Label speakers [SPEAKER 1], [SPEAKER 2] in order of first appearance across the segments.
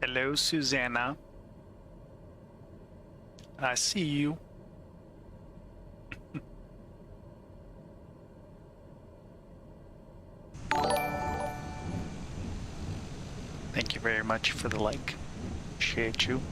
[SPEAKER 1] Hello, Susanna. I see you. Thank you very much for the like. Appreciate you.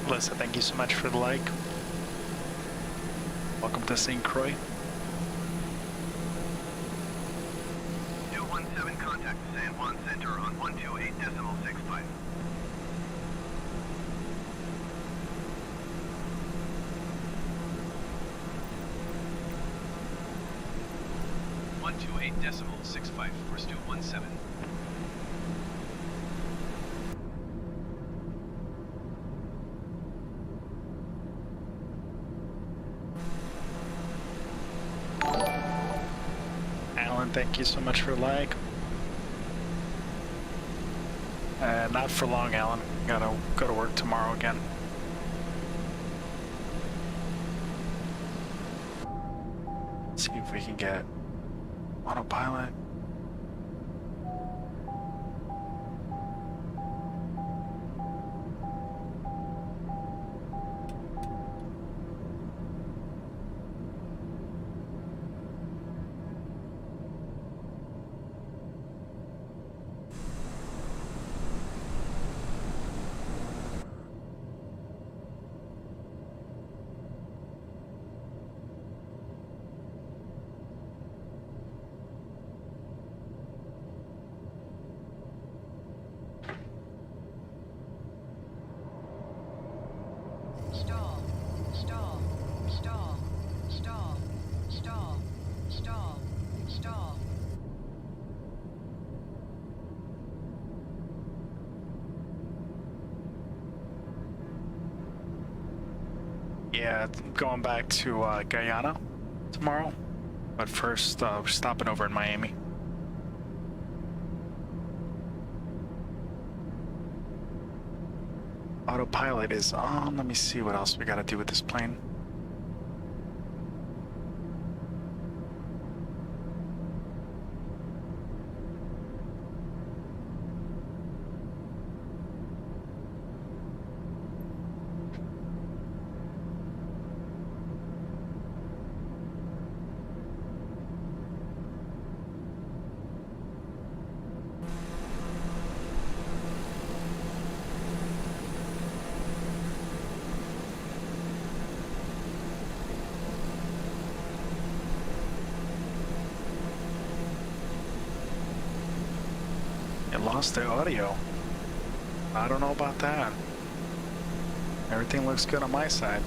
[SPEAKER 1] Melissa, thank you so much for the like. Welcome to St. Croix.
[SPEAKER 2] 217 contact San Juan Center on 128.65. for Stu 17.
[SPEAKER 1] Thank you so much for the like. Not for long, Alan. Gotta go to work tomorrow again. Let's see if we can get autopilot. Yeah, going back to Guyana tomorrow, but first we're stopping over in Miami. Autopilot is on. Let me see what else we gotta do with this plane. Lost the audio. I don't know about that. Everything looks good on my side.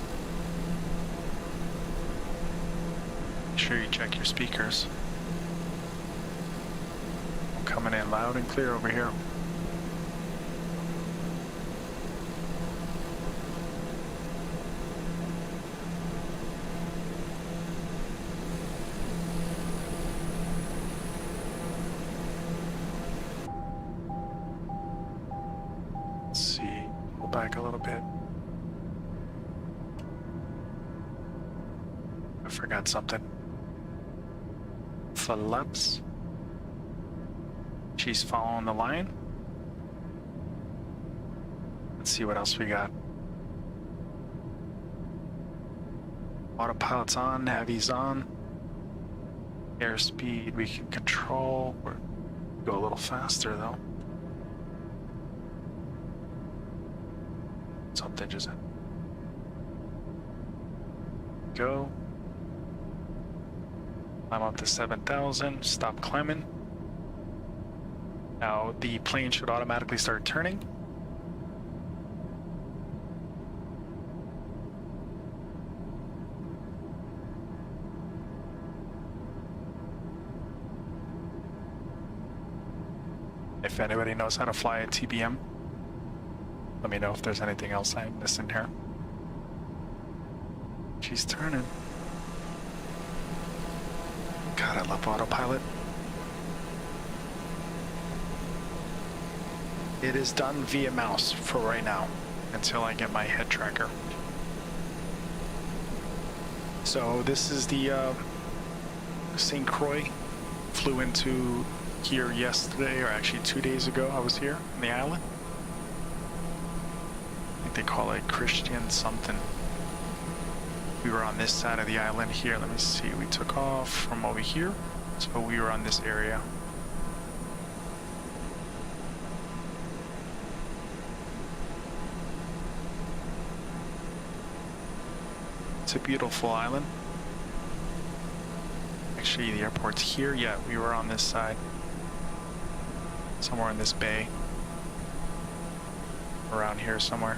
[SPEAKER 1] Make sure you check your speakers. I'm coming in loud and clear over here. Back a little bit. I forgot something. Phillips. She's following the line. Let's see what else we got. Autopilot's on, heavy's on. Airspeed we can control. We're go a little faster though. Something just go. Climb up to 7,000. Stop climbing. Now the plane should automatically start turning. If anybody knows how to fly a TBM, let me know if there's anything else I'm missing here. She's turning. God, I love autopilot. It is done via mouse for right now, until I get my head tracker. So this is the St. Croix. Flew into here yesterday, or actually 2 days ago. I was here on the island. I think they call it Christian something. We were on this side of the island here. Let me see. We took off from over here, so we were on this area. It's a beautiful island. Actually, the airport's here. Yeah, we were on this side. Somewhere in this bay. Around here somewhere.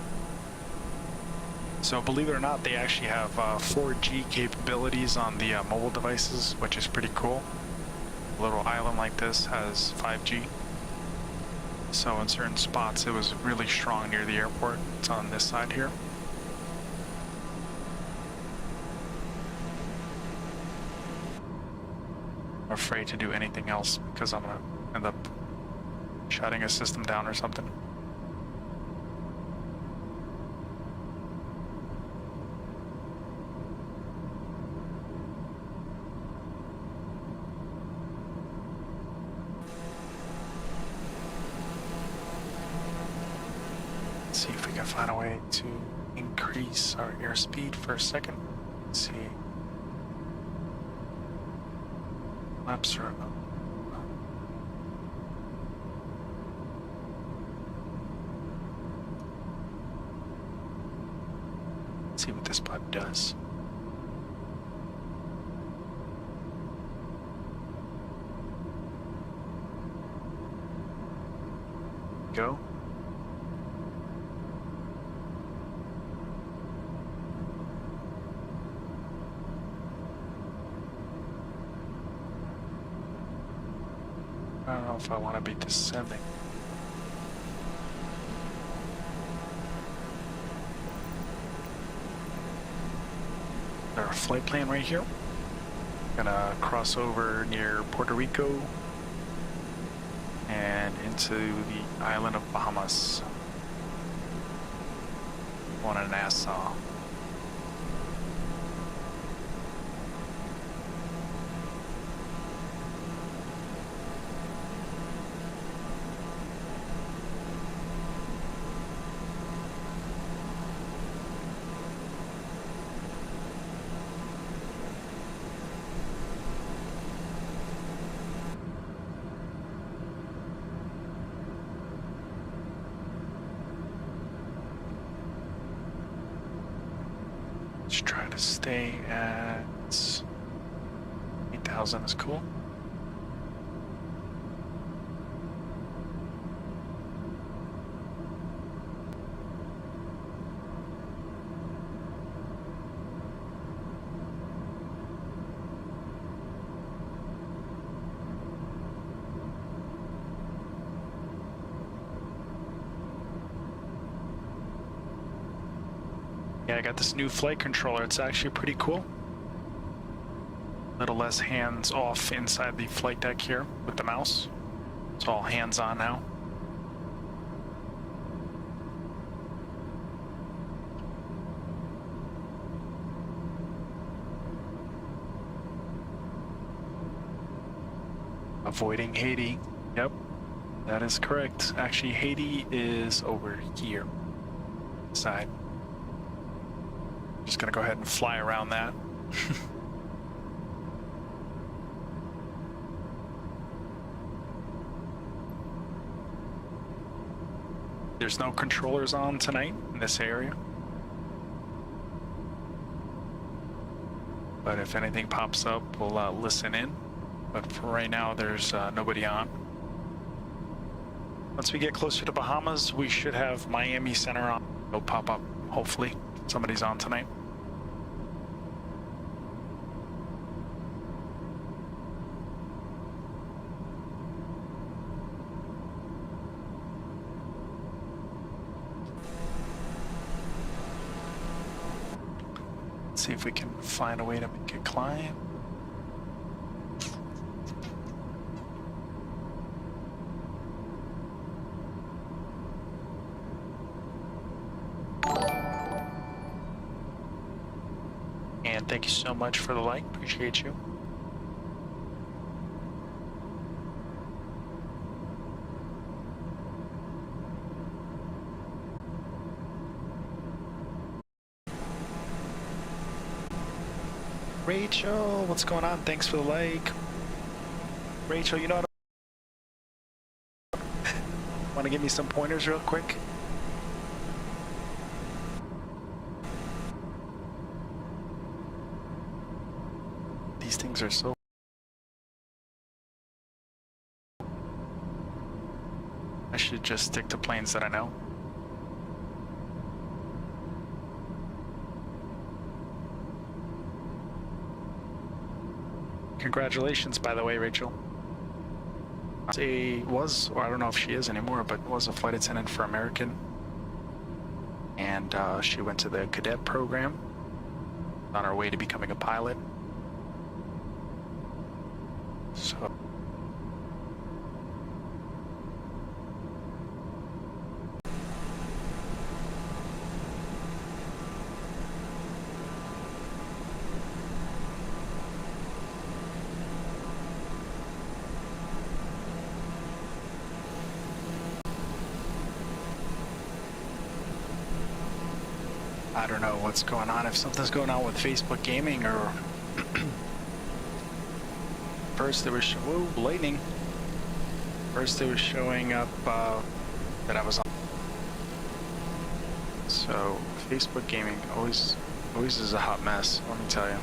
[SPEAKER 1] So believe it or not, they actually have 4G capabilities on the mobile devices, which is pretty cool. A little island like this has 5G. So in certain spots it was really strong near the airport. It's on this side here. I'm afraid to do anything else because I'm gonna end up shutting a system down or something. Let's see if we can find a way to increase our airspeed for a second. Let's see. Laps are up. Let's see what this button does. Go. I don't know if I want to be descending. Our flight plan right here. Gonna cross over near Puerto Rico and into the island of Bahamas. Going to Nassau. Let's try to stay at 8,000 is cool. Yeah, I got this new flight controller. It's actually pretty cool. A little less hands off inside the flight deck here with the mouse. It's all hands on now. Avoiding Haiti. Yep, that is correct. Actually, Haiti is over here. Side. Just gonna go ahead and fly around that. There's no controllers on tonight in this area. But if anything pops up, we'll listen in. But for right now, there's nobody on. Once we get closer to Bahamas, we should have Miami Center on. It'll pop up, hopefully. Somebody's on tonight. See if we can find a way to make it climb. And thank you so much for the like, appreciate you. Rachel, what's going on? Thanks for the like. Rachel, you know what? Want to give me some pointers real quick? These things are so... I should just stick to planes that I know. Congratulations, by the way, Rachel. Was, or I don't know if she is anymore, but was a flight attendant for American. And she went to the cadet program on her way to becoming a pilot. So... I don't know what's going on, if something's going on with Facebook Gaming or... First it was... Whoa, lightning. First it was showing up that I was on. So, Facebook Gaming always is a hot mess, let me tell you.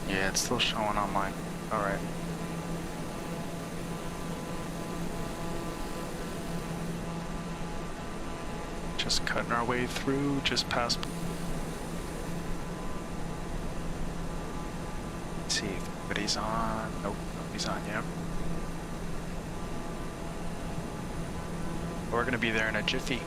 [SPEAKER 1] Yeah, it's still showing on mine. Alright. Just cutting our way through, just past. Let's see if anybody's on. Nope, nobody's on yet. We're gonna be there in a jiffy.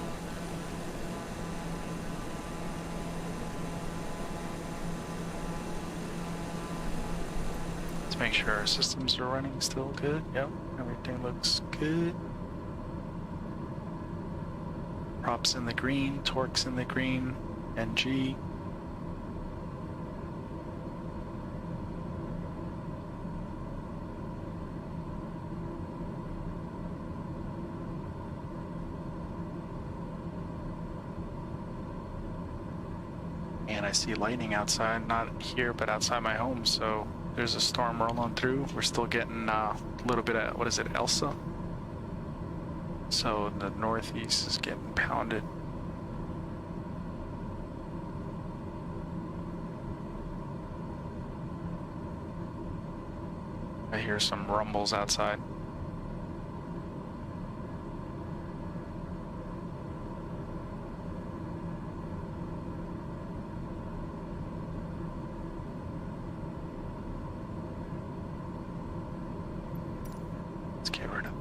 [SPEAKER 1] Let's make sure our systems are running still good. Yep, everything looks good. Props in the green, torques in the green, NG. And I see lightning outside, not here, but outside my home, so there's a storm rolling through. We're still getting a little bit of, what is it, Elsa? So the northeast is getting pounded. I hear some rumbles outside. Let's get rid of it.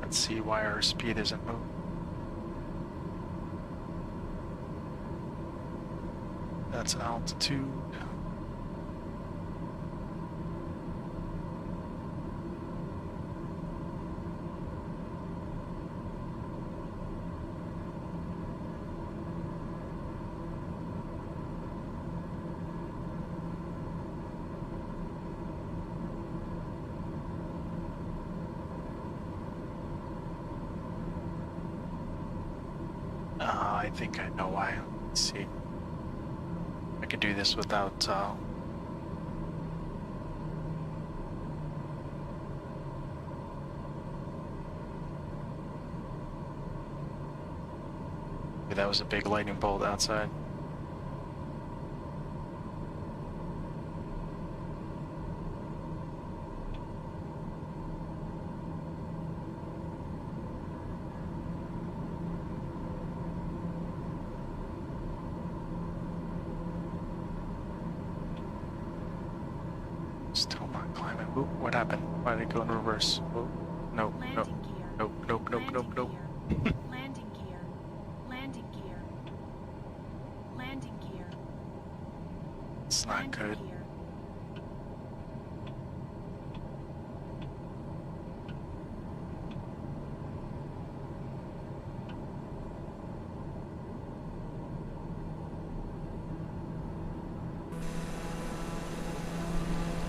[SPEAKER 1] Let's see why our speed isn't moving. That's altitude. I think I know why. Let's see. I could do this without that was a big lightning bolt outside. Still not climbing. Ooh, what happened? Why did it go in reverse? Oh, nope, nope, nope, nope, nope, nope, nope.
[SPEAKER 3] Landing gear. Landing gear. Landing gear.
[SPEAKER 1] It's not good.
[SPEAKER 3] Gear.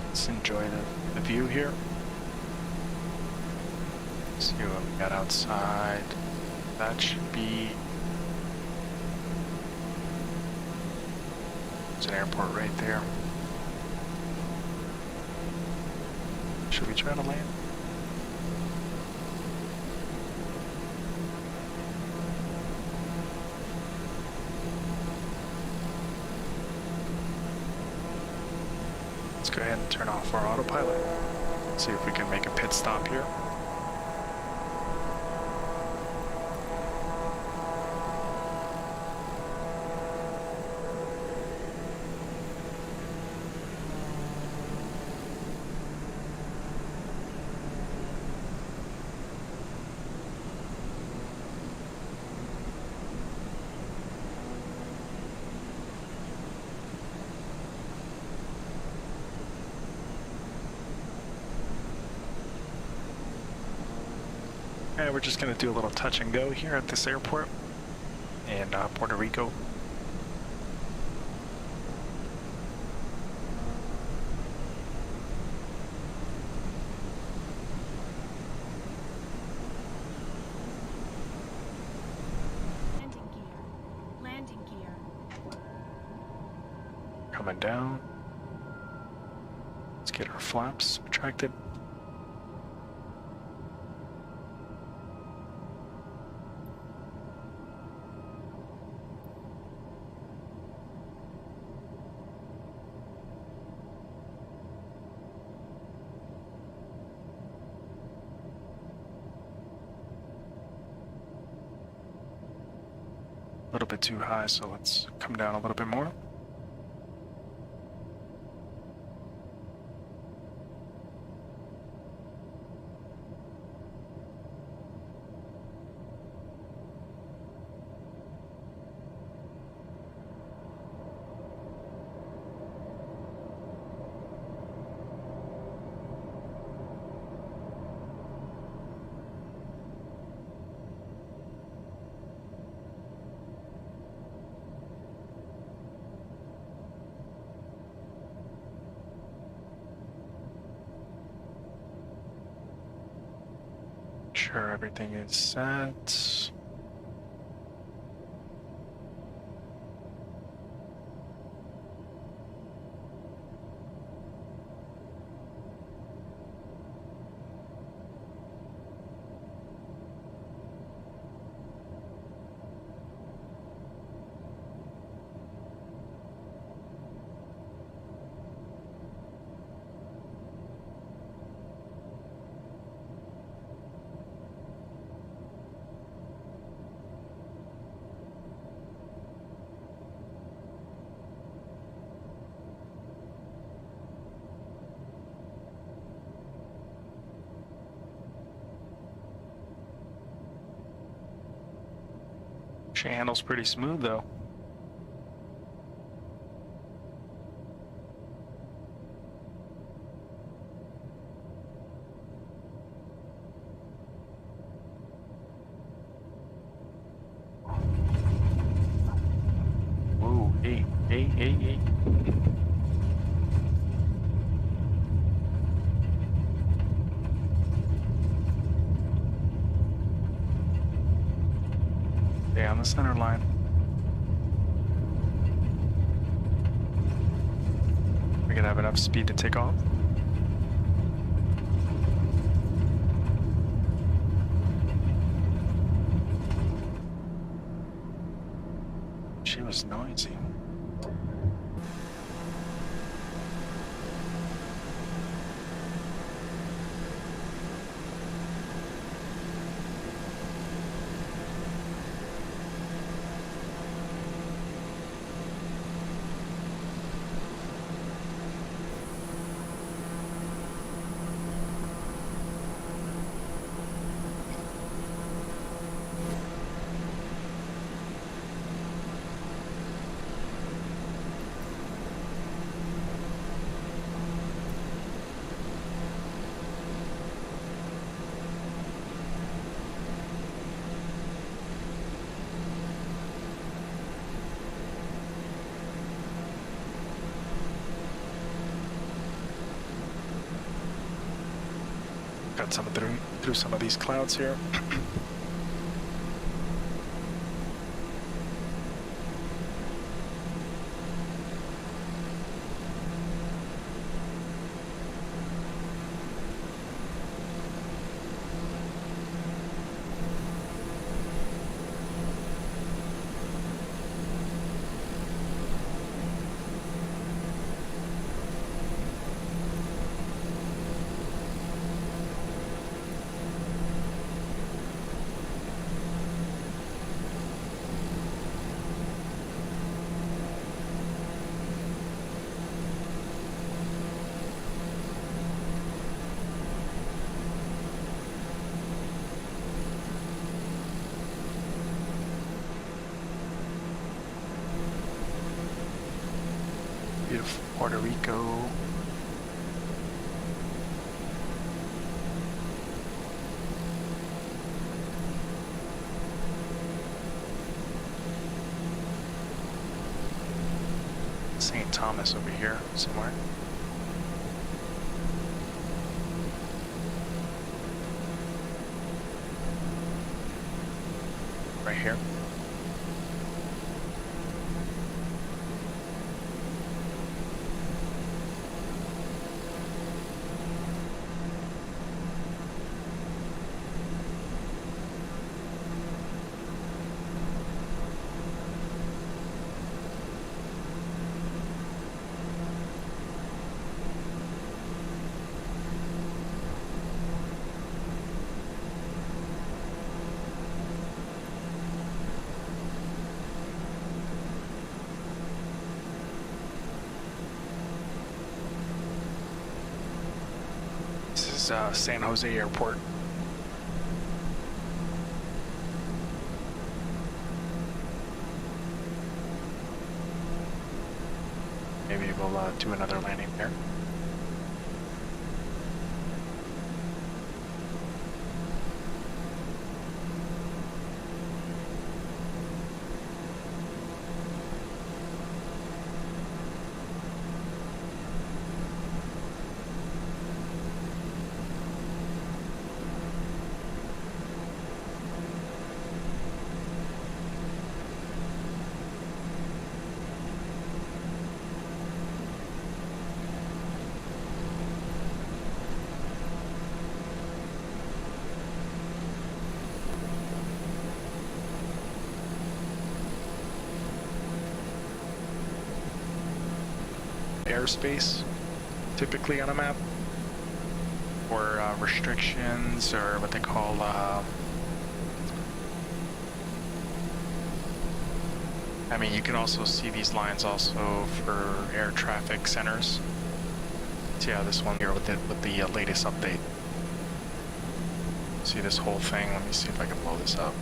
[SPEAKER 1] Let's enjoy the view here. See what we got outside. That should be... There's an airport right there. Should we try to land? Let's go ahead and turn off our autopilot. See if we can make a pit stop here. We're just going to do a little touch and go here at this airport in Puerto Rico.
[SPEAKER 3] Landing gear. Landing gear.
[SPEAKER 1] Coming down. Let's get our flaps retracted. A little bit too high, so let's come down a little bit more. Sure, everything is set. She handles pretty smooth though. Whoa, hey. Stay on the center line. We could have enough speed to take off. She was noisy. Got some through some of these clouds here. Beautiful Puerto Rico. St. Thomas over here somewhere. Right here. San Jose Airport. Maybe we'll do another landing there. Airspace typically on a map, or restrictions, or what they call I mean, you can also see these lines also for air traffic centers. See how this one here with the latest update. See this whole thing. Let me see if I can blow this up.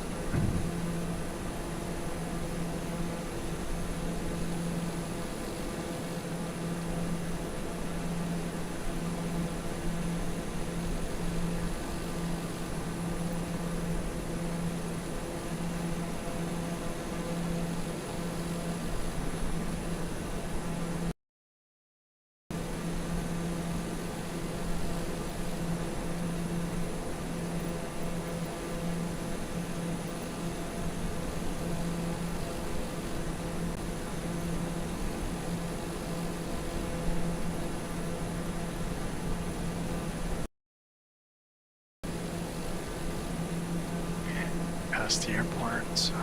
[SPEAKER 1] past the airport, so...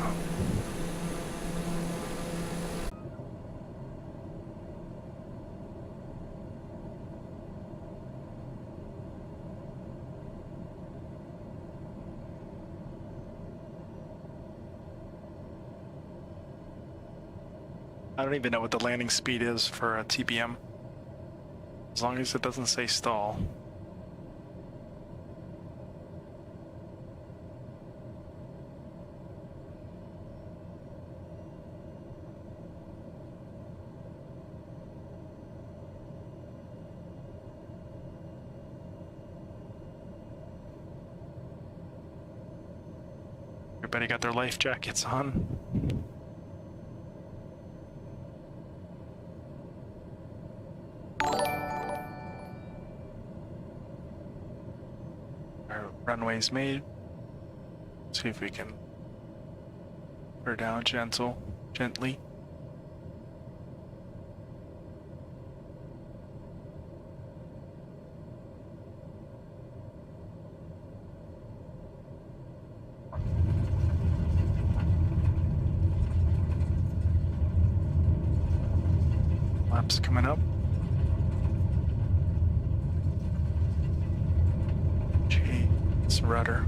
[SPEAKER 1] I don't even know what the landing speed is for a TBM. As long as it doesn't say stall. Everybody got their life jackets on. Our runway's made. See if we can put her down gently. Laps coming up. It's rudder.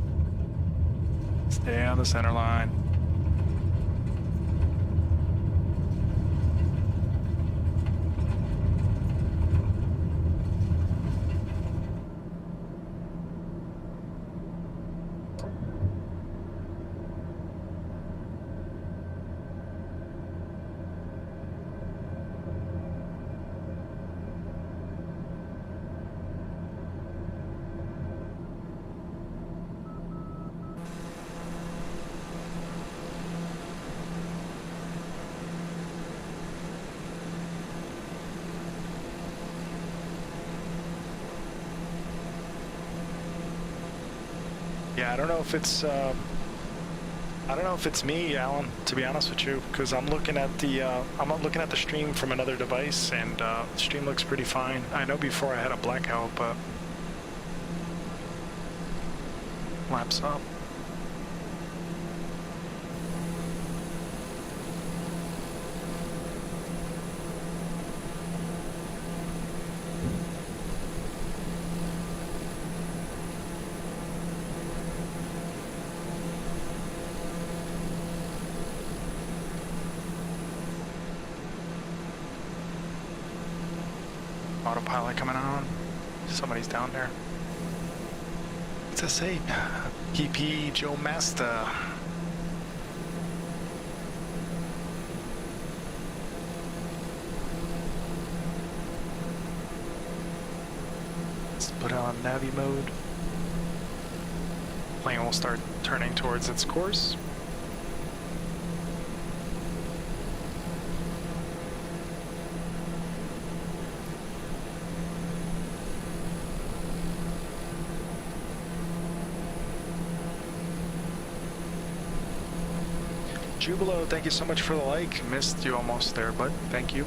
[SPEAKER 1] Stay on the center line. Yeah, I don't know if it's me, Alan, to be honest with you, because I'm looking at the stream from another device, and the stream looks pretty fine. I know before I had a blackout, but laps up. Autopilot coming on. Somebody's down there. What's that say? PP Joe Master. Let's put on Navi mode. Plane will start turning towards its course. Jubilo, thank you so much for the like. Missed you almost there, but thank you.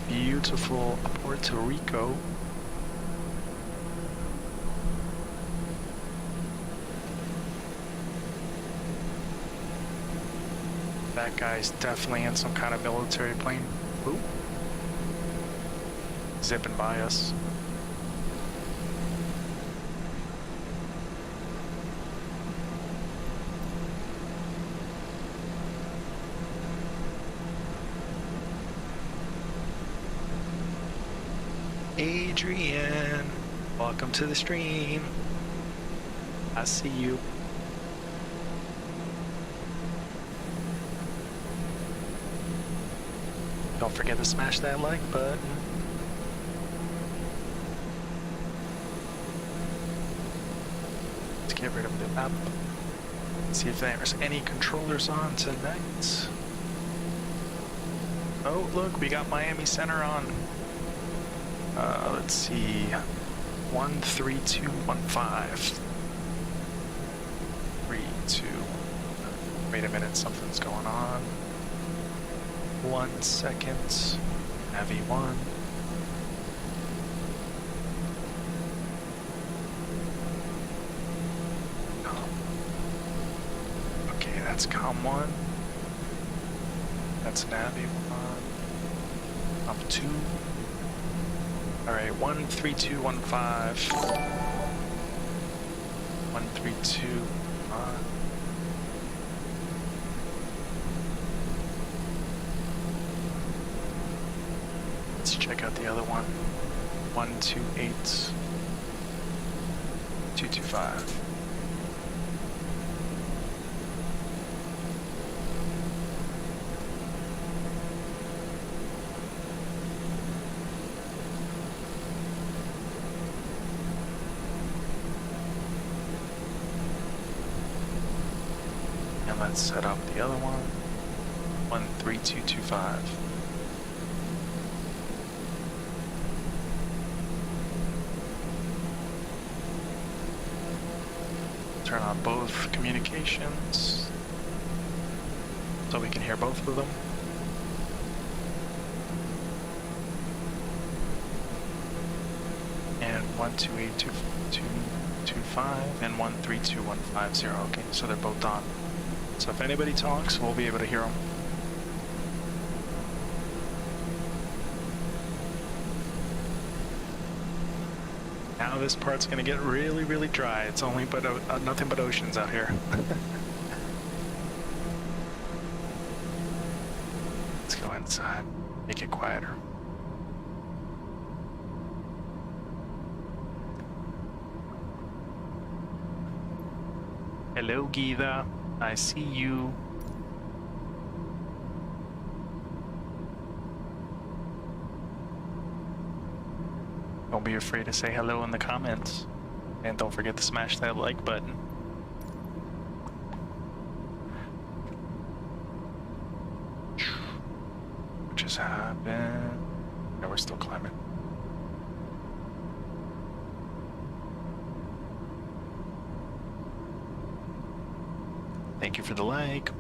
[SPEAKER 1] Beautiful Puerto Rico. That guy's definitely in some kind of military plane. Ooh. Zipping by us. Adrian, welcome to the stream. I see you. Don't forget to smash that like button. Let's get rid of the app. See if there's any controllers on tonight. Oh, look, we got Miami Center on. Let's see, 13215. 32. Wait a minute, something's going on. 1 second. Navi 1. That's COM 1. That's Navi 1. COM 2. Alright, 13215. 132. Let's check out the other one. 128. 225. And let's set up the other one. 13225. Turn on both communications so we can hear both of them. And 1282225 and 132150. Okay, so they're both on. So if anybody talks, we'll be able to hear them. Now this part's gonna get really, really dry. It's only but nothing but oceans out here. Let's go inside, make it quieter. Hello, Geetha. I see you. Don't be afraid to say hello in the comments. And don't forget to smash that like button. What just happened? Yeah, we're still climbing. Thank you for the like.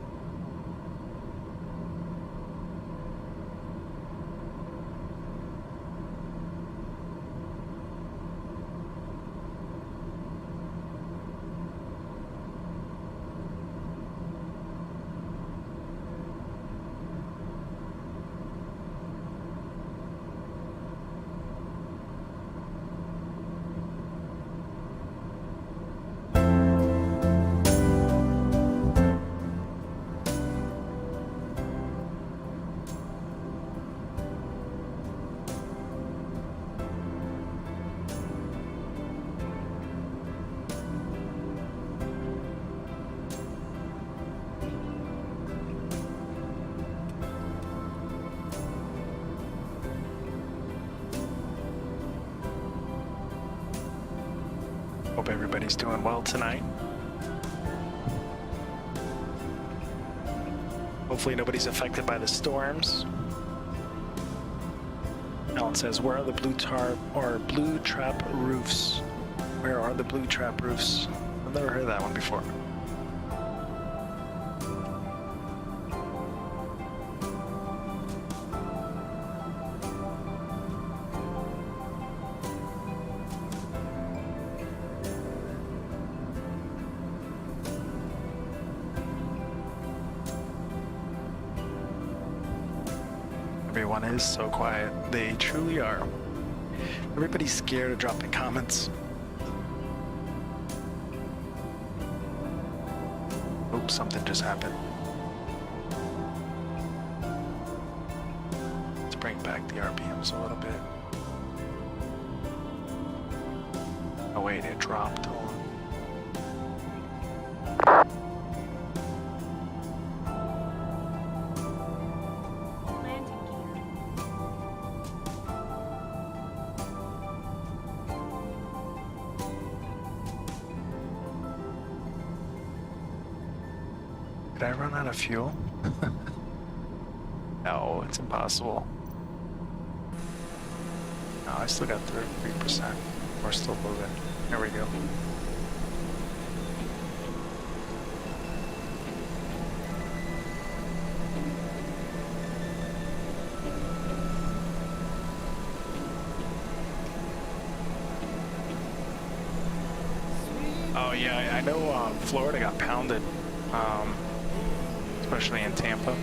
[SPEAKER 1] Hope everybody's doing well tonight. Hopefully nobody's affected by the storms. Alan says, where are the blue trap roofs? Where are the blue trap roofs? I've never heard that one before. Everyone is so quiet. They truly are. Everybody's scared of dropping comments. Oops, something just happened. Let's bring back the RPMs a little bit. Oh wait, it dropped. Hold on. Did I run out of fuel? No, it's impossible. No, I still got 33%. We're still moving. There we go. Oh yeah, I know Florida got pounded. especially in Tampa.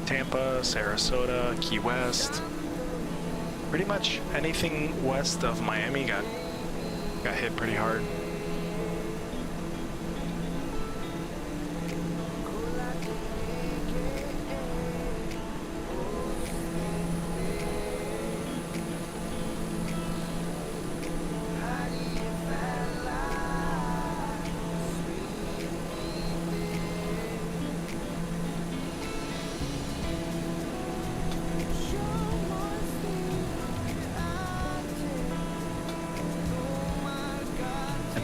[SPEAKER 1] Tampa, Sarasota, Key West. Pretty much anything west of Miami got hit pretty hard.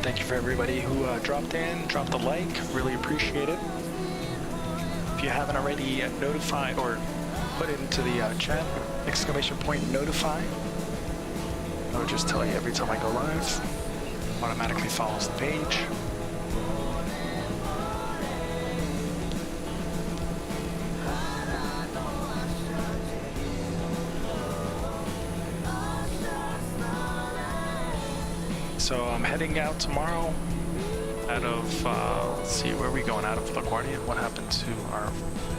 [SPEAKER 1] Thank you for everybody who dropped in, dropped a like, really appreciate it. If you haven't already notified or put it into the chat, ! notify. I'll just tell you every time I go live, automatically follows the page. So I'm heading out tomorrow out of, let's see, where are we going? Out of LaGuardia? What happened to our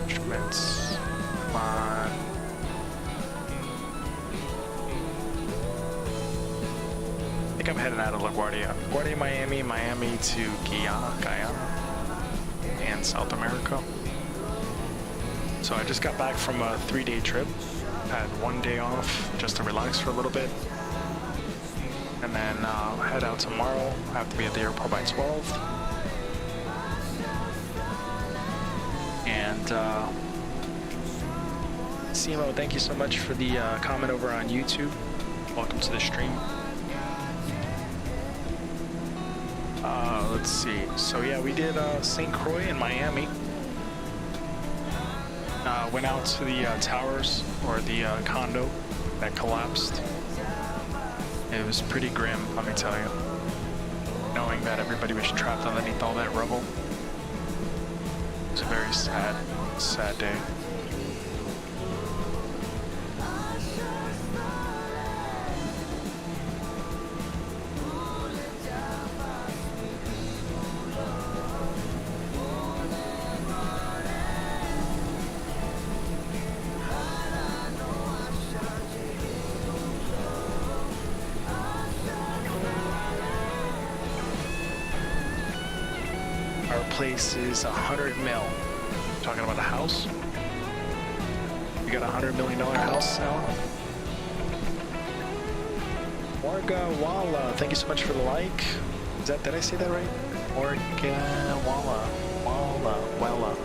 [SPEAKER 1] instruments? Come on. I think I'm heading out of LaGuardia. LaGuardia, Miami, Miami to Guyana, and South America. So I just got back from a 3-day trip. Had 1 day off just to relax for a little bit. And then head out tomorrow. I have to be at the airport by 12. And Simo, thank you so much for the comment over on YouTube. Welcome to the stream. Let's see. So yeah, we did St. Croix in Miami. Went out to the towers, or the condo that collapsed. It was pretty grim, let me tell you. Knowing that everybody was trapped underneath all that rubble. It was a very sad, sad day. Place is 100 mil. Talking about a house? You got a $100 million house now? Morga Walla, thank you so much for the like. Did I say that right? Morga Walla.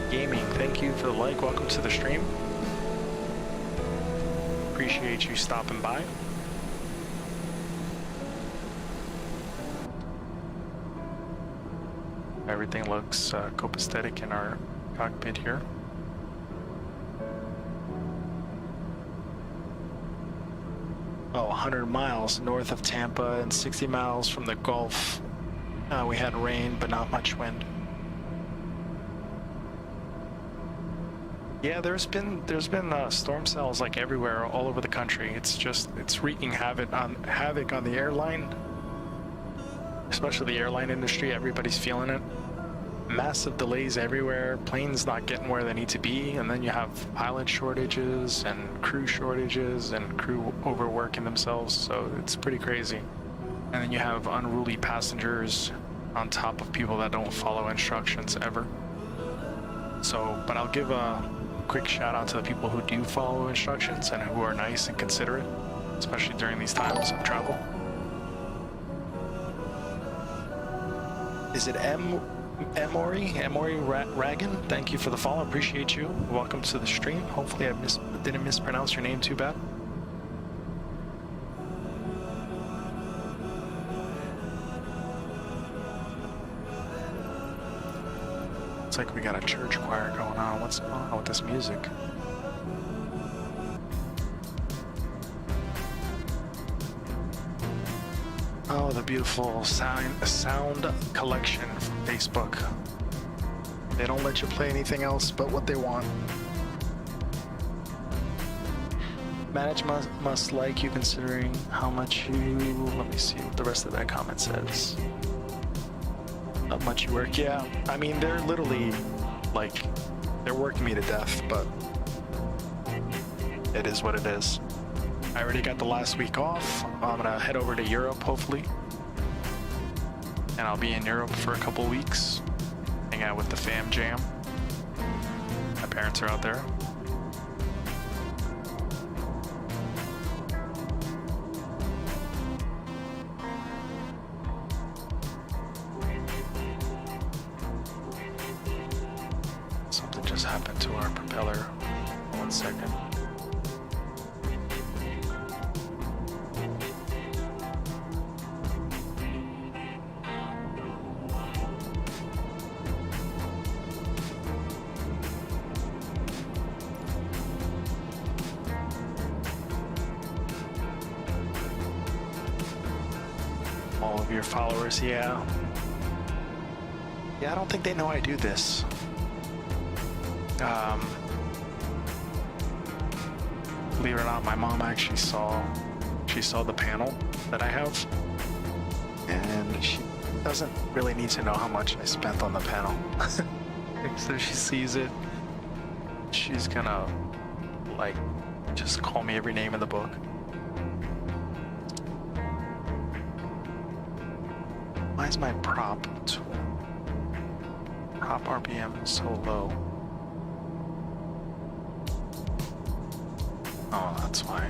[SPEAKER 1] Gaming, thank you for the like. Welcome to the stream. Appreciate you stopping by. Everything looks copacetic in our cockpit here. Oh, 100 miles north of Tampa and 60 miles from the Gulf. We had rain, but not much wind. Yeah, there's been storm cells like everywhere, all over the country. It's wreaking havoc on the airline. Especially the airline industry, everybody's feeling it. Massive delays everywhere, planes not getting where they need to be, and then you have pilot shortages and crew shortages and crew overworking themselves, so it's pretty crazy. And then you have unruly passengers on top of people that don't follow instructions ever. So, but I'll give a quick shout out to the people who do follow instructions and who are nice and considerate, especially during these times of travel. Is it Emory Ragan? Thank you for the follow. Appreciate you. Welcome to the stream. Hopefully I didn't mispronounce your name too bad. It's like we got a church choir going on. What's going on with this music? Oh, the beautiful sound collection from Facebook. They don't let you play anything else but what they want. Management must like you considering how much you... Let me see what the rest of that comment says. Not much work, yeah. I mean, they're literally, like, they're working me to death, but it is what it is. I already got the last week off. I'm gonna head over to Europe, hopefully. And I'll be in Europe for a couple weeks. Hang out with the fam jam. My parents are out there. Something just happened to our propeller. 1 second. All of your followers, yeah. Yeah, I don't think they know I do this. Believe it or not, my mom actually saw the panel that I have, and she doesn't really need to know how much I spent on the panel. So she sees it, she's gonna like just call me every name in the book. Why is my prop RPM so low? Oh, that's why.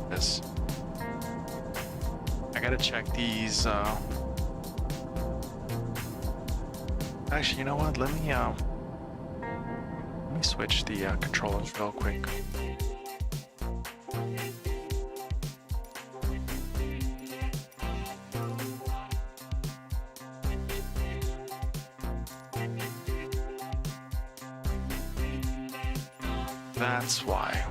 [SPEAKER 1] This. I gotta check these. Actually, you know what? Let me switch the controllers real quick. That's why.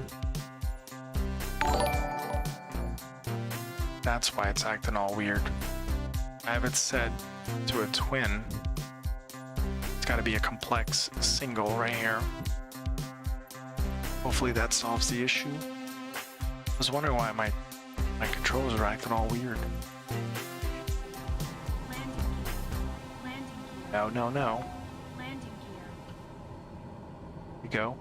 [SPEAKER 1] That's why it's acting all weird. I have it set to a twin. It's got to be a complex single right here. Hopefully that solves the issue. I was wondering why my controllers are acting all weird. No, no, no.
[SPEAKER 3] Landing gear.
[SPEAKER 1] We go.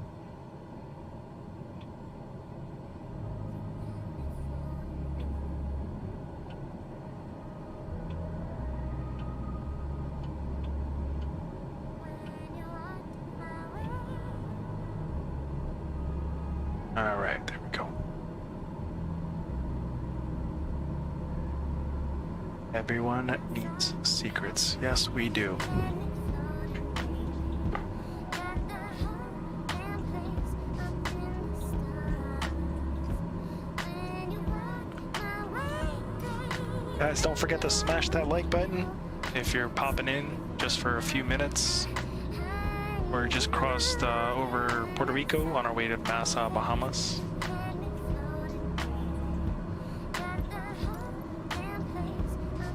[SPEAKER 1] All right, there we go. Everyone needs secrets. Yes, we do. Guys, don't forget to smash that like button if you're popping in just for a few minutes. We're just crossed over Puerto Rico on our way to Nassau, Bahamas.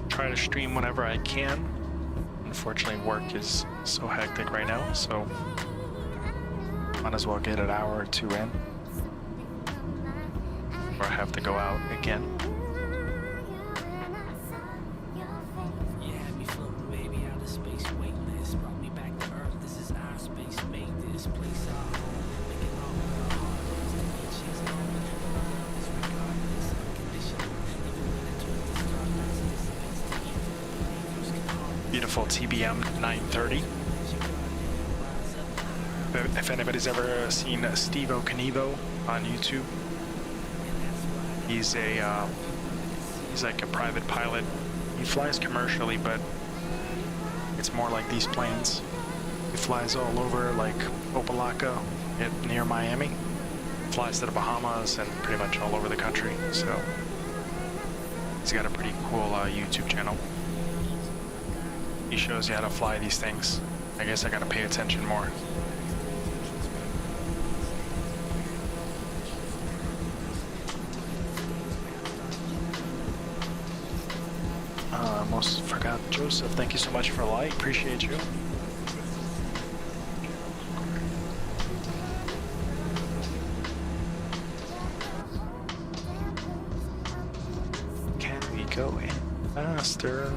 [SPEAKER 1] Try to stream whenever I can. Unfortunately, work is so hectic right now, so might as well get an hour or two in, or I have to go out again. Beautiful TBM 930. If anybody's ever seen Steve Okanivo on YouTube, he's like a private pilot. He flies commercially, but it's more like these planes. He flies all over, like Opelika near Miami. Flies to the Bahamas and pretty much all over the country. So he's got a pretty cool YouTube channel. He shows you how to fly these things. I guess I gotta pay attention more. Almost forgot Joseph. Thank you so much for the like. Appreciate you. Can we go in? Faster.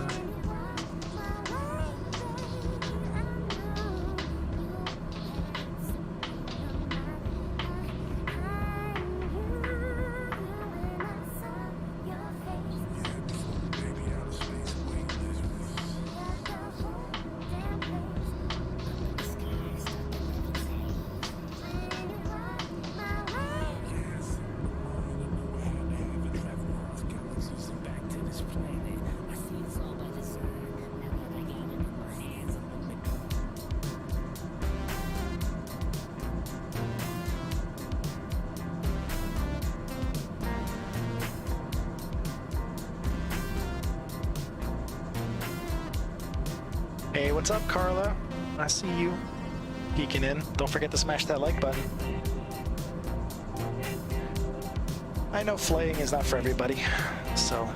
[SPEAKER 1] Hey, what's up, Carla? I see you peeking in. Don't forget to smash that like button. I know flaying is not for everybody, so...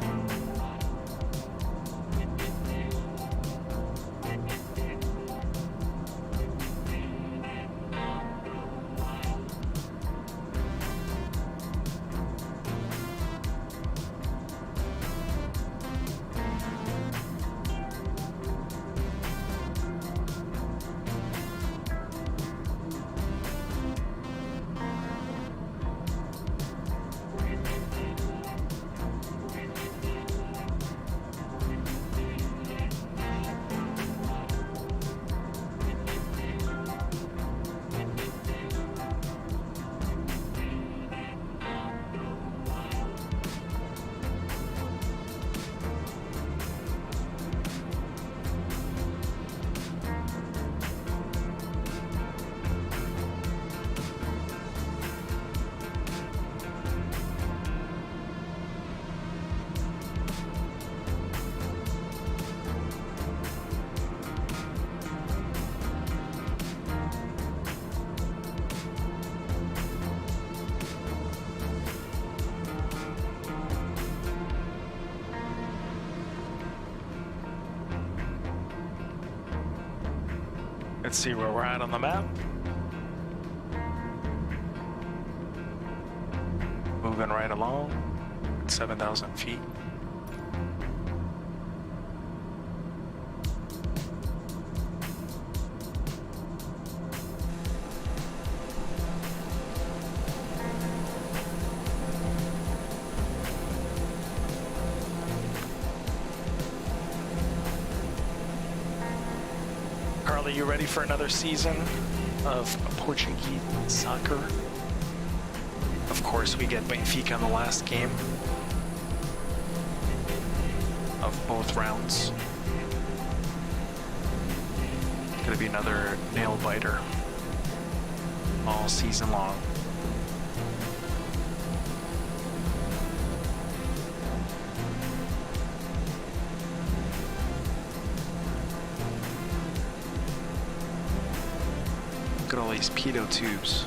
[SPEAKER 1] Let's see where we're at on the map. Moving right along, 7,000 feet. Carly, you ready for another season of Portuguese soccer? Of course, we get Benfica in the last game of both rounds. It's gonna be another nail biter all season long. Look at all these pitot tubes.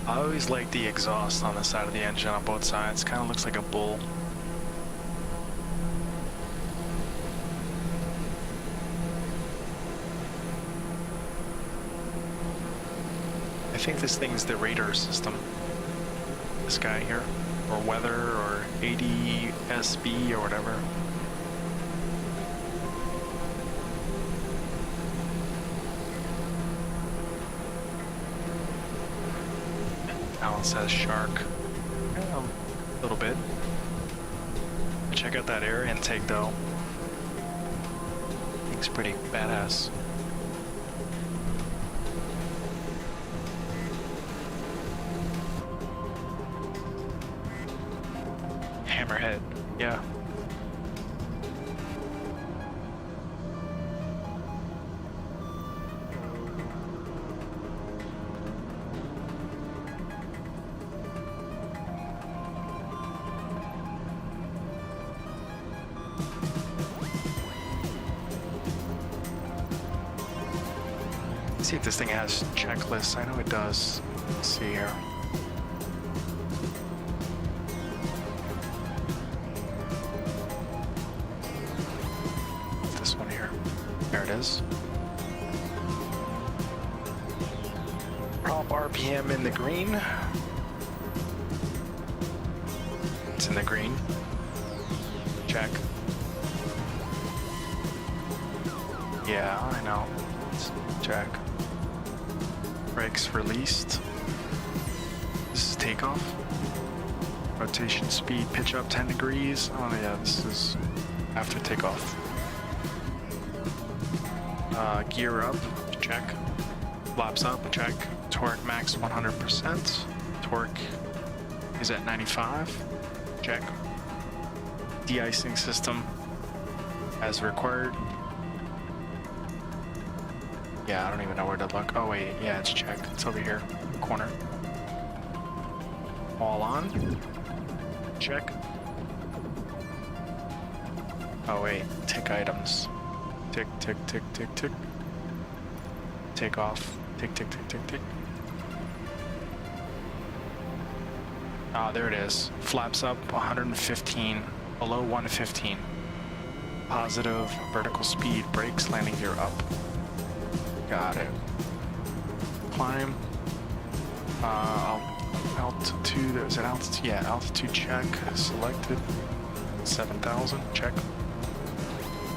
[SPEAKER 1] I always like the exhaust on the side of the engine on both sides. Kind of looks like a bull. I think this thing's the radar system. This guy here, or weather, or ADSB, or whatever. Alan says shark. Yeah, a little bit. Check out that air intake though. Thing's pretty badass. Hammerhead, yeah. See if this thing has checklists. I know it does. Let's see here. This one here. There it is. top RPM in the green. It's in the green. Check. Yeah, I know. Let's check. Brakes released. This is takeoff. Rotation speed, pitch up 10 degrees. Oh yeah, this is after takeoff. Gear up, check. Flaps up, check. Torque max 100%. Torque is at 95, check. De-icing system as required. Yeah, I don't even know where to look. Oh wait, yeah, it's checked. It's over here, corner. All on. Check. Oh wait, tick items. Tick, tick, tick, tick, tick. Take off. Tick, tick, tick, tick, tick. Ah, there it is. Flaps up 115, below 115. Positive vertical speed, brakes, landing gear up. Got it. Climb. Altitude, is it altitude? Yeah, altitude check, selected. 7,000, check.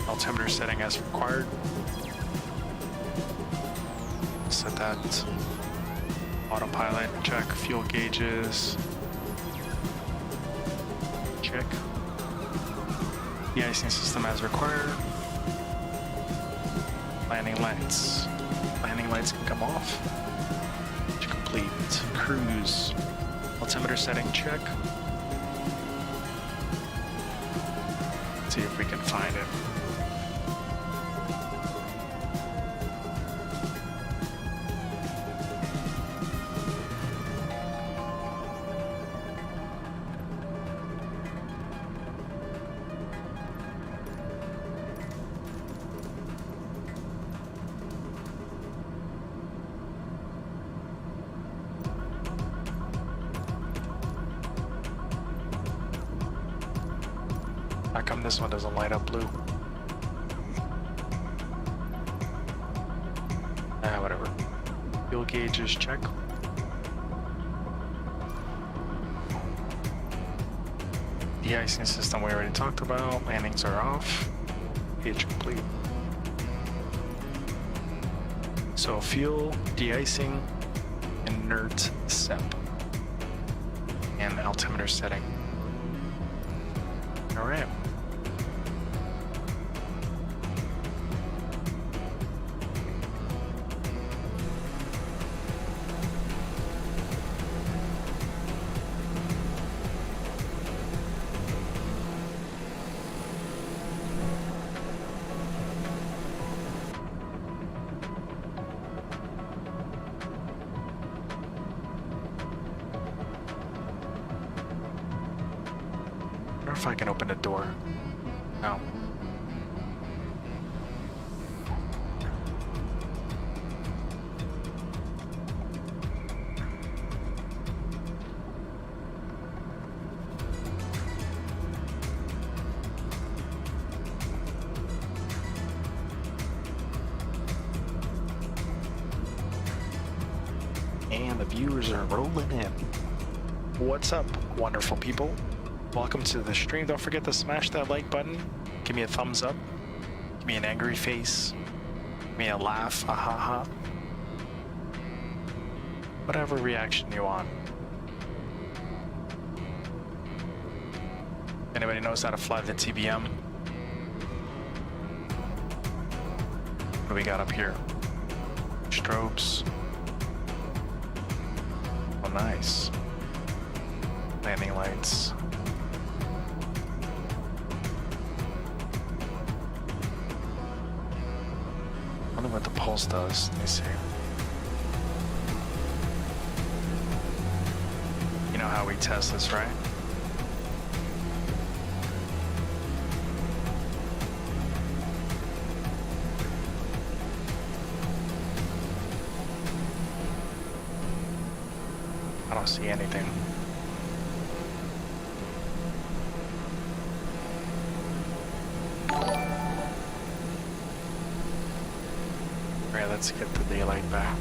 [SPEAKER 1] Altimeter setting as required. Set that. Autopilot, check. Fuel gauges. Check. De-icing system as required. Landing lights. Landing lights can come off. Complete. Cruise. Altimeter setting check. Let's see if we can find it. How come this one doesn't light up blue? Whatever. Fuel gauges check. De-icing system we already talked about. Landings are off. Gauge complete. So fuel, de-icing, inert SEP, and altimeter setting. All right. If I can open the door. No. And the viewers are rolling in. What's up, wonderful people? Welcome to the stream. Don't forget to smash that like button. Give me a thumbs up. Give me an angry face. Give me a laugh. A ha ha. Whatever reaction you want. Anybody knows how to fly the TBM? What do we got up here? Strobes. Oh, nice. Landing lights. I wonder what the pulse does. Let me see. You know how we test this, right? I don't see anything. Alright, let's get the daylight back.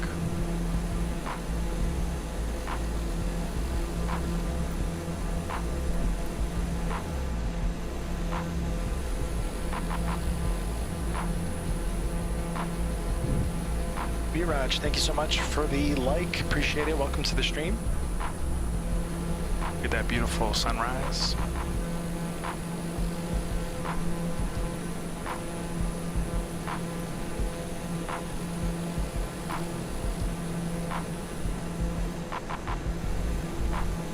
[SPEAKER 1] V-Raj, thank you so much for the like. Appreciate it. Welcome to the stream. Look at that beautiful sunrise.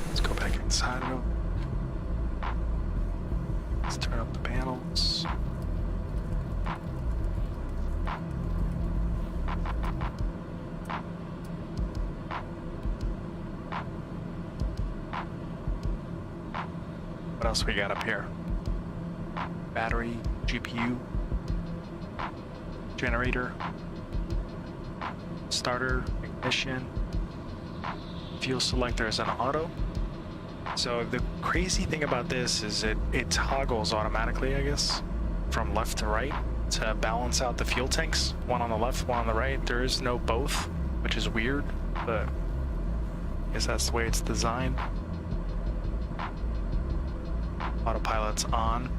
[SPEAKER 1] Let's go back inside of them. Let's turn up the panels. What else we got up here? Battery, GPU, generator, starter, ignition, fuel selector is an auto. So the crazy thing about this is it toggles automatically, I guess, from left to right to balance out the fuel tanks. One on the left, one on the right. There is no both, which is weird, but I guess that's the way it's designed. Autopilot's on.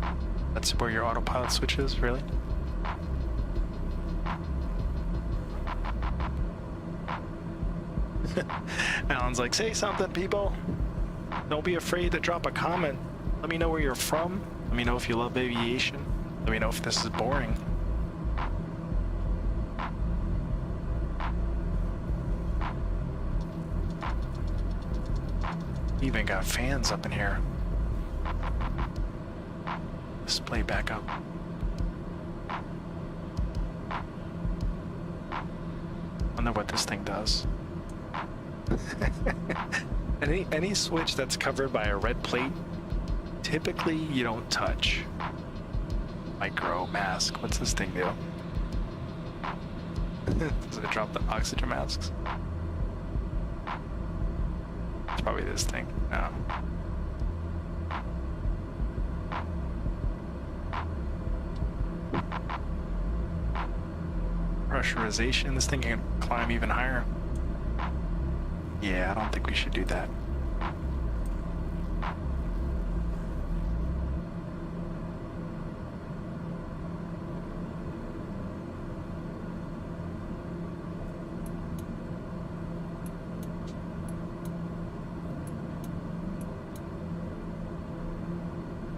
[SPEAKER 1] That's where your autopilot switch is, really? Alan's like, say something, people. Don't be afraid to drop a comment. Let me know where you're from. Let me know if you love aviation. Let me know if this is boring. Even got fans up in here. Display back up. Wonder what this thing does. Any switch that's covered by a red plate, typically you don't touch. Micro mask. What's this thing do? Does it drop the oxygen masks? It's probably this thing. No. Pressurization. This thing can climb even higher. Yeah, I don't think we should do that.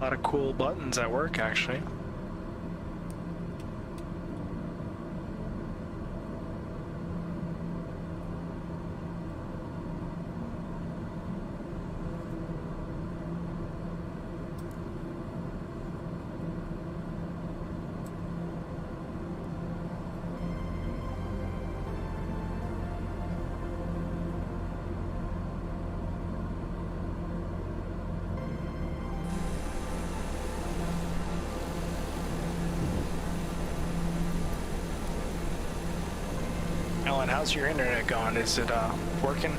[SPEAKER 1] A lot of cool buttons at work, actually. Alan, how's your internet going? Is it working?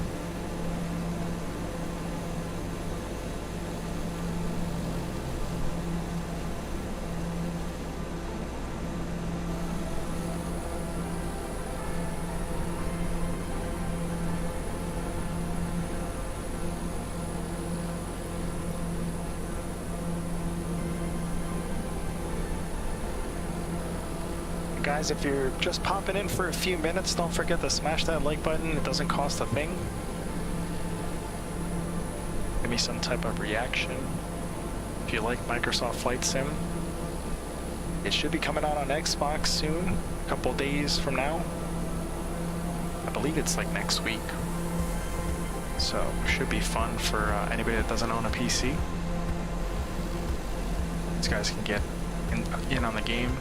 [SPEAKER 1] Guys, if you're just popping in for a few minutes, don't forget to smash that like button. It doesn't cost a thing. Give me some type of reaction. If you like Microsoft Flight Sim, it should be coming out on Xbox soon, a couple days from now. I believe it's like next week. So it should be fun for anybody that doesn't own a PC. These guys can get in on the game.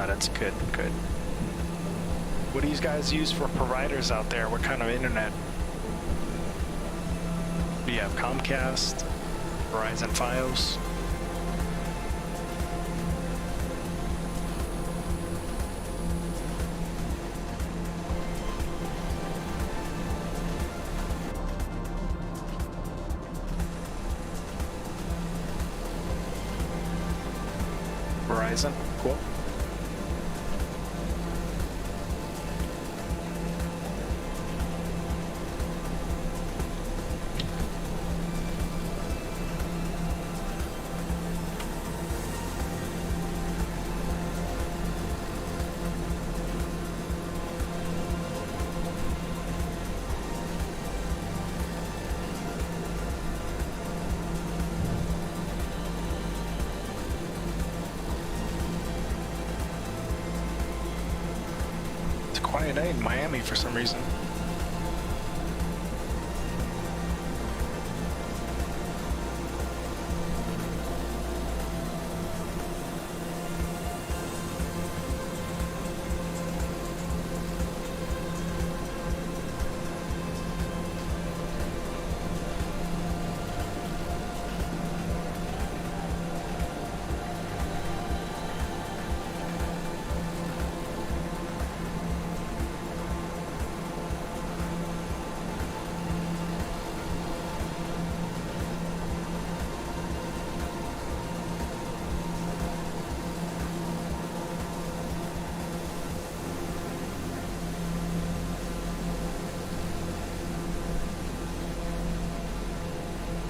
[SPEAKER 1] That's good, good. What do you guys use for providers out there? What kind of internet? Do you have Comcast, Verizon Fios? Verizon, cool. Friday night in Miami for some reason.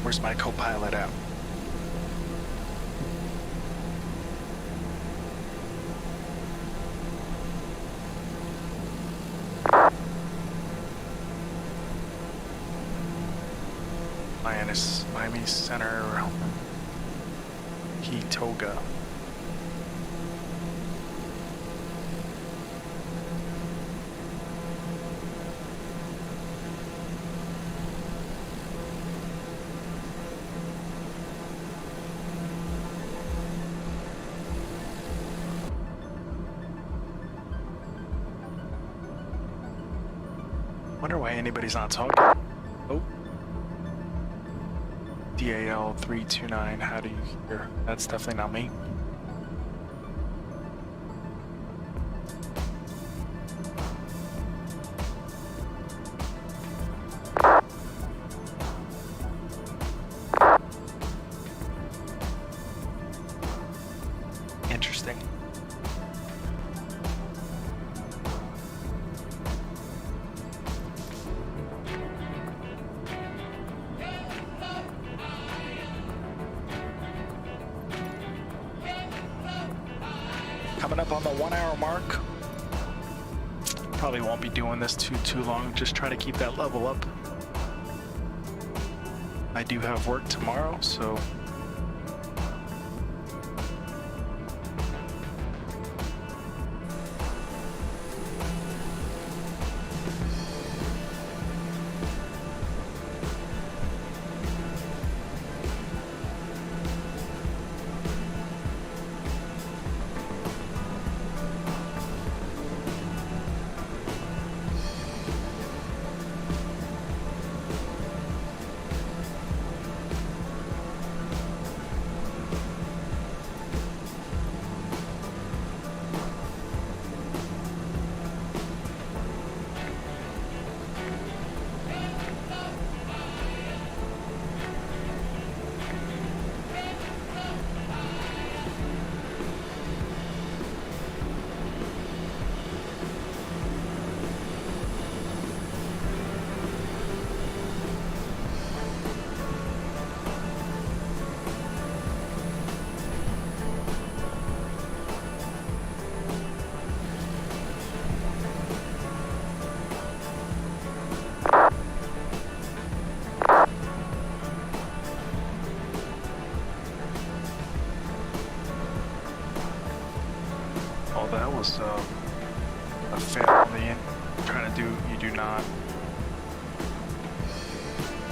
[SPEAKER 1] Where's my co-pilot at? Miami Center, Hitoga. Wonder why anybody's not talking. Oh. DAL 329, how do you hear? That's definitely not me. Interesting. Coming up on the 1 hour mark. Probably won't be doing this too long. Just try to keep that level up. I do have work tomorrow, so that was a fail on the end. Trying to do, you do not.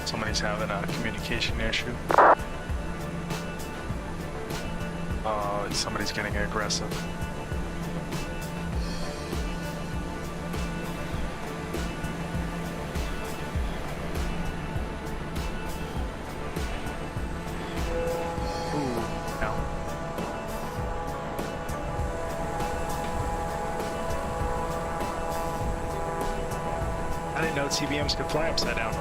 [SPEAKER 1] Somebody's having a communication issue. Somebody's getting aggressive. CBMs could fly upside down.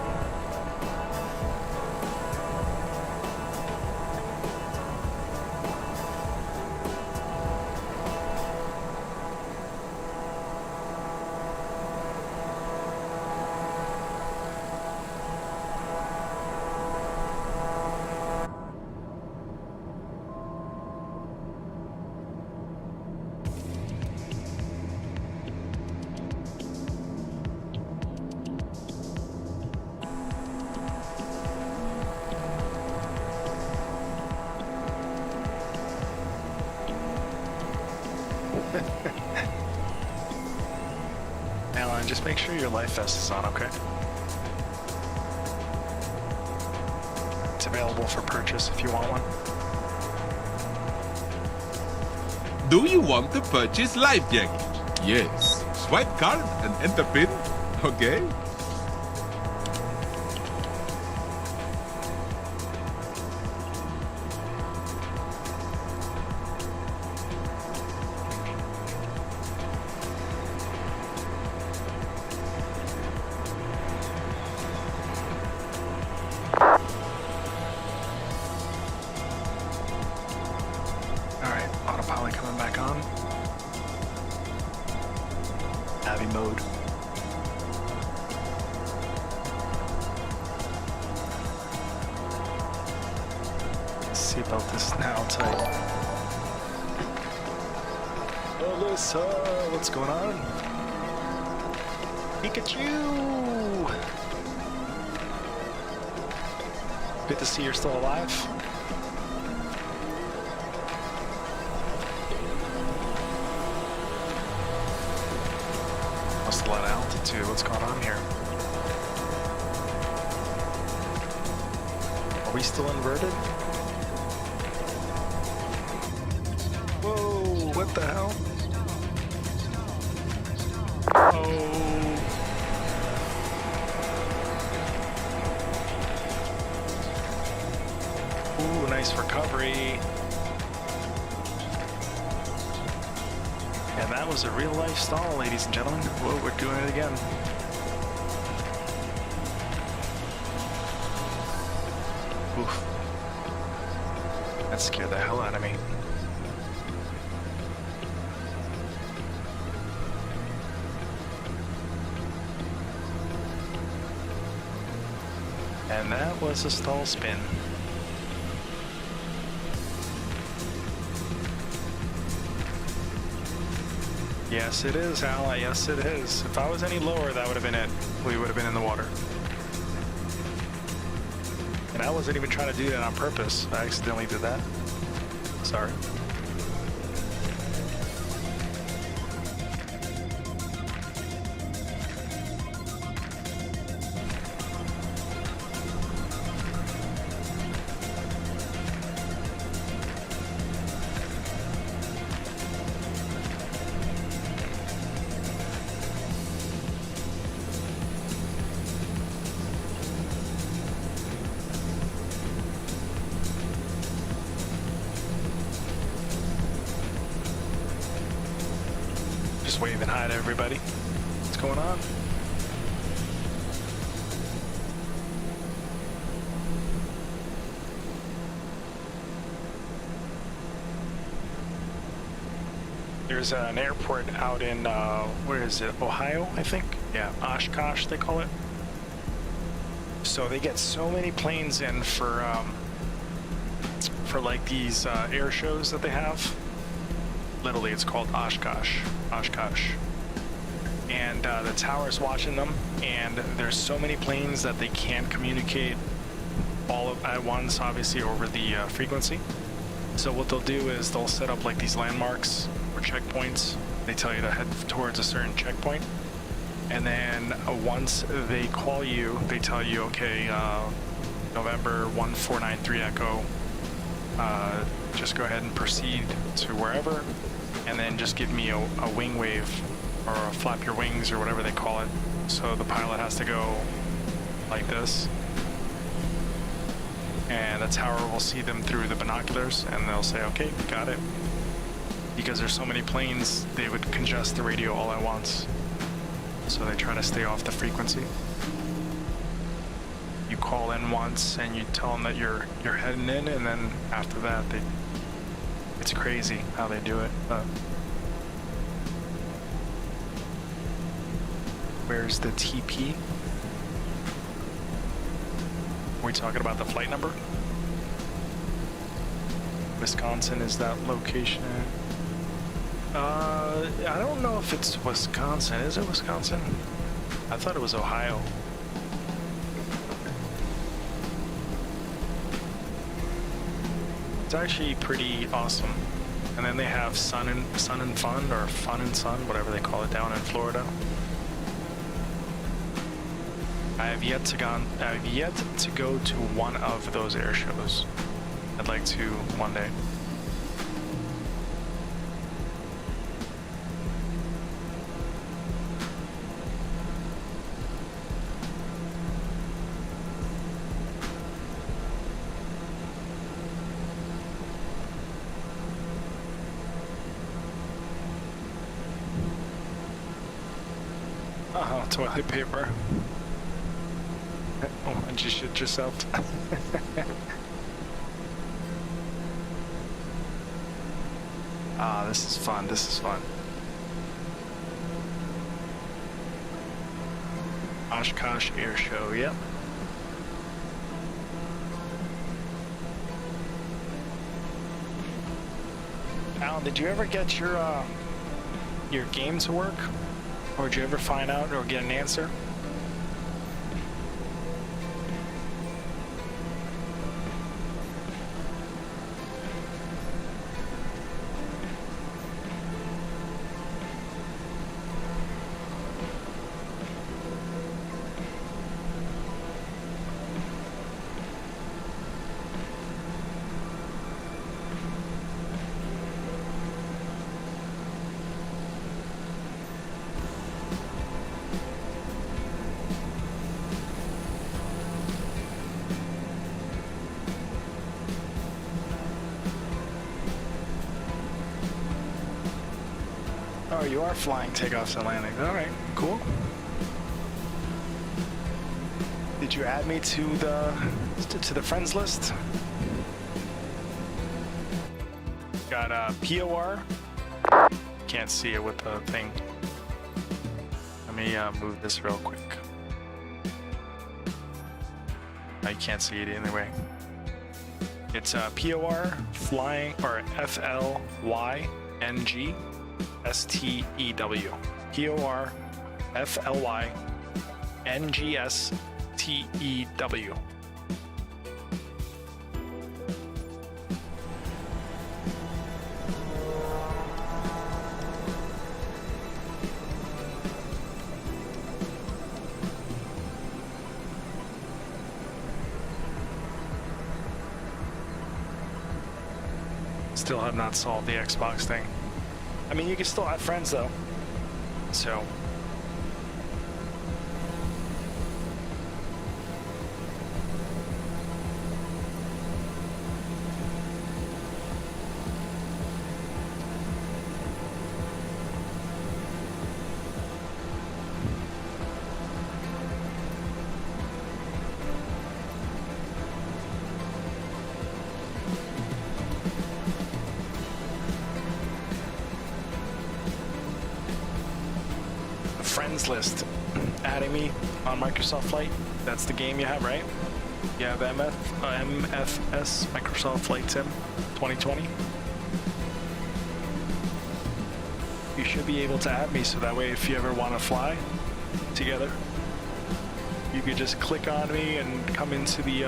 [SPEAKER 1] Alan, just make sure your life vest is on, okay? It's available for purchase if you want one.
[SPEAKER 4] Do you want to purchase life jacket? Yes. Swipe card and enter PIN. Okay.
[SPEAKER 1] Seatbelt is now tight. Alyssa, what's going on? Pikachu! Good to see you're still alive. Must have a lot of altitude. What's going on here? Are we still inverted? Whoa, what the hell? Oh. Ooh, nice recovery. And that was a real life stall, ladies and gentlemen. Whoa, we're doing it again. Oof. That scared the hell out of me. And that was a stall spin. Yes, it is, Al. Yes, it is. If I was any lower, that would have been it. We would have been in the water. And I wasn't even trying to do that on purpose. I accidentally did that. Sorry. Waving hi to everybody. What's going on? There's an airport out in, where is it? Ohio, I think? Yeah, Oshkosh, they call it. So they get so many planes in for like these air shows that they have. Literally, it's called Oshkosh. And the tower's watching them, and there's so many planes that they can't communicate all at once, obviously, over the frequency. So what they'll do is they'll set up like these landmarks or checkpoints. They tell you to head towards a certain checkpoint, and then once they call you, they tell you, okay, November 1493 Echo, just go ahead and proceed to wherever, and then just give me a wing wave or a flap your wings or whatever they call it. So the pilot has to go like this, and the tower will see them through the binoculars, and they'll say, okay, got it. Because there's so many planes, they would congest the radio all at once. So they try to stay off the frequency. You call in once and you tell them that you're heading in, and then after that, it's crazy how they do it. Where's the TP? Are we talking about the flight number? Wisconsin is that location. I don't know if it's Wisconsin. Is it Wisconsin? I thought it was Ohio. It's actually pretty awesome. And then they have Sun and Fun, or Fun and Sun, whatever they call it, down in Florida. I have yet to go to one of those air shows. I'd like to one day. Oh, toilet paper. Oh, and you shit yourself. Ah, this is fun. This is fun. Oshkosh Air Show, yep. Alan, did you ever get your game to work? Or did you ever find out or get an answer? Oh, you are flying takeoffs and landings. All right, cool. Did you add me to the friends list? Got POR. Can't see it with the thing. Let me move this real quick. I can't see it anyway. It's POR flying or FLYNG. STEW. POR FLY NGSTEW. Still have not solved the Xbox thing. I mean, you can still have friends though, so. Friends list, adding me on Microsoft Flight. That's the game you have, right? You have MFS, Microsoft Flight Sim 2020. You should be able to add me, so that way if you ever want to fly together, you could just click on me and come into the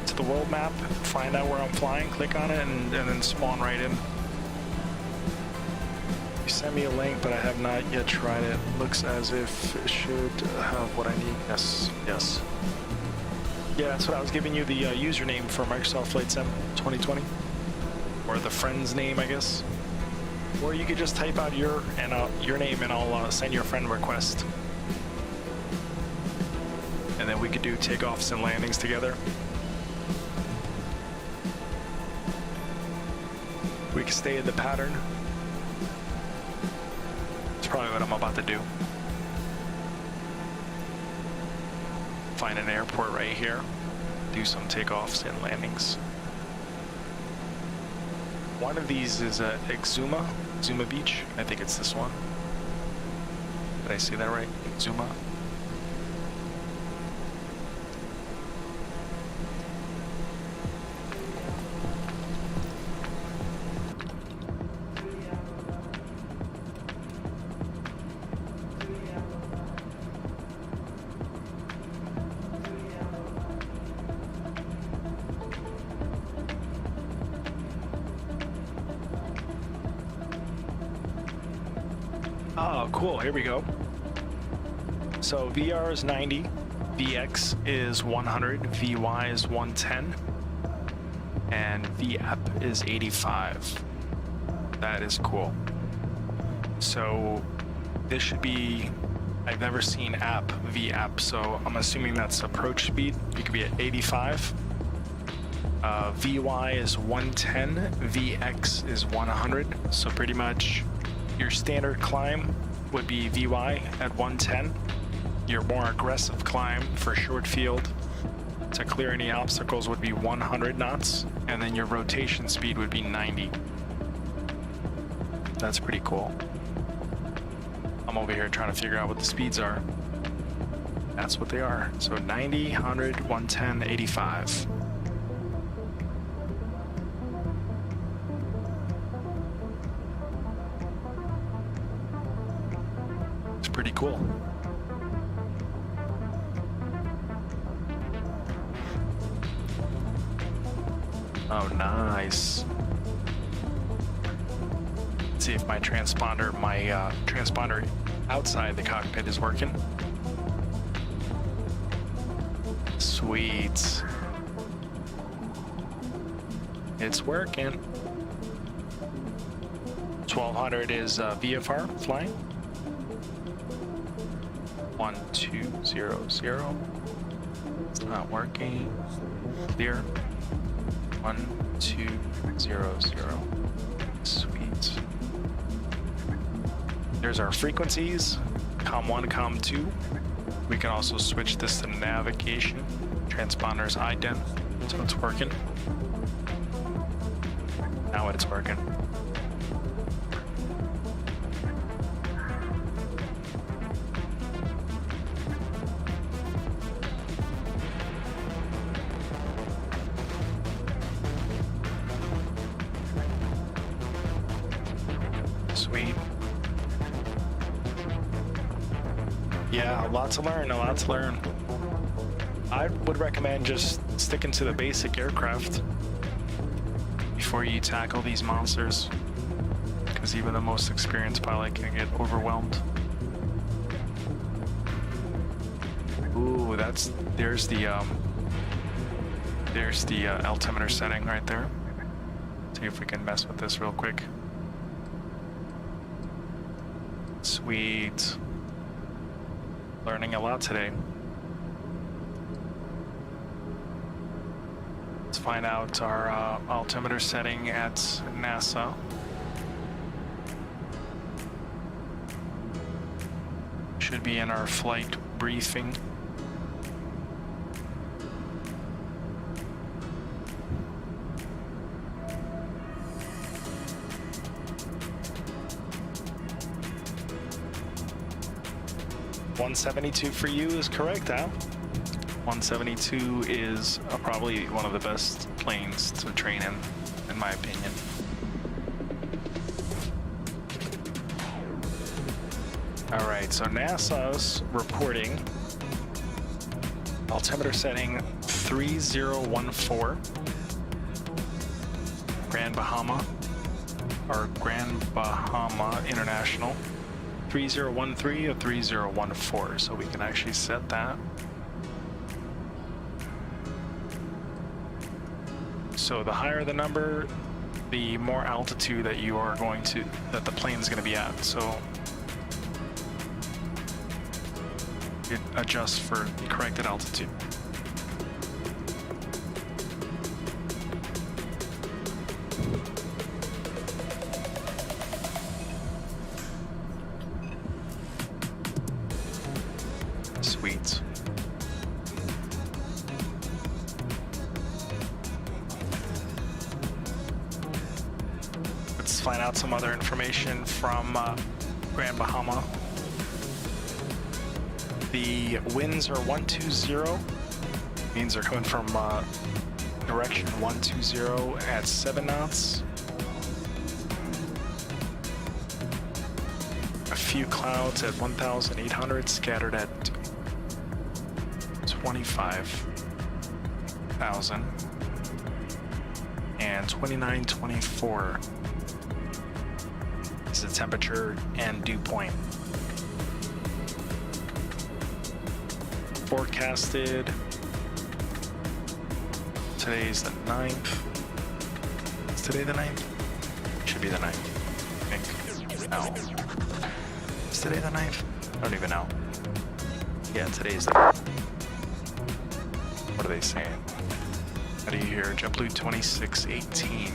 [SPEAKER 1] to the world map, find out where I'm flying, click on it, and then spawn right in. You sent me a link, but I have not yet tried it. Looks as if it should have what I need. Yes, yes. Yeah, that's what I was giving you the username for Microsoft Flight Sim 2020. Or the friend's name, I guess. Or you could just type out your name and I'll send you a friend request. And then we could do takeoffs and landings together. We could stay in the pattern. That's probably what I'm about to do. Find an airport right here. Do some takeoffs and landings. One of these is Exuma Beach. I think it's this one. Did I say that right? Exuma. Oh, cool. Here we go. So VR is 90. VX is 100, VY is 110, and VApp is 85. That is cool. So this should be, I've never seen app VApp, so I'm assuming that's approach speed. You could be at 85. VY is 110, VX is 100. So pretty much your standard climb would be VY at 110. Your more aggressive climb for short field to clear any obstacles would be 100 knots, and then your rotation speed would be 90. That's pretty cool. I'm over here trying to figure out what the speeds are. That's what they are. So 90, 100, 110, 85. It's pretty cool. Oh, nice. Let's see if my transponder outside the cockpit is working. Sweet. It's working. 1200 is VFR flying. 1200. It's not working. Clear. 1200. Sweet. There's our frequencies. COM1, COM2. We can also switch this to navigation. Transponder's ident, so it's working. Now it's working. Sweet. Yeah, a lot to learn, a lot to learn. I would recommend just sticking to the basic aircraft before you tackle these monsters, because even the most experienced pilot can get overwhelmed. Ooh, there's the altimeter setting right there. See if we can mess with this real quick. Sweet. Learning a lot today. Let's find out our altimeter setting at NASA. Should be in our flight briefing. .172 for you is correct, Al. 172 is probably one of the best planes to train in my opinion. All right, so NASA's reporting altimeter setting 3014, Grand Bahama International. 3013 or 3014, so we can actually set that. So the higher the number, the more altitude that the plane is going to be at. So it adjusts for the corrected altitude. Sweet. Let's find out some other information from Grand Bahama. The winds are 120. Means they're coming from direction 120 at 7 knots. A few clouds at 1,800 scattered at 25,000 and 2924 is the temperature and dew point. forecasted. Today's the 9th. Is today the 9th? Should be the 9th, I think. No. Is today the 9th? I don't even know. Yeah, today's the 9th. What are they saying? What do you hear? JetBlue 2618.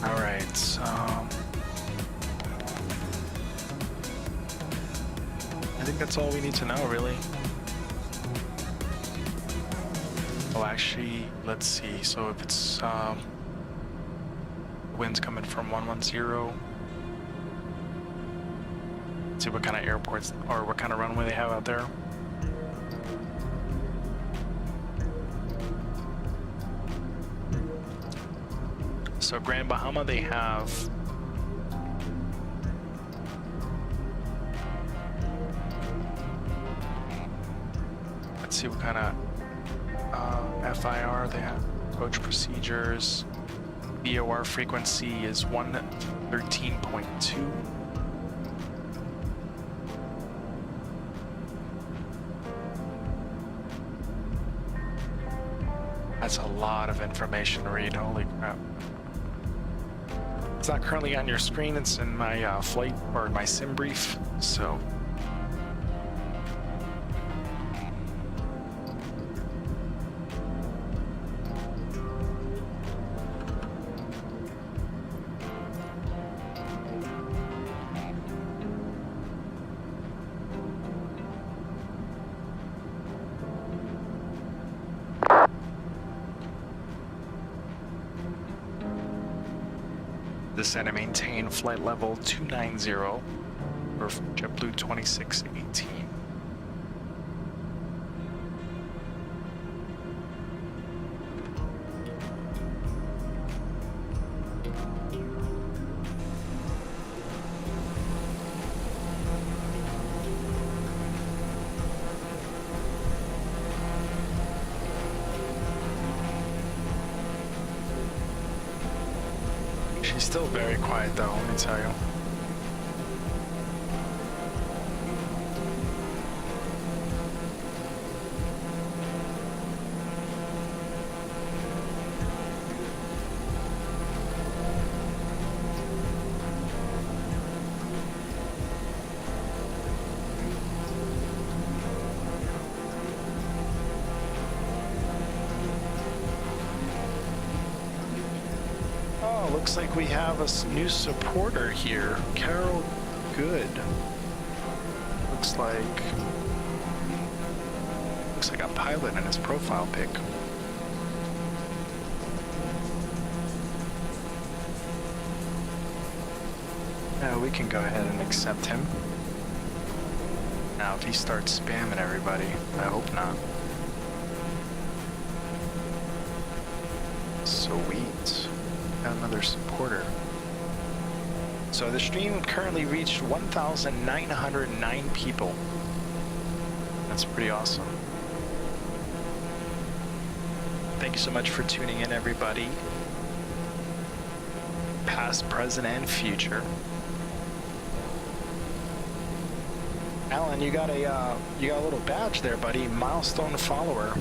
[SPEAKER 1] Alright, so I think that's all we need to know, really. Oh, actually, let's see. So if it's wind's coming from 110, let's see what kind of airports or what kind of runway they have out there. So Grand Bahama, they have let's see what kind of FIR they have. Approach procedures. VOR frequency is 113.2. That's a lot of information to read. Holy crap. It's not currently on your screen, it's in my flight or my sim brief, so. Descend and maintain flight level 290 for JetBlue 2618. She's still very quiet though, let me tell you. Looks like we have a new supporter here, Carol Good. Looks like a pilot in his profile pic. Now we can go ahead and accept him. Now if he starts spamming everybody, I hope not. Sweet. Got another supporter. So the stream currently reached 1,909 people. That's pretty awesome. Thank you so much for tuning in, everybody. Past, present, and future. Alan, you got a little badge there, buddy. Milestone follower.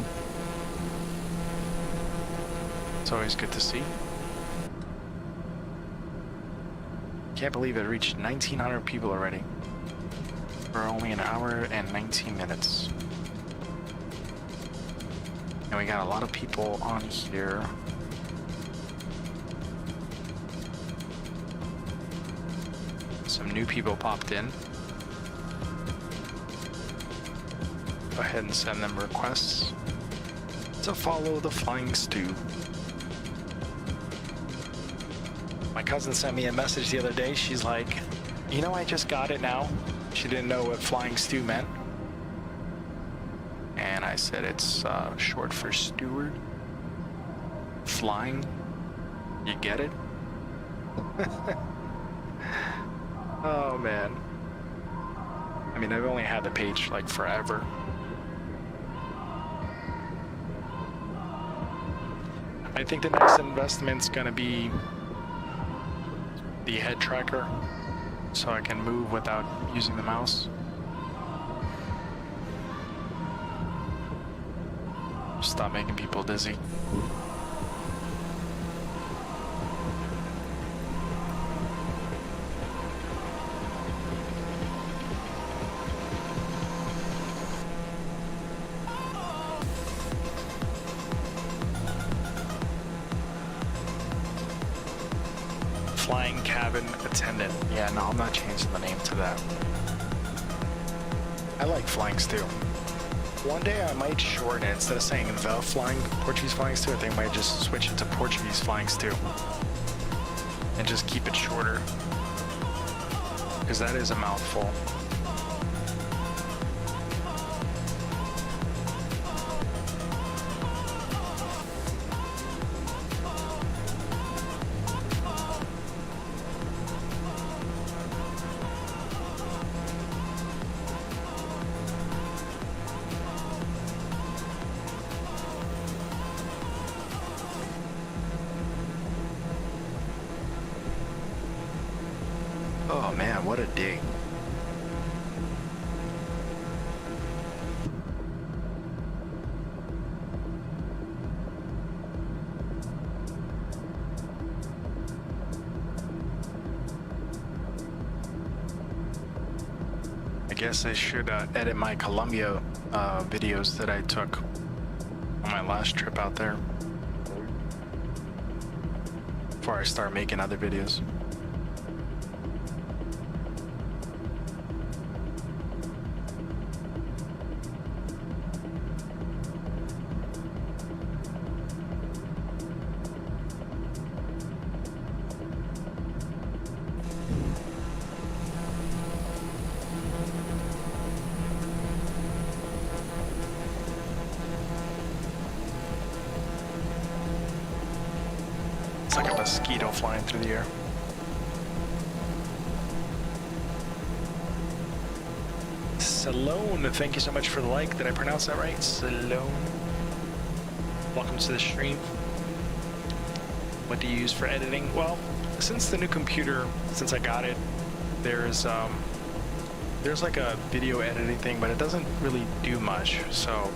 [SPEAKER 1] It's always good to see. Can't believe it reached 1,900 people already for only an hour and 19 minutes. And we got a lot of people on here. Some new people popped in. Go ahead and send them requests to follow the Flying Stew. My cousin sent me a message the other day. She's like, you know, I just got it now. She didn't know what Flying Stew meant. And I said, it's short for steward. Flying. You get it? Oh, man. I mean, I've only had the page like forever. I think the next investment's gonna be the head tracker so I can move without using the mouse. Stop making people dizzy. Flying cabin attendant. Yeah, no, I'm not changing the name to that. I like flying stew. One day I might shorten it. Instead of saying the flying Portuguese flying stew, I think I might just switch it to Portuguese flying stew. And just keep it shorter. Because that is a mouthful. Oh man, what a day. I guess I should edit my Colombia videos that I took on my last trip out there before I start making other videos. It's like a mosquito flying through the air. Salone, thank you so much for the like. Did I pronounce that right? Salone. Welcome to the stream. What do you use for editing? Well, since the new computer, since I got it, there's like a video editing thing, but it doesn't really do much. So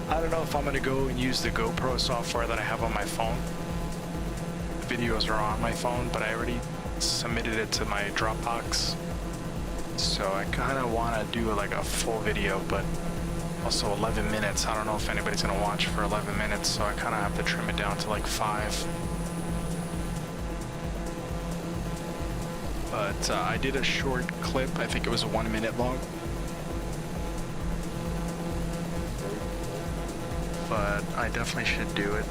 [SPEAKER 1] I don't know if I'm gonna go and use the GoPro software that I have on my phone. The videos are on my phone, but I already submitted it to my Dropbox. So I kind of want to do like a full video, but also 11 minutes. I don't know if anybody's gonna watch for 11 minutes, so I kind of have to trim it down to like 5. But I did a short clip. I think it was 1 minute long. But I definitely should do it.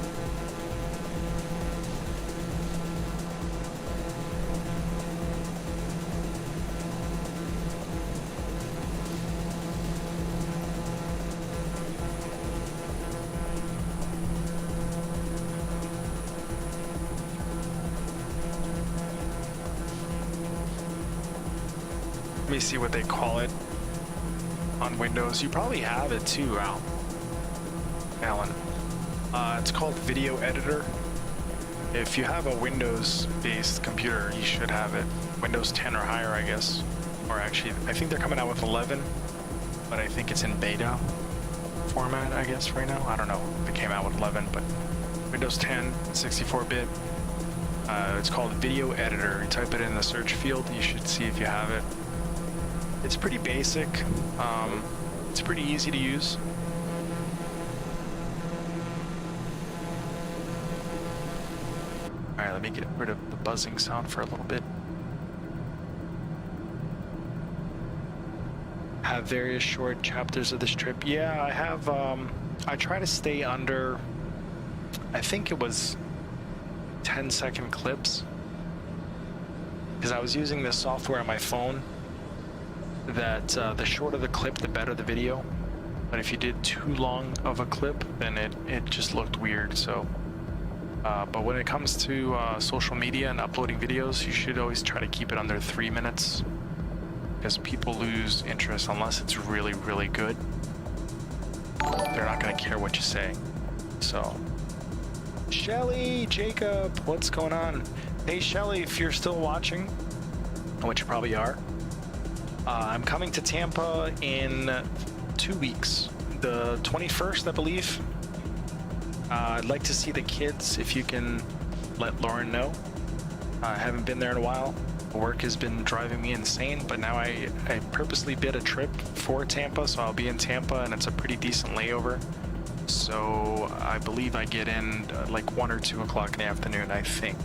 [SPEAKER 1] Let me see what they call it on Windows. You probably have it too, Alan. It's called Video Editor. If you have a Windows-based computer, you should have it. Windows 10 or higher, I guess. Or actually, I think they're coming out with 11, but I think it's in beta format, I guess, right now. I don't know if it came out with 11, but Windows 10, 64-bit. It's called Video Editor. You type it in the search field, you should see if you have it. It's pretty basic. It's pretty easy to use. All right, let me get rid of the buzzing sound for a little bit. Have various short chapters of this trip. Yeah, I have. I try to stay under, I think it was 10-second clips, because I was using this software on my phone that the shorter the clip, the better the video. But if you did too long of a clip, then it just looked weird. So, but when it comes to social media and uploading videos, you should always try to keep it under 3 minutes, because people lose interest unless it's really, really good. They're not gonna care what you say. So, Shelly, Jacob, what's going on? Hey Shelly, if you're still watching, which you probably are, I'm coming to Tampa in 2 weeks, the 21st, I believe. I'd like to see the kids, if you can let Lauren know. I haven't been there in a while. Work has been driving me insane, but now I purposely bid a trip for Tampa, so I'll be in Tampa, and it's a pretty decent layover. So I believe I get in like 1 or 2 o'clock in the afternoon, I think.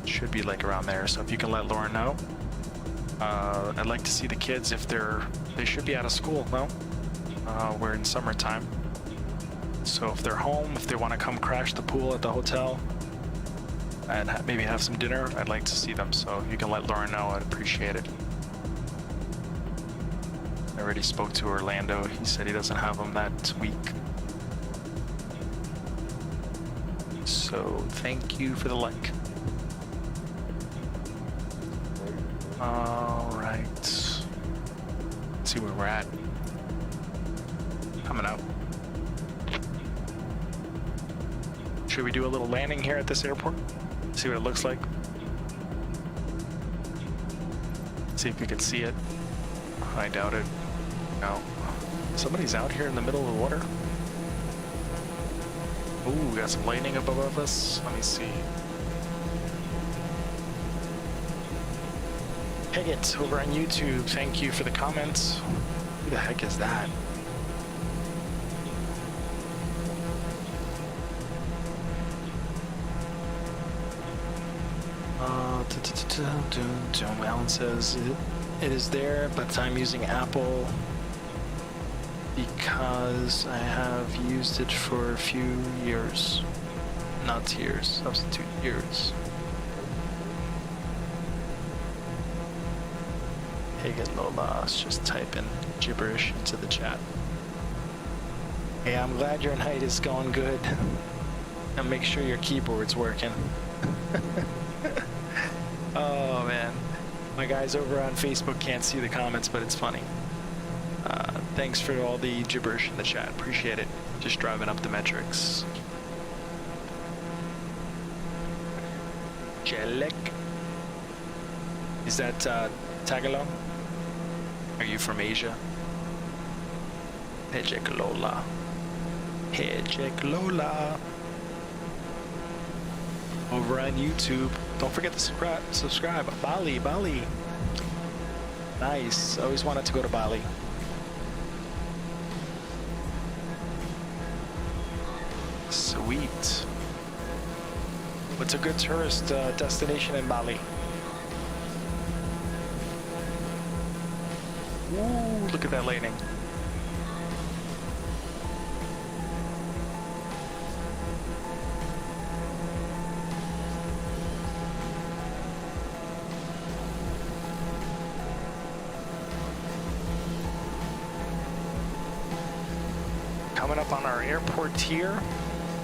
[SPEAKER 1] Should be like around there, so if you can let Lauren know. I'd like to see the kids if they should be out of school, no? We're in summertime. So if they're home, if they want to come crash the pool at the hotel and maybe have some dinner, I'd like to see them. So if you can let Lauren know, I'd appreciate it. I already spoke to Orlando. He said he doesn't have them that week. So thank you for the like. All right. Let's see where we're at. Coming out. Should we do a little landing here at this airport? See what it looks like. See if we can see it. I doubt it. No. Somebody's out here in the middle of the water. Ooh, we got some lightning above us. Let me see. Higgett over on YouTube, thank you for the comments. Who the heck is that? Alan says it is there, but I'm using Apple because I have used it for a few years. Not years, substitute years. Higgett Lola, let's just type in gibberish into the chat. Hey, I'm glad your night is going good. And make sure your keyboard's working. Oh man, my guys over on Facebook can't see the comments, but it's funny. Thanks for all the gibberish in the chat, appreciate it. Just driving up the metrics. Jelek. Is that Tagalog? Are you from Asia? Hejek Lola. Hejek Lola. Over on YouTube. Don't forget to subscribe. Bali. Nice. Always wanted to go to Bali. Sweet. What's a good tourist destination in Bali? Ooh, look at that lightning. Coming up on our airport here,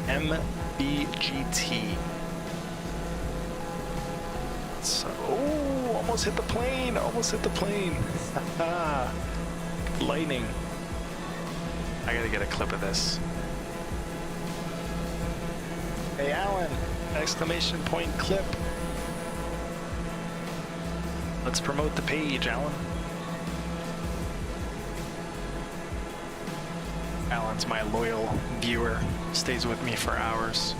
[SPEAKER 1] MBGT. So, oh, almost hit the plane, Lightning. I gotta get a clip of this. Hey Alan, exclamation point clip. Let's promote the page, Alan. Alan's my loyal viewer, stays with me for hours.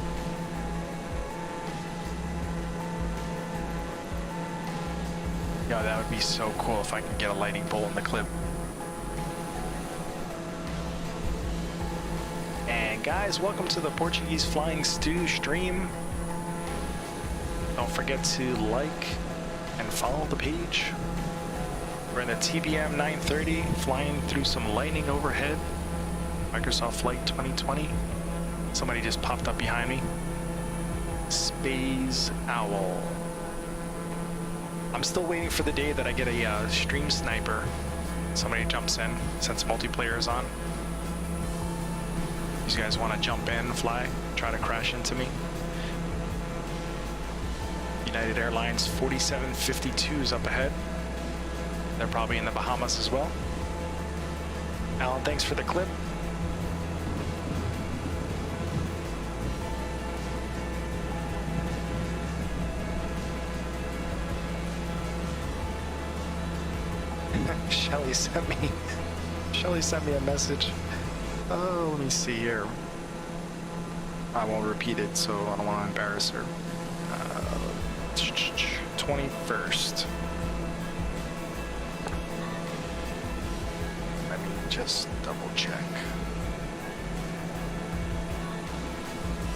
[SPEAKER 1] Yo, that would be so cool if I could get a lightning bolt in the clip. And guys, welcome to the Portuguese Flying Stew stream. Don't forget to like and follow the page. We're in the TBM 930, flying through some lightning overhead. Microsoft Flight 2020. Somebody just popped up behind me. Space Owl. I'm still waiting for the day that I get a stream sniper. Somebody jumps in, since multiplayer is on. These guys want to jump in, fly, try to crash into me. United Airlines 4752 is up ahead. They're probably in the Bahamas as well. Alan, thanks for the clip. Shelly sent me a message. Oh, let me see here. I won't repeat it, so I don't want to embarrass her. 21st. Let me just double check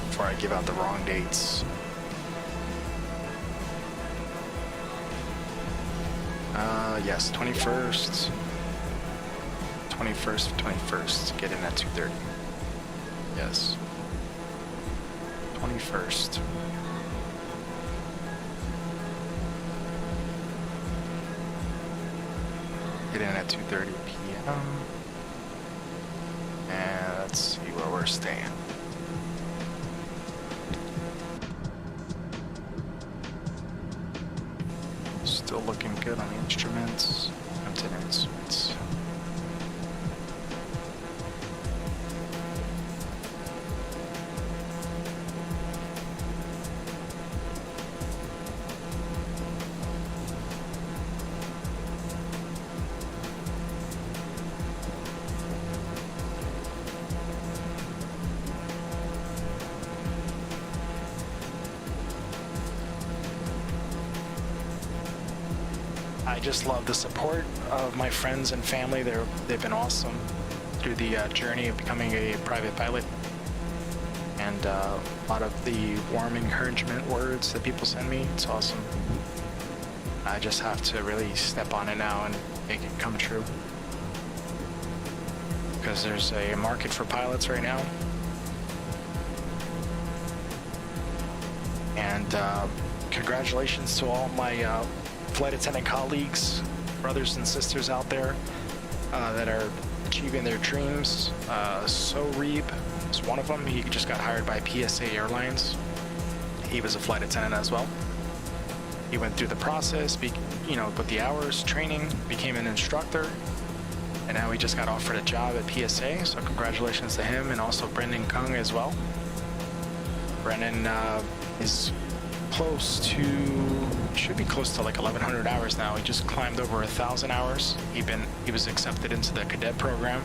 [SPEAKER 1] before I give out the wrong dates. Yes, 21st. 21st. Get in at 2:30. Yes. 21st. Get in at 2:30 p.m. And let's see where we're staying. Still looking good on the instruments. M.2 instruments. I just love the support of my friends and family. They've been awesome through the journey of becoming a private pilot, and a lot of the warm encouragement words that people send me. It's awesome. I just have to really step on it now and make it come true, because there's a market for pilots right now, and congratulations to all my flight attendant colleagues, brothers and sisters out there that are achieving their dreams. So Reeb is one of them. He just got hired by PSA Airlines. He was a flight attendant as well. He went through the process, with the hours, training, became an instructor, and now he just got offered a job at PSA. So congratulations to him, and also Brendan Kung as well. Brendan is should be close to like 1,100 hours now. He just climbed over 1,000 hours. He was accepted into the cadet program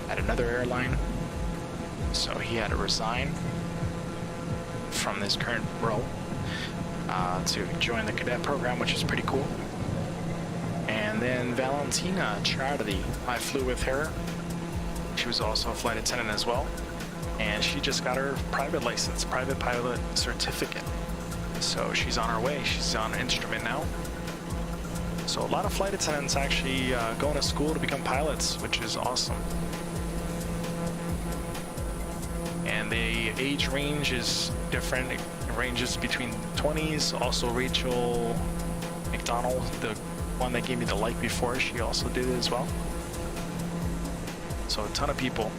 [SPEAKER 1] at another airline, so he had to resign from this current role to join the cadet program, which is pretty cool. And then Valentina Charity, I flew with her. She was also a flight attendant as well, and she just got her private license, private pilot certificate. So she's on her way. She's on an instrument now. So a lot of flight attendants actually going to school to become pilots, which is awesome. And the age range is different. It ranges between 20s. Also Rachel McDonald, the one that gave me the like before, she also did it as well. So a ton of people.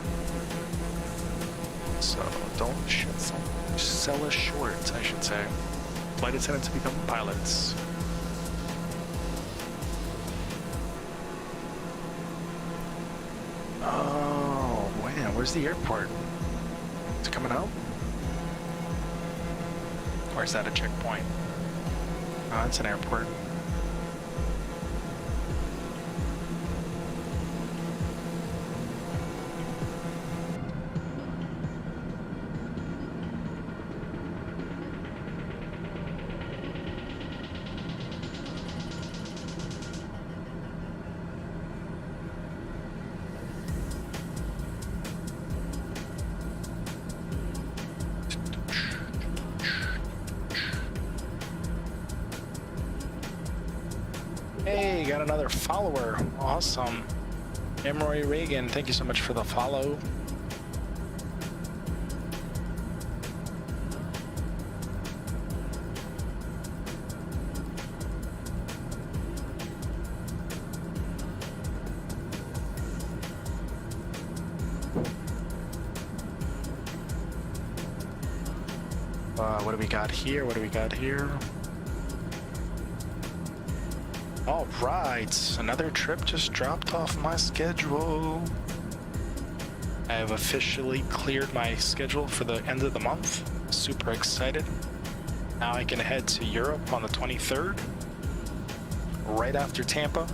[SPEAKER 1] So don't sell us short, I should say. Flight attendants become pilots. Oh, man, where's the airport? Is it coming out? Or is that a checkpoint? Oh, it's an airport. Hey, got another follower. Awesome. Emery Reagan, thank you so much for the follow. What do we got here? What do we got here? All right, another trip just dropped off my schedule. I have officially cleared my schedule for the end of the month. Super excited. Now I can head to Europe on the 23rd, right after Tampa.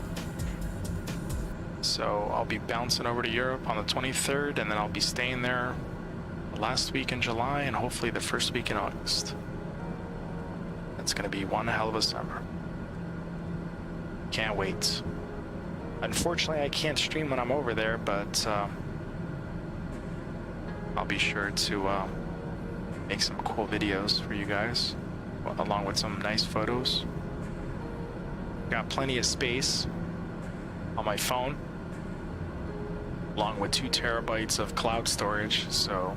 [SPEAKER 1] So I'll be bouncing over to Europe on the 23rd, and then I'll be staying there the last week in July and hopefully the first week in August. It's going to be one hell of a summer. Can't wait. Unfortunately, I can't stream when I'm over there, but I'll be sure to make some cool videos for you guys, along with some nice photos. Got plenty of space on my phone, along with 2 terabytes of cloud storage. So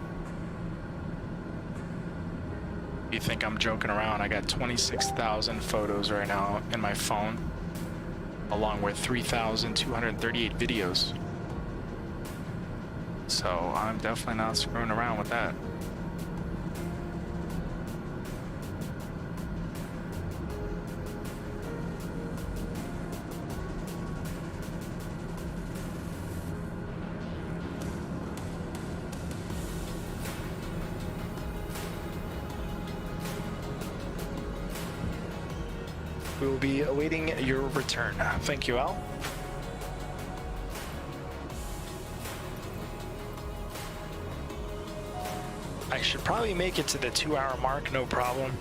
[SPEAKER 1] if you think I'm joking around, I got 26,000 photos right now in my phone, along with 3,238 videos. So I'm definitely not screwing around with that. We will be awaiting your return. Thank you, Al. I should probably make it to the 2-hour mark, no problem.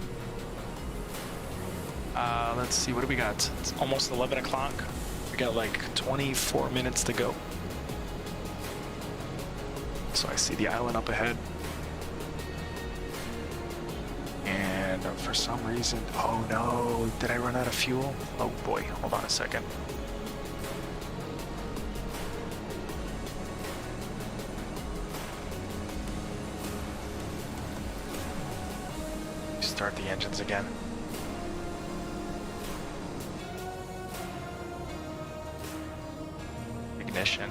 [SPEAKER 1] Let's see, what do we got? It's almost 11 o'clock. We got like 24 minutes to go. So I see the island up ahead. And for some reason, oh no, did I run out of fuel? Oh boy, hold on a second. Start the engines again. Ignition.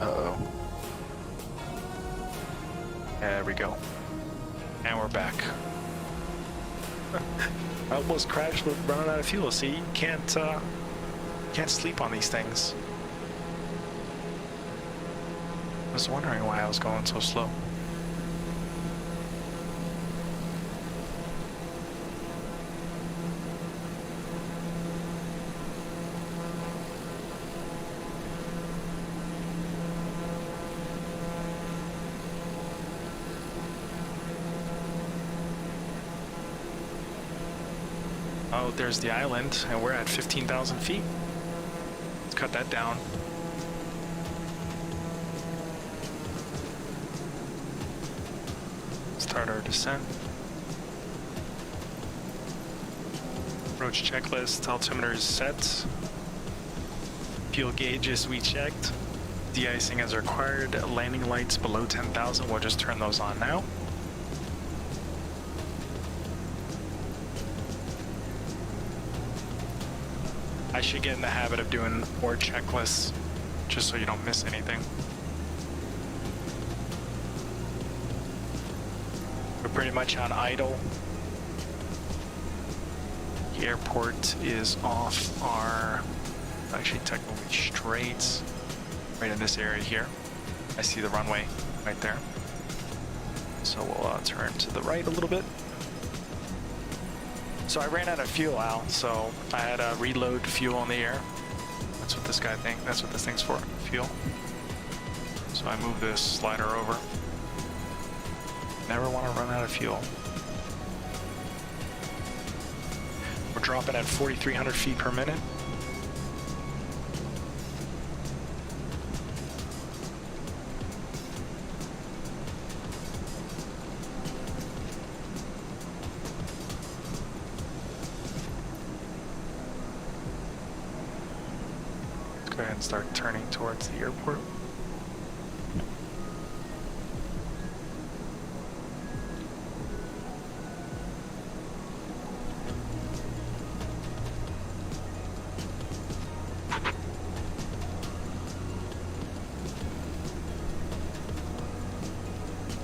[SPEAKER 1] Uh-oh. There we go. And we're back. I almost crashed with running out of fuel. See, you can't sleep on these things. I was wondering why I was going so slow. Oh, there's the island, and we're at 15,000 feet. Let's cut that down. Start our descent. Approach checklist, altimeter is set. Fuel gauges we checked. De-icing as required. Landing lights below 10,000, we'll just turn those on now. I should get in the habit of doing more checklists, just so you don't miss anything. We're pretty much on idle. The airport is off our, actually technically straight, right in this area here. I see the runway right there. So we'll turn to the right a little bit. So I ran out of fuel, Al, so I had to reload fuel in the air. That's what this guy thinks, that's what this thing's for, fuel. So I move this slider over. Never want to run out of fuel. We're dropping at 4,300 feet per minute. Let's go ahead and start turning towards the airport.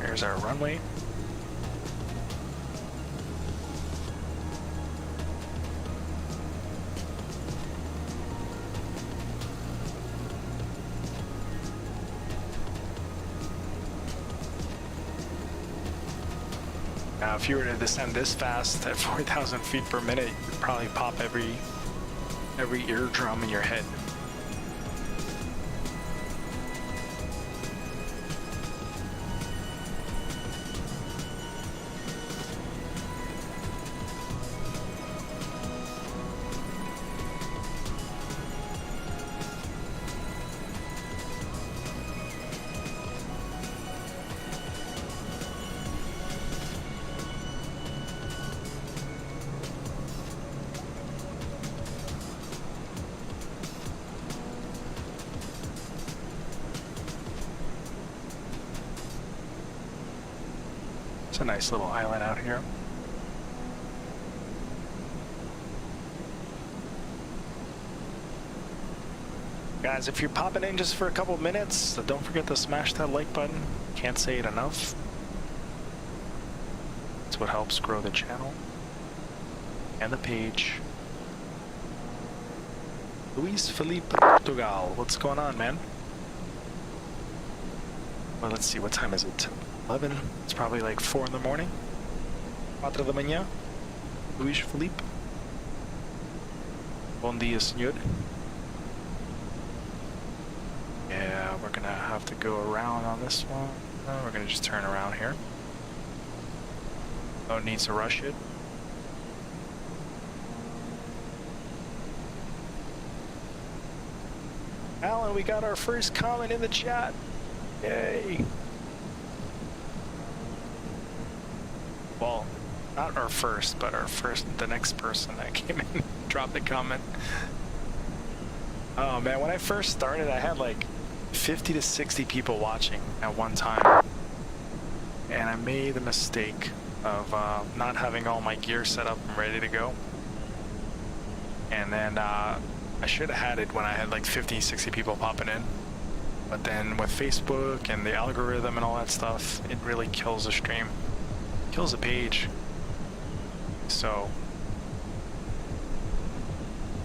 [SPEAKER 1] There's our runway. Now, if you were to descend this fast at 4,000 feet per minute, you'd probably pop every eardrum in your head. It's a nice little island out here. Guys, if you're popping in just for a couple minutes, don't forget to smash that like button. Can't say it enough. It's what helps grow the channel and the page. Luis Felipe Portugal, what's going on, man? Well, let's see, what time is it? 11? It's probably like 4 in the morning. 4 da manhã. Luis Felipe. Bom dia, senhor. Yeah, we're gonna have to go around on this one. No, we're gonna just turn around here. No need to rush it. Alan, we got our first comment in the chat. Yay. Well, not our first, but the next person that came in dropped a comment. Oh man, when I first started, I had like 50 to 60 people watching at one time. And I made the mistake of not having all my gear set up and ready to go. And then I should have had it when I had like 50, 60 people popping in. But then with Facebook and the algorithm and all that stuff, it really kills the stream. Kills the page. So.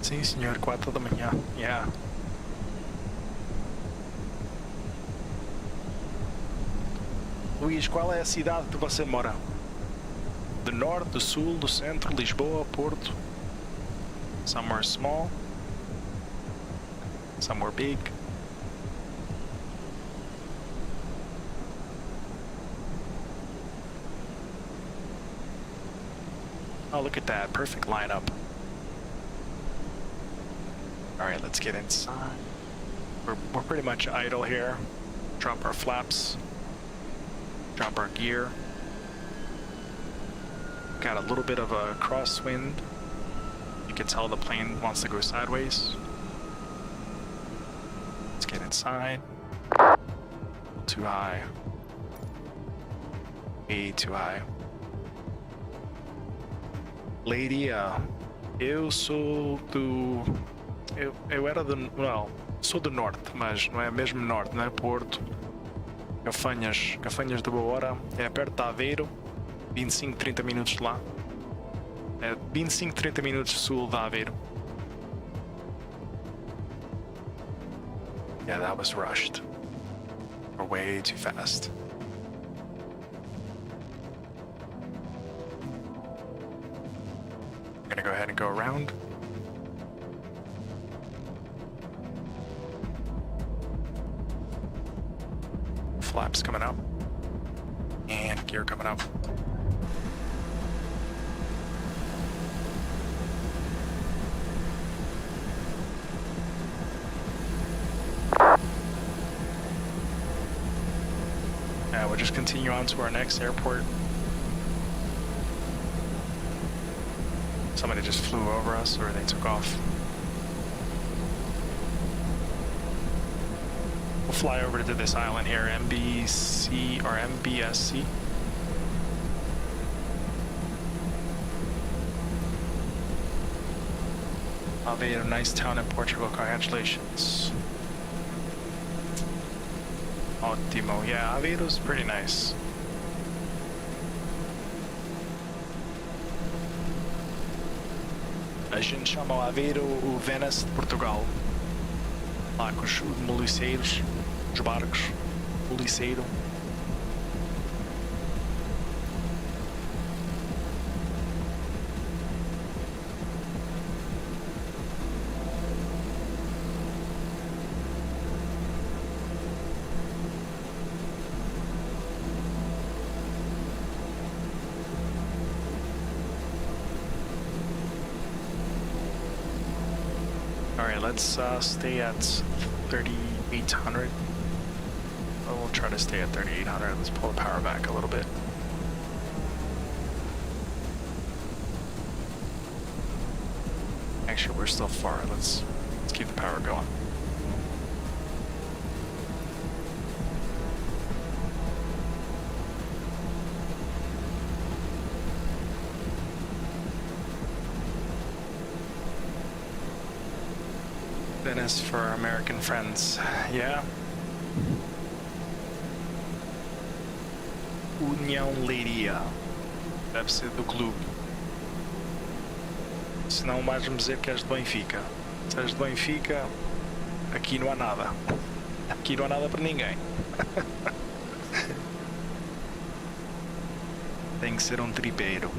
[SPEAKER 1] Sim, senhor, 4 da manhã. Yeah. Luís, qual é a cidade que você mora? Do norte, do sul, do centro, Lisboa, Porto? Somewhere small. Somewhere big. Oh, look at that. Perfect lineup. Alright, let's get inside. We're pretty much idle here. Drop our flaps. Drop our gear. Got a little bit of a crosswind. You can tell the plane wants to go sideways. Let's get inside. Too high. Way too high. Lady, eu sou do... Eu era do... Não, sou do norte, mas não é mesmo norte, não é Porto. Gafanhas de boa hora. É perto de Aveiro. 25, 30 minutos de lá. É 25, 30 minutos sul de Aveiro. Yeah, that was rushed. We're way too fast. I'm gonna go ahead and go around. Flaps coming up. And gear coming up. We'll just continue on to our next airport. Somebody just flew over us, or they took off. We'll fly over to this island here, MBC or MBSC. Aveiro, nice town in Portugal, congratulations. Ótimo, yeah, Aveiro's pretty nice. A gente chama Aveiro o Venice de Portugal. Lá com os moliceiros, os barcos, policeiro. Alright, let's stay at 3,800. Well, we'll try to stay at 3,800. Let's pull the power back a little bit. Actually, we're still far. Let's keep the power going. Then as for our American friends, yeah. União Leiria deve ser do clube. Senão mais me dizer que és do Benfica. Se és do Benfica, aqui não há nada. Aqui não há nada para ninguém. Tem que ser um tripeiro.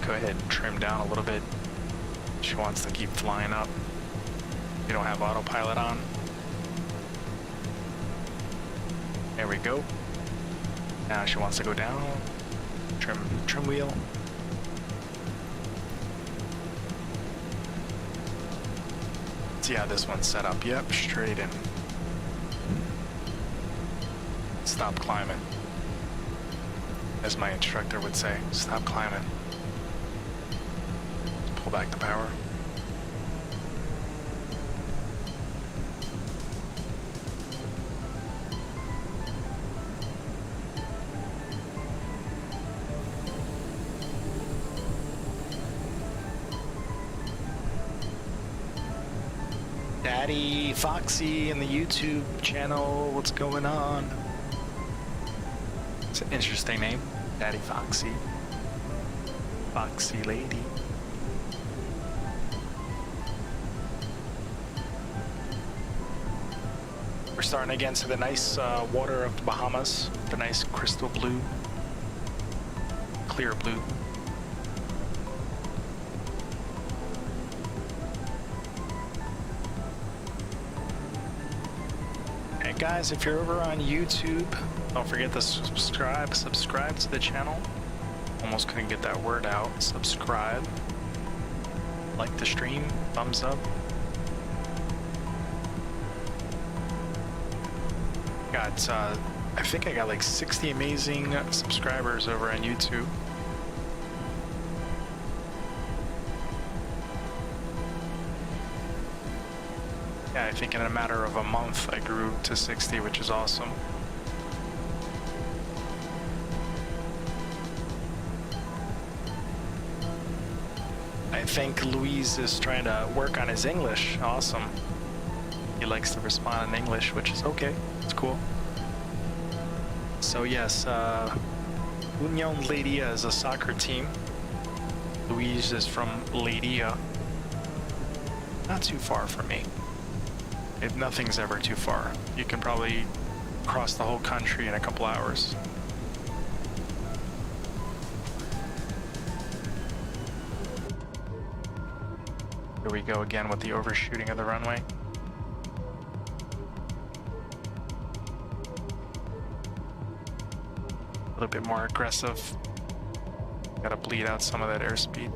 [SPEAKER 1] Go ahead and trim down a little bit. She wants to keep flying up. We don't have autopilot on. There we go. Now she wants to go down. Trim wheel. See how this one's set up. Yep, straight in. Stop climbing. As my instructor would say, stop climbing. Pull back the power. Daddy Foxy in the YouTube channel, what's going on? It's an interesting name, Daddy Foxy. Foxy lady. We're starting again to the nice water of the Bahamas, the nice crystal blue, clear blue. Hey guys, if you're over on YouTube, don't forget to subscribe to the channel. Almost couldn't get that word out. Subscribe, like the stream, thumbs up. I think I got like 60 amazing subscribers over on YouTube. Yeah, I think in a matter of a month I grew to 60, which is awesome. I think Luis is trying to work on his English. Awesome. He likes to respond in English, which is okay. It's cool. So yes, União Leiria is a soccer team. Luis is from Leiria. Not too far from me. Nothing's ever too far. You can probably cross the whole country in a couple hours. Here we go again with the overshooting of the runway. A little bit more aggressive. Gotta bleed out some of that airspeed.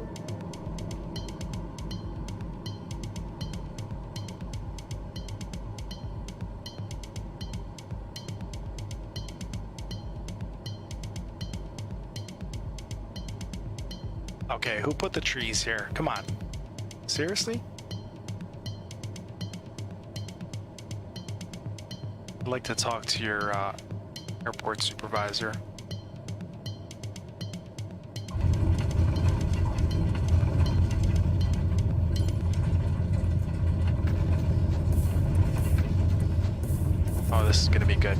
[SPEAKER 1] Okay, who put the trees here? Come on. Seriously? I'd like to talk to your airport supervisor. Oh, this is gonna be good.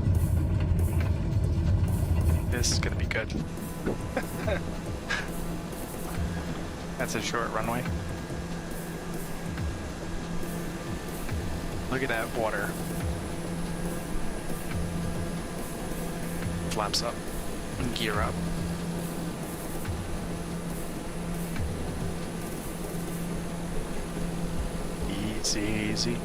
[SPEAKER 1] This is gonna be good. That's a short runway. Look at that water. Flaps up and gear up. Easy, easy.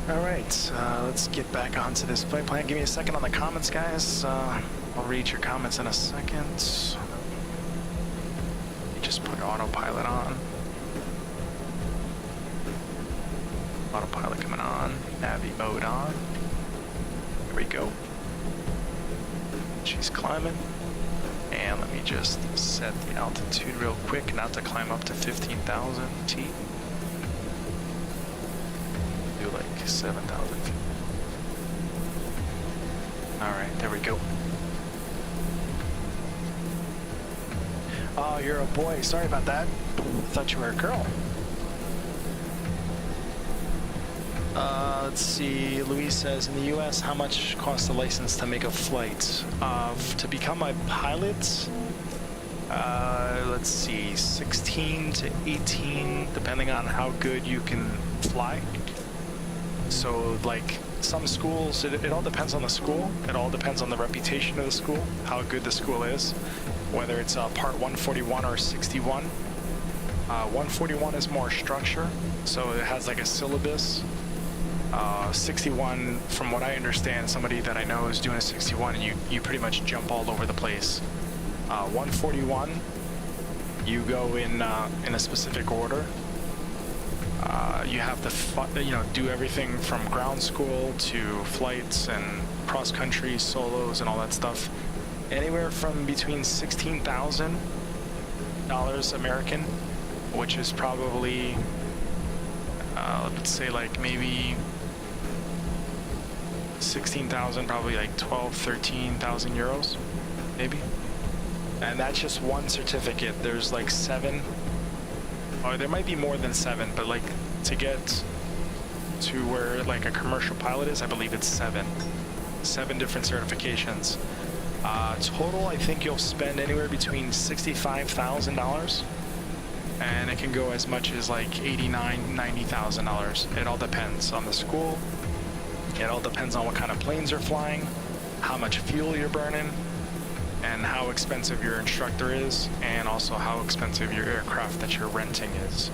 [SPEAKER 1] Alright, let's get back onto this flight plan. Give me a second on the comments, guys. I'll read your comments in a second. You just put autopilot on. Autopilot coming on. Navi mode on. Here we go. She's climbing. And let me just set the altitude real quick, not to climb up to 15,000 feet. Do like 7,000 feet. Alright, there we go. Oh, you're a boy. Sorry about that. Thought you were a girl. Let's see. Louise says, in the U.S., how much costs a license to make a flight? To become a pilot, let's see, 16 to 18, depending on how good you can fly. So, like, some schools, it all depends on the school. It all depends on the reputation of the school, how good the school is, whether it's part 141 or 61. 141 is more structure, so it has like a syllabus. 61, from what I understand, somebody that I know is doing a 61, and you pretty much jump all over the place. 141, you go in a specific order. You have to do everything from ground school to flights and cross country solos and all that stuff. Anywhere from between $16,000 American, which is probably let's say like maybe 16,000, probably like 13,000 euros, maybe. And that's just one certificate. There's like 7, or there might be more than 7, but like to get to where like a commercial pilot is, I believe it's 7 different certifications. Total, I think you'll spend anywhere between $65,000, and it can go as much as like $89,000, $90,000. It all depends on the school. It all depends on what kind of planes you're flying, how much fuel you're burning, and how expensive your instructor is, and also how expensive your aircraft that you're renting is.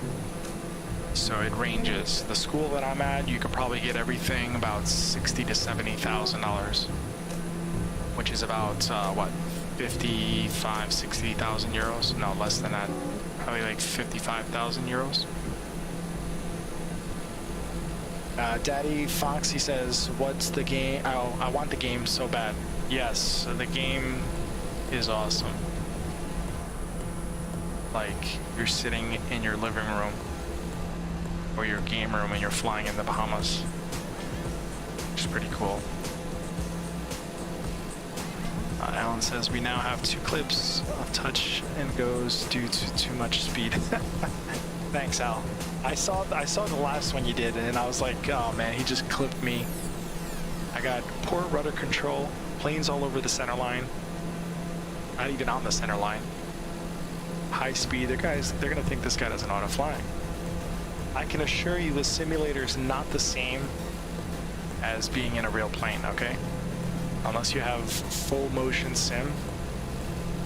[SPEAKER 1] So it ranges. The school that I'm at, you could probably get everything about $60,000 to $70,000, which is about what, 55,000, 60,000 euros? No, less than that. Probably like 55,000 euros. Daddy Fox, he says, what's the game? Oh, I want the game so bad. Yes, the game is awesome. Like, you're sitting in your living room or your game room and you're flying in the Bahamas, which is pretty cool. Alan says, we now have 2 clips of touch and goes due to too much speed. Thanks, Al. I saw the last one you did, and I was like, oh man, he just clipped me. I got poor rudder control, planes all over the center line, not even on the center line. High speed, they're gonna think this guy doesn't know how to fly. I can assure you the simulator is not the same as being in a real plane, okay? Unless you have full motion sim,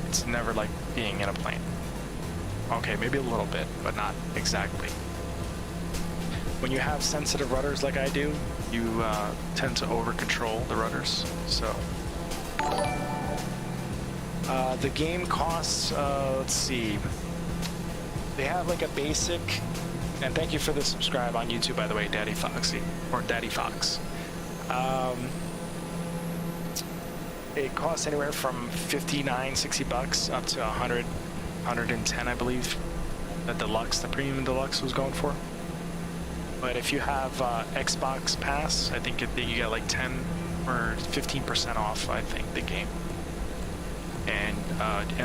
[SPEAKER 1] it's never like being in a plane. Okay, maybe a little bit, but not exactly. When you have sensitive rudders like I do, you tend to over control the rudders. So the game costs, let's see, they have like a basic, and thank you for the subscribe on YouTube, by the way, Daddy Foxy, or Daddy Fox. It costs anywhere from 59, 60 bucks up to 100, 110, I believe. The deluxe, the premium deluxe was going for. But if you have Xbox Pass, I think you get like 10 or 15% off, I think, the game. And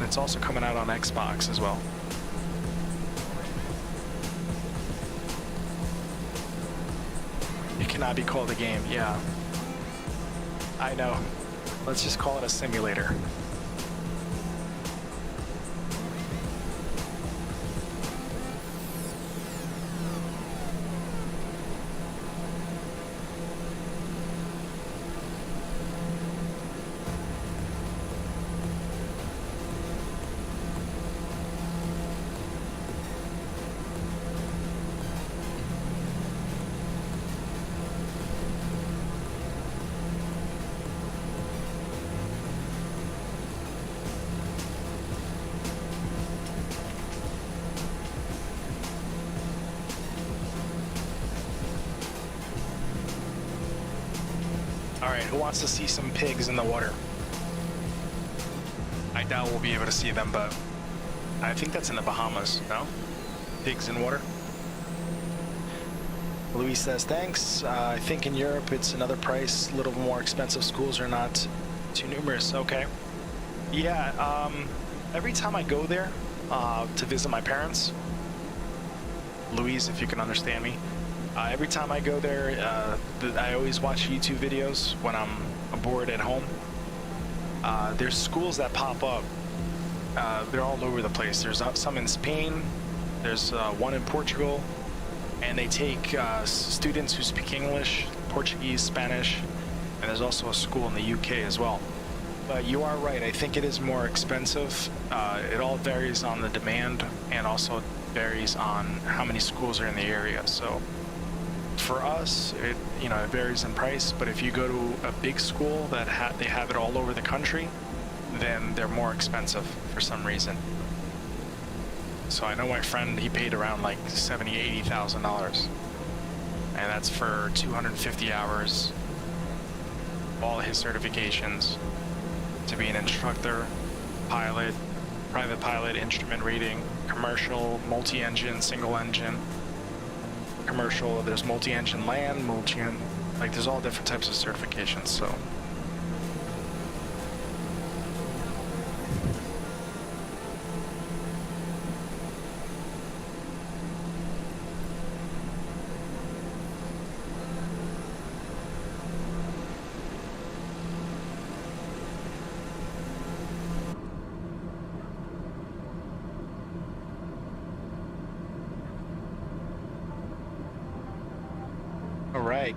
[SPEAKER 1] it's also coming out on Xbox as well. It cannot be called a game, yeah. I know. Let's just call it a simulator. All right, who wants to see some pigs in the water? I doubt we'll be able to see them, but I think that's in the Bahamas, no? Pigs in water? Luis says, thanks. I think in Europe it's another price, a little more expensive. Schools are not too numerous. Okay. Yeah, every time I go there to visit my parents, Louise, if you can understand me, every time I go there, I always watch YouTube videos when I'm bored at home. There's schools that pop up. They're all over the place. There's some in Spain. There's one in Portugal. And they take students who speak English, Portuguese, Spanish, and there's also a school in the UK as well. But you are right. I think it is more expensive. It all varies on the demand and also varies on how many schools are in the area. So for us, it varies in price. But if you go to a big school that they have it all over the country, then they're more expensive for some reason. So I know my friend, he paid around like $70,000, $80,000, and that's for 250 hours, all his certifications, to be an instructor, pilot, private pilot, instrument reading, commercial, multi-engine, single engine, commercial. There's multi-engine land, like there's all different types of certifications. So.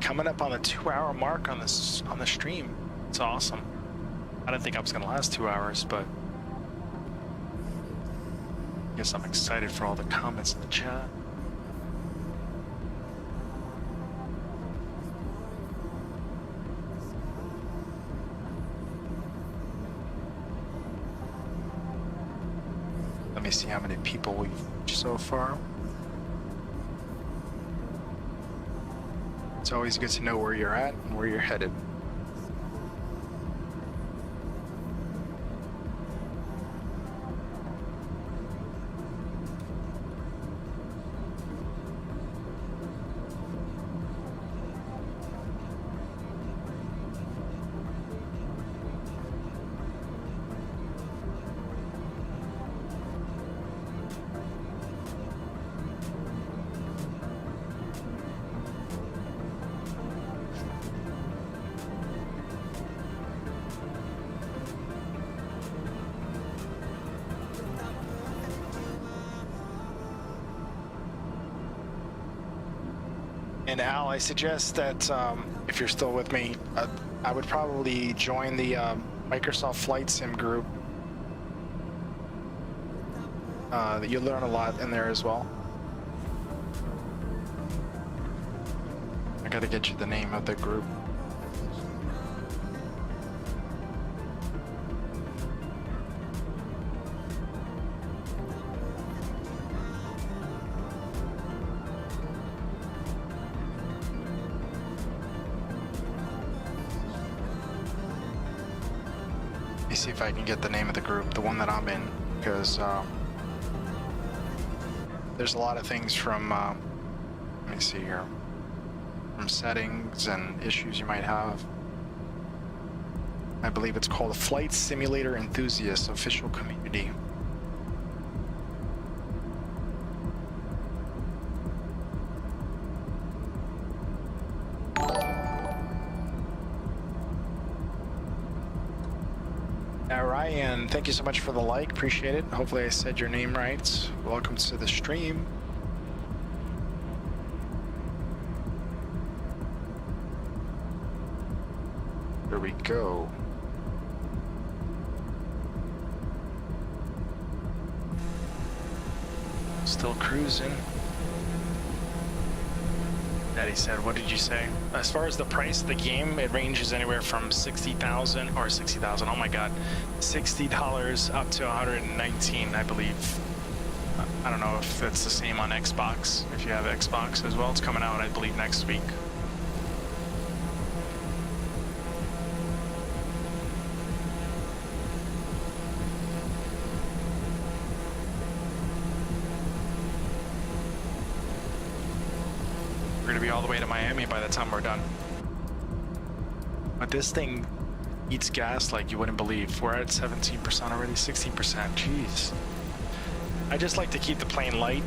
[SPEAKER 1] Coming up on the 2-hour mark on the stream. It's awesome. I didn't think I was gonna last 2 hours, but I guess I'm excited for all the comments in the chat. Let me see how many people we've reached so far. It's always good to know where you're at and where you're headed. And Al, I suggest that if you're still with me, I would probably join the Microsoft Flight Sim group. You'll learn a lot in there as well. I gotta get you the name of the group. See if I can get the name of the group, the one that I'm in, because there's a lot of things from, let me see here, from settings and issues you might have. I believe it's called the Flight Simulator Enthusiasts Official Community. Ryan, thank you so much for the like. Appreciate it. Hopefully I said your name right. Welcome to the stream. Here we go. Still cruising. Daddy said, what did you say? As far as the price of the game, it ranges anywhere from $60,000 or $60,000. Oh my God, $60 up to $119, I believe. I don't know if it's the same on Xbox. If you have Xbox as well, it's coming out, I believe, next week. We're gonna be all the way to Miami by the time we're done. But this thing eats gas like you wouldn't believe. We're at 17% already, 16%. Jeez. I just like to keep the plane light,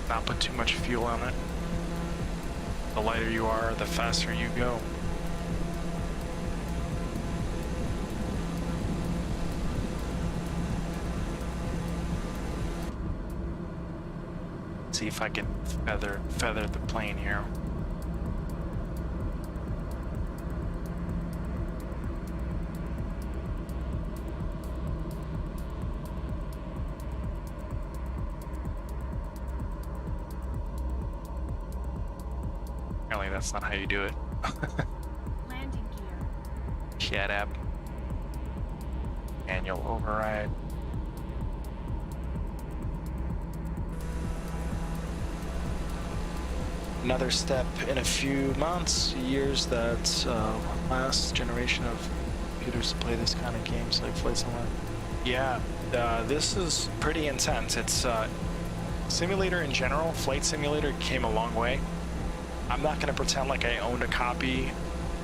[SPEAKER 1] not put too much fuel on it. The lighter you are, the faster you go. See if I can feather the plane here. Apparently that's not how you do it.
[SPEAKER 3] Landing gear.
[SPEAKER 1] Shut up. Manual override. Another step in a few months, years that last generation of computers to play this kind of games like Flight Simulator. Yeah, this is pretty intense. It's simulator in general. Flight Simulator came a long way. I'm not going to pretend like I owned a copy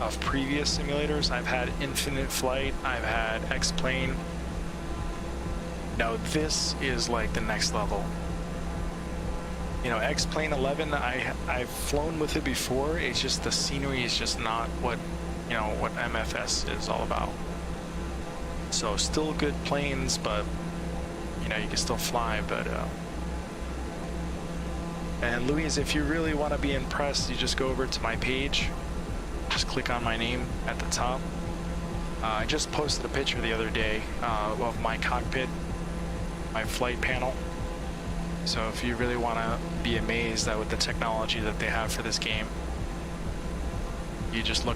[SPEAKER 1] of previous simulators. I've had Infinite Flight, I've had X-Plane. No, this is like the next level. You know, X-Plane 11, I've flown with it before. It's just the scenery is just not what, you know, what MFS is all about. So still good planes, but you know, you can still fly. But and Louise, if you really want to be impressed, you just go over to my page. Just click on my name at the top. I just posted a picture the other day of my cockpit, my flight panel. So if you really want to be amazed at with the technology that they have for this game, you just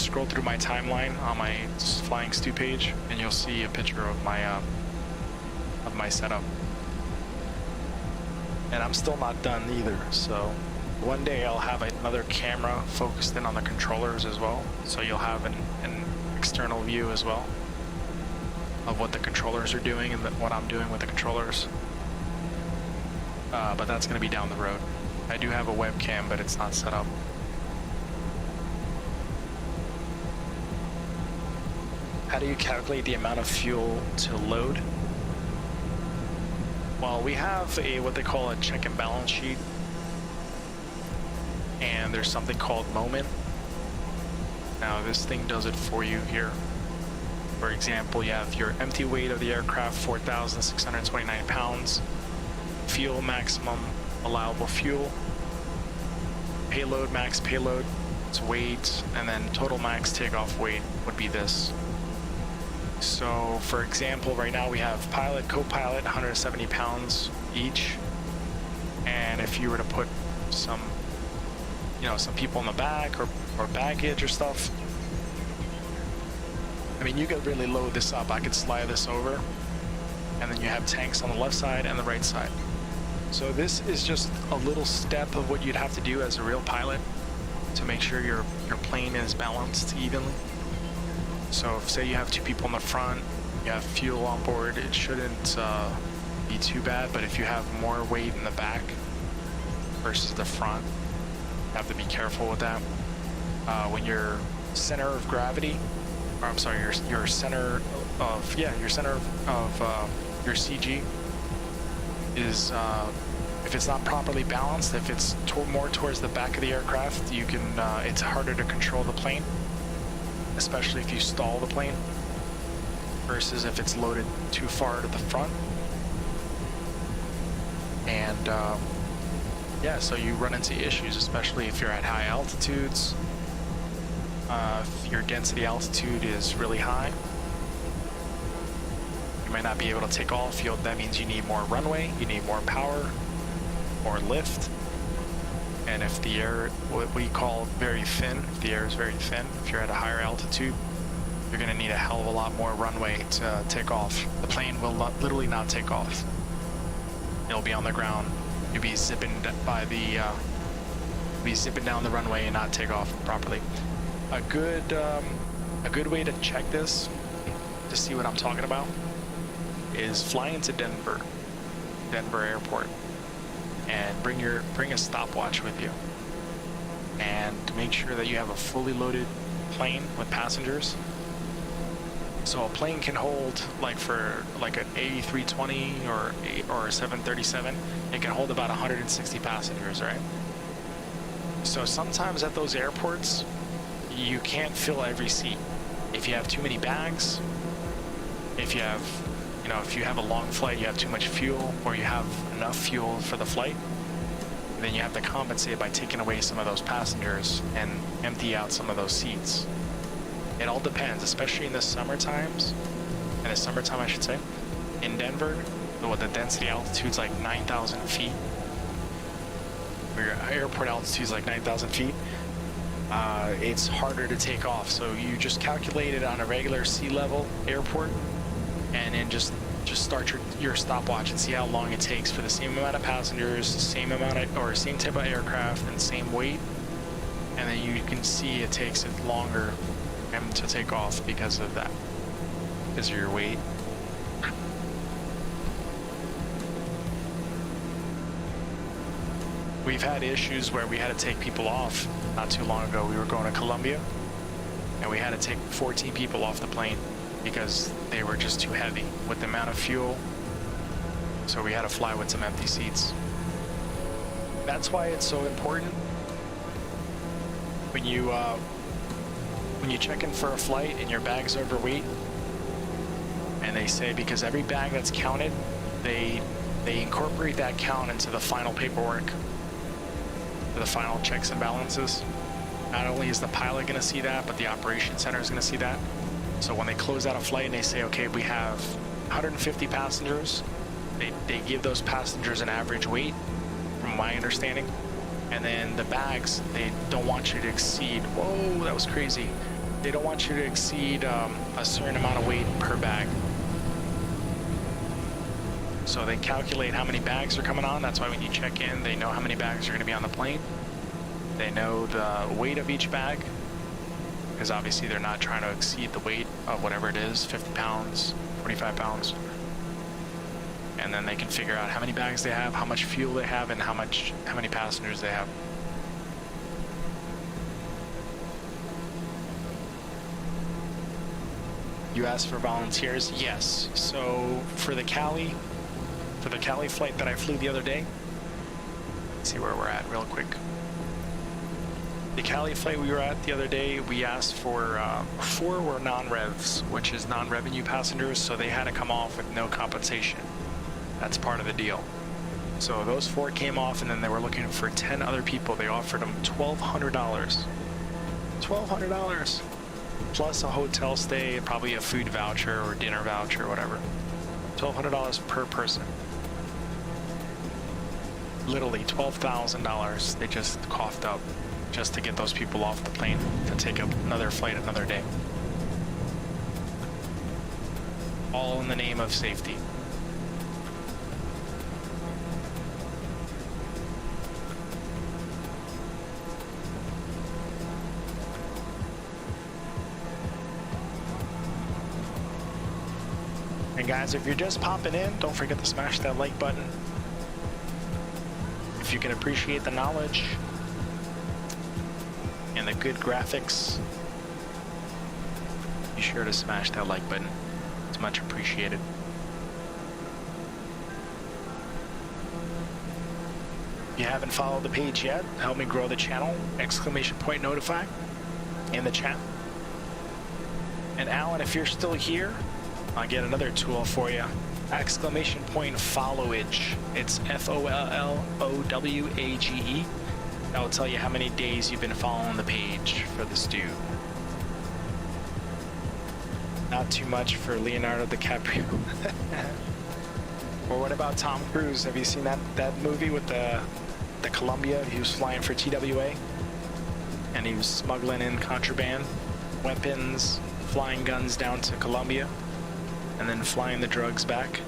[SPEAKER 1] scroll through my timeline on my Flying Stew page, and you'll see a picture of my setup. And I'm still not done either. So one day I'll have another camera focused in on the controllers as well. So you'll have an external view as well of what the controllers are doing and what I'm doing with the controllers. But that's going to be down the road. I do have a webcam, but it's not set up. How do you calculate the amount of fuel to load? Well, we have what they call a check and balance sheet. And there's something called moment. Now this thing does it for you here. For example, you have your empty weight of the aircraft, 4,629 pounds. Fuel maximum allowable fuel, payload max payload, its weight, and then total max takeoff weight would be this. So for example, right now we have pilot, co-pilot, 170 pounds each, and if you were to put some, you know, some people in the back or baggage or stuff, I mean, you could really load this up. I could slide this over, and then you have tanks on the left side and the right side. So this is just a little step of what you'd have to do as a real pilot to make sure your plane is balanced evenly. So if, say you have two people in the front, you have fuel on board, it shouldn't be too bad. But if you have more weight in the back versus the front, you have to be careful with that. When your center of gravity, or I'm sorry, your center of your CG is if it's not properly balanced, if it's more towards the back of the aircraft, you can it's harder to control the plane, especially if you stall the plane versus if it's loaded too far to the front. And yeah, so you run into issues, especially if you're at high altitudes. If your density altitude is really high, you might not be able to take off. That means you need more runway, you need more power, more lift. And if the air, what we call very thin, if the air is very thin, if you're at a higher altitude, you're going to need a hell of a lot more runway to take off. The plane will literally not take off. It'll be on the ground. You'll be zipping down the runway and not take off properly. A good way to check this, to see what I'm talking about, is fly into Denver Airport, and bring a stopwatch with you. and to make sure that you have a fully loaded plane with passengers. So a plane can hold, like for like an A320 or a 737, it can hold about 160 passengers, right? So sometimes at those airports, you can't fill every seat. If you have too many bags, if you have, if you have a long flight, you have too much fuel, or you have enough fuel for the flight, then you have to compensate by taking away some of those passengers and empty out some of those seats. It all depends, especially in the summer times, in the summertime I should say. In Denver, the density altitude's like 9,000 feet. Where your airport altitude's like 9,000 feet. It's harder to take off. So you just calculate it on a regular sea level airport, and then just start your stopwatch and see how long it takes for the same amount of passengers, same type of aircraft, and same weight. And then you can see it takes it longer to take off because of that, because of your weight. We've had issues where we had to take people off. Not too long ago, we were going to Colombia, and we had to take 14 people off the plane because they were just too heavy with the amount of fuel. So we had to fly with some empty seats. That's why it's so important when you check in for a flight and your bag's overweight, and they say, because every bag that's counted, they incorporate that count into the final paperwork, for the final checks and balances. Not only is the pilot going to see that, but the operations center is going to see that. So when they close out a flight and they say, okay, we have 150 passengers, they give those passengers an average weight, from my understanding. And then the bags, they don't want you to exceed, whoa, that was crazy. They don't want you to exceed a certain amount of weight per bag. So they calculate how many bags are coming on. That's why when you check in, they know how many bags are going to be on the plane. They know the weight of each bag, because obviously they're not trying to exceed the weight of whatever it is, 50 pounds, 45 pounds. And then they can figure out how many bags they have, how much fuel they have, and how many passengers they have. You asked for volunteers? Yes. So for the Cali flight that I flew the other day, let's see where we're at real quick. The Cali flight we were at the other day, we asked for 4 were non-revs, which is non-revenue passengers, so they had to come off with no compensation. That's part of the deal. So those 4 came off, and then they were looking for 10 other people. They offered them $1,200. $1,200 plus a hotel stay, probably a food voucher or dinner voucher or whatever. $1,200 per person. Literally $12,000 they just coughed up just to get those people off the plane to take up another flight another day. All in the name of safety. And guys, if you're just popping in, don't forget to smash that like button. If you can appreciate the knowledge and the good graphics, be sure to smash that like button. It's much appreciated. If you haven't followed the page yet, help me grow the channel. !notify in the chat. And Alan, if you're still here, I'll get another tool for you. !followage. It's FOLLOWAGE. That will tell you how many days you've been following the page for this dude. Not too much for Leonardo DiCaprio. Or what about Tom Cruise? Have you seen that movie with the Columbia? He was flying for TWA, and he was smuggling in contraband, weapons, flying guns down to Colombia, and then flying the drugs back,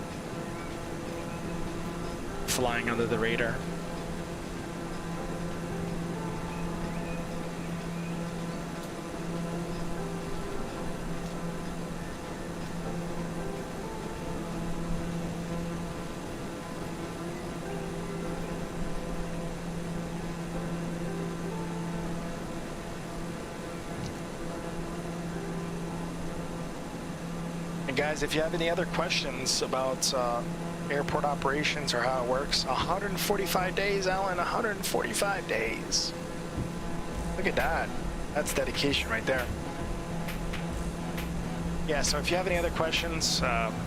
[SPEAKER 1] flying under the radar. guys, if you have any other questions about airport operations or how it works, 145 days, Alan, 145 days. Look at that. That's dedication right there. Yeah, so if you have any other questions,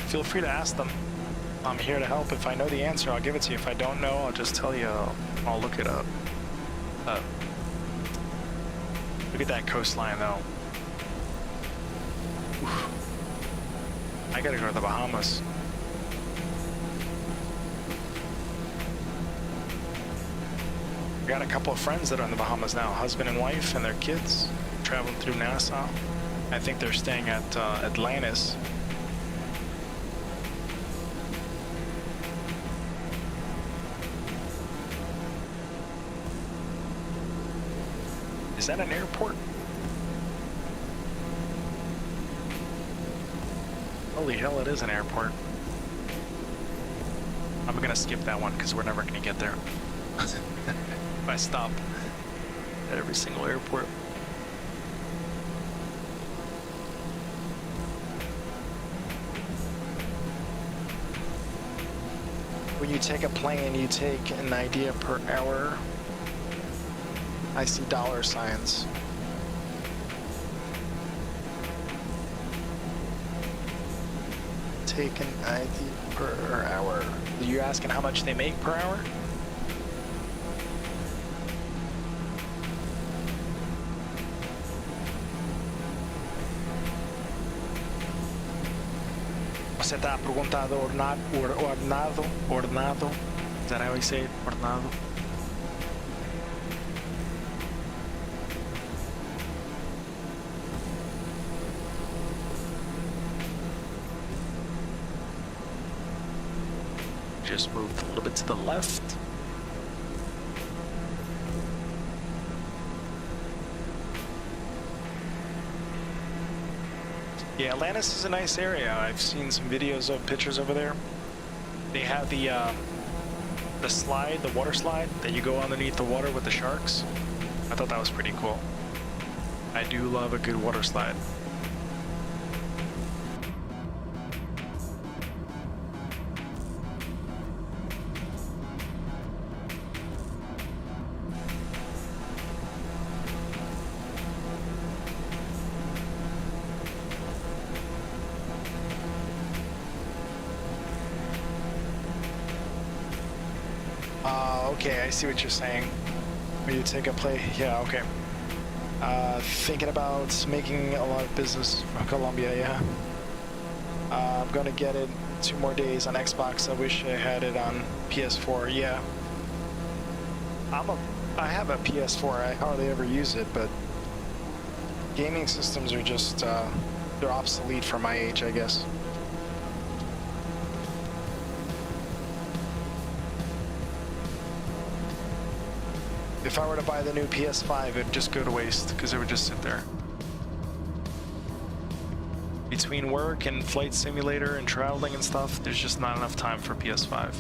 [SPEAKER 1] feel free to ask them. I'm here to help. If I know the answer, I'll give it to you. If I don't know, I'll just tell you. I'll look it up. Look at that coastline, though. Oof. I gotta go to the Bahamas. I got a couple of friends that are in the Bahamas now, husband and wife and their kids, traveling through Nassau. I think they're staying at Atlantis. Is that an airport? Holy hell, it is an airport. I'm gonna skip that one because we're never gonna get there. If I stop at every single airport. When you take a plane, you take an idea per hour. I see dollar signs. Take an idea per hour. Are you asking how much they make per hour? Você está perguntando ornado. Is that how you say it? Ornado. Just moved a little bit to the left. Yeah, Atlantis is a nice area. I've seen some videos of pictures over there. They have the slide, the water slide, that you go underneath the water with the sharks. I thought that was pretty cool. I do love a good water slide. Okay, I see what you're saying. When you take a play, yeah, okay. Thinking about making a lot of business from Colombia, yeah. I'm gonna get it 2 more days on Xbox. I wish I had it on PS4, yeah. I have a PS4, I hardly ever use it, but gaming systems are just, they're obsolete for my age, I guess. If I were to buy the new PS5, it'd just go to waste because it would just sit there. Between work and flight simulator and traveling and stuff, there's just not enough time for PS5.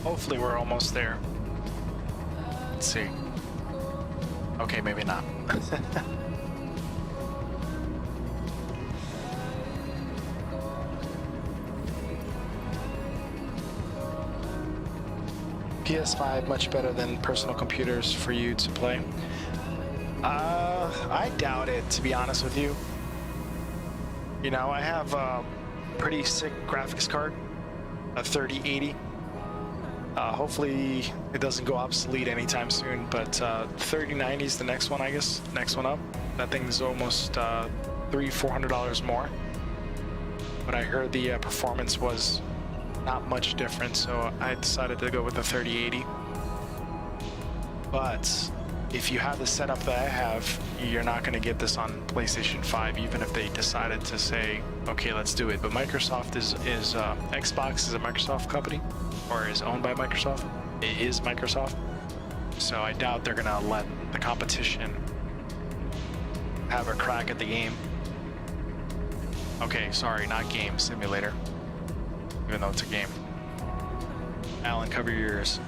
[SPEAKER 1] Hopefully we're almost there. Let's see. Okay, maybe not. PS5 much better than personal computers for you to play. I doubt it, to be honest with you. You know, I have a pretty sick graphics card, a 3080. Hopefully it doesn't go obsolete anytime soon, but 3090 is the next one, I guess. Next one up. That thing's almost $300-400 more. But I heard the performance was not much different, so I decided to go with the 3080. But if you have the setup that I have, you're not going to get this on PlayStation 5, even if they decided to say, okay, let's do it. But Microsoft is Xbox is a Microsoft company, or is owned by Microsoft. It is Microsoft. So I doubt they're going to let the competition have a crack at the game. Okay, sorry, not game, simulator. Even though it's a game. Alan, cover your ears.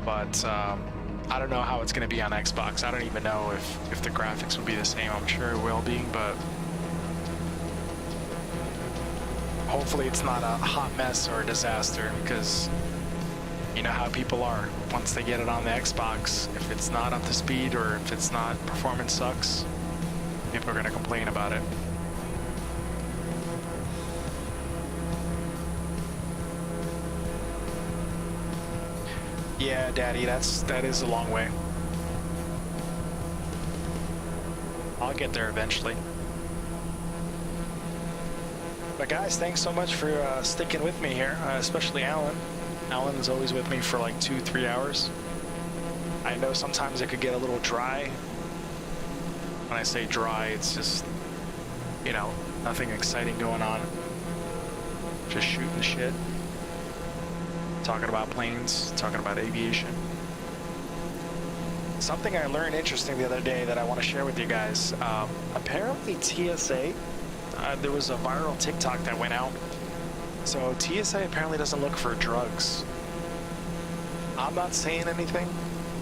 [SPEAKER 1] But I don't know how it's going to be on Xbox. I don't even know if the graphics will be the same. I'm sure it will be, but hopefully it's not a hot mess or a disaster, because you know how people are. Once they get it on the Xbox, if it's not up to speed or if it's not, performance sucks, people are going to complain about it. Yeah, Daddy, that is a long way. I'll get there eventually. But guys, thanks so much for sticking with me here, especially Alan. Alan is always with me for like 2-3 hours. I know sometimes it could get a little dry. When I say dry, it's just, you know, nothing exciting going on. Just shooting shit. Talking about planes, talking about aviation. Something I learned interesting the other day that I want to share with you guys. Apparently TSA, there was a viral TikTok that went out. So TSA apparently doesn't look for drugs. I'm not saying anything.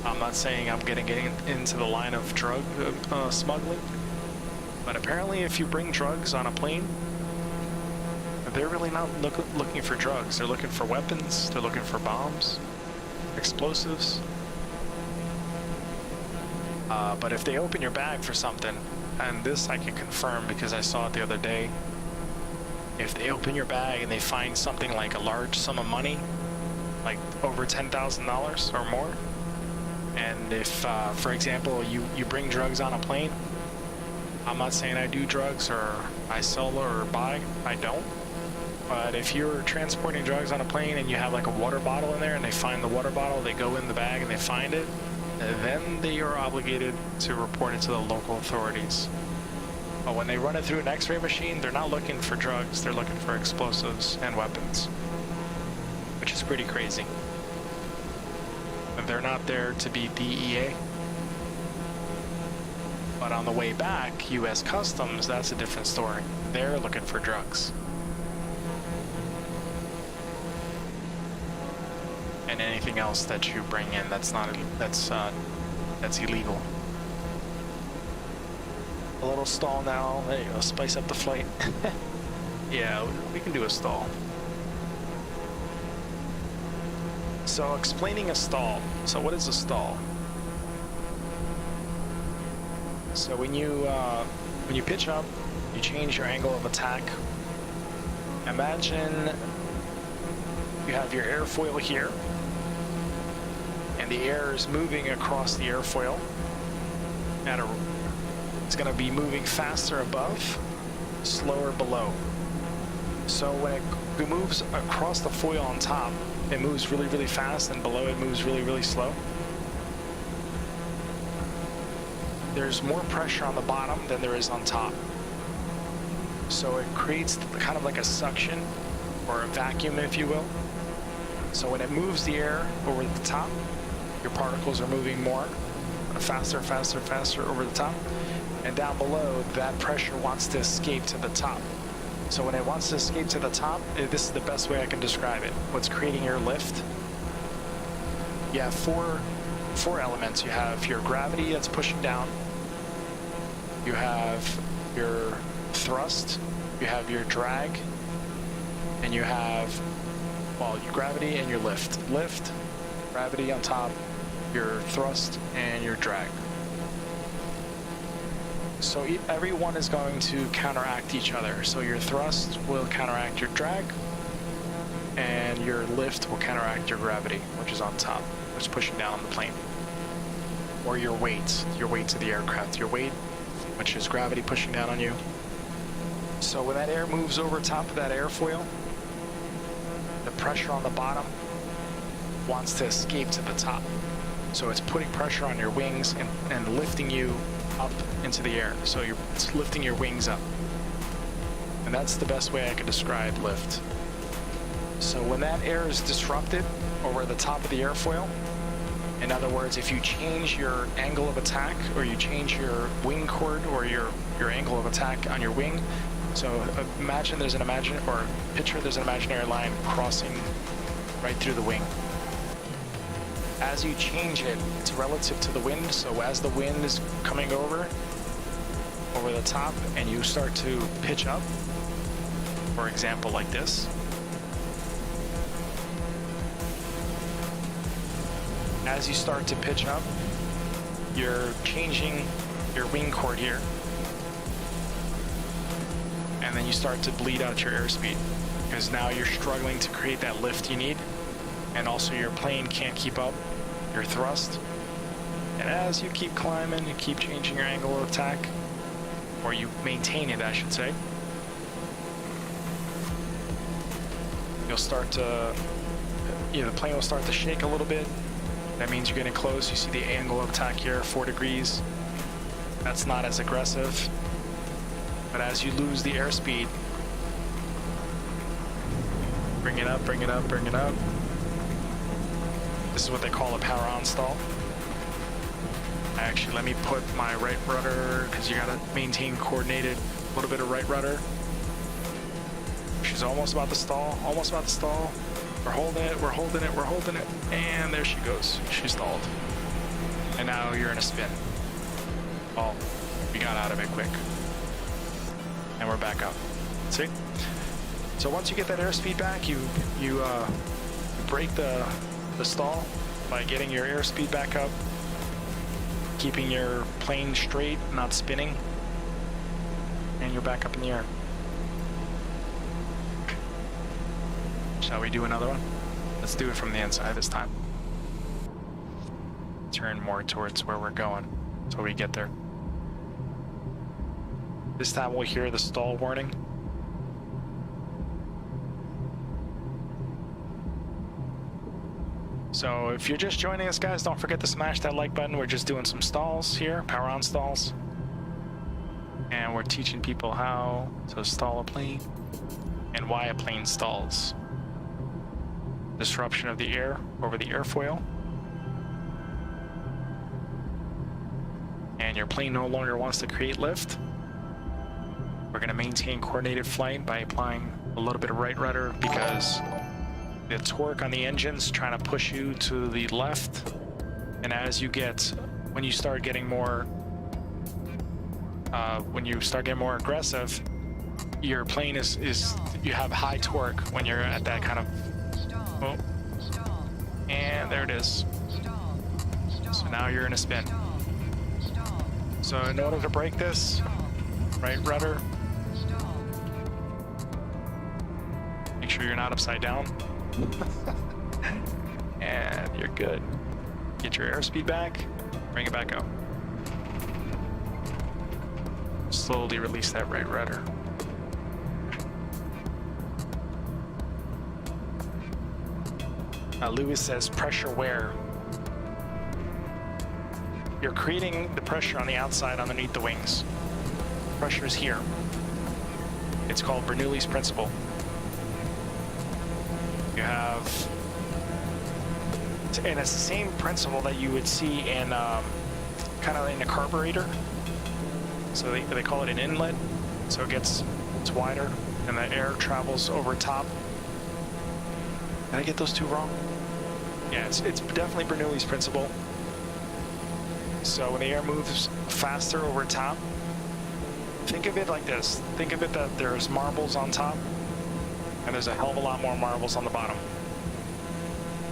[SPEAKER 1] I'm not saying I'm getting into the line of drug smuggling. But apparently if you bring drugs on a plane, they're really not looking for drugs. They're looking for weapons. They're looking for bombs, explosives. But if they open your bag for something, and this I can confirm because I saw it the other day, if they open your bag and they find something like a large sum of money, like over $10,000 or more, and if, for example, you bring drugs on a plane, I'm not saying I do drugs or I sell or buy, I don't. But if you're transporting drugs on a plane and you have like a water bottle in there and they find the water bottle, they go in the bag and they find it, then they are obligated to report it to the local authorities. But when they run it through an X-ray machine, they're not looking for drugs, they're looking for explosives and weapons, which is pretty crazy. And they're not there to be DEA. But on the way back, US Customs, that's a different story. They're looking for drugs. And anything else that you bring in that's illegal. A little stall now. There you go, spice up the flight. Yeah, we can do a stall. So explaining a stall. So what is a stall? So when you pitch up, you change your angle of attack. Imagine you have your airfoil here, and the air is moving across the airfoil. It's going to be moving faster above, slower below. So when it moves across the foil on top, it moves really, really fast, and below it moves really, really slow. There's more pressure on the bottom than there is on top. So it creates kind of like a suction or a vacuum, if you will. So when it moves the air over the top, your particles are moving more, faster, faster, faster over the top. And down below, that pressure wants to escape to the top. So when it wants to escape to the top, this is the best way I can describe it. What's creating your lift? You have four elements. You have your gravity that's pushing down. You have your thrust. You have your drag. And you have, well, your gravity and your lift. Lift, gravity on top, your thrust, and your drag. So everyone is going to counteract each other. So your thrust will counteract your drag, and your lift will counteract your gravity, which is on top, which is pushing down on the plane. Or your weight of the aircraft. Your weight, which is gravity pushing down on you. So when that air moves over top of that airfoil, the pressure on the bottom wants to escape to the top. So it's putting pressure on your wings and lifting you up into the air. So it's lifting your wings up. And that's the best way I could describe lift. So when that air is disrupted over the top of the airfoil, in other words, if you change your angle of attack, or you change your wing chord, or your angle of attack on your wing, so imagine there's picture there's an imaginary line crossing right through the wing. As you change it, it's relative to the wind, so as the wind is coming over the top, and you start to pitch up, for example, like this, as you start to pitch up, you're changing your wing chord here. And then you start to bleed out your airspeed, because now you're struggling to create that lift you need. And also your plane can't keep up your thrust. And as you keep climbing, you keep changing your angle of attack, or you maintain it, I should say. You'll start to, the plane will start to shake a little bit. That means you're getting close. You see the angle of attack here, 4 degrees. That's not as aggressive. But as you lose the airspeed, bring it up, bring it up, bring it up. This is what they call a power on stall. Actually, let me put my right rudder, because you gotta maintain coordinated, a little bit of right rudder. She's almost about to stall, almost about to stall. We're holding it, we're holding it, we're holding it, and there she goes. She stalled. And now you're in a spin. Oh, we got out of it quick. And we're back up. See? So once you get that airspeed back, you break the stall by getting your airspeed back up, keeping your plane straight, not spinning, and you're back up in the air. Shall we do another one? Let's do it from the inside this time. Turn more towards where we're going so we get there. This time we'll hear the stall warning. So if you're just joining us, guys, don't forget to smash that like button. We're just doing some stalls here, power on stalls. And we're teaching people how to stall a plane and why a plane stalls. Disruption of the air over the airfoil. And your plane no longer wants to create lift. We're going to maintain coordinated flight by applying a little bit of right rudder, because the torque on the engine's trying to push you to the left. And when you start getting more aggressive, your plane you have high torque when you're at that kind of, and there it is. So now you're in a spin. So in order to break this, right rudder, make sure you're not upside down. And you're good. Get your airspeed back, bring it back up. Slowly release that right rudder. Lewis says pressure wear. You're creating the pressure on the outside underneath the wings. Pressure is here. It's called Bernoulli's principle. You have, and it's the same principle that you would see in kind of in a carburetor. So they call it an inlet. So it's wider, and the air travels over top. Did I get those two wrong? Yeah, it's definitely Bernoulli's principle. So when the air moves faster over top, think of it like this. Think of it that there's marbles on top, and there's a hell of a lot more marbles on the bottom.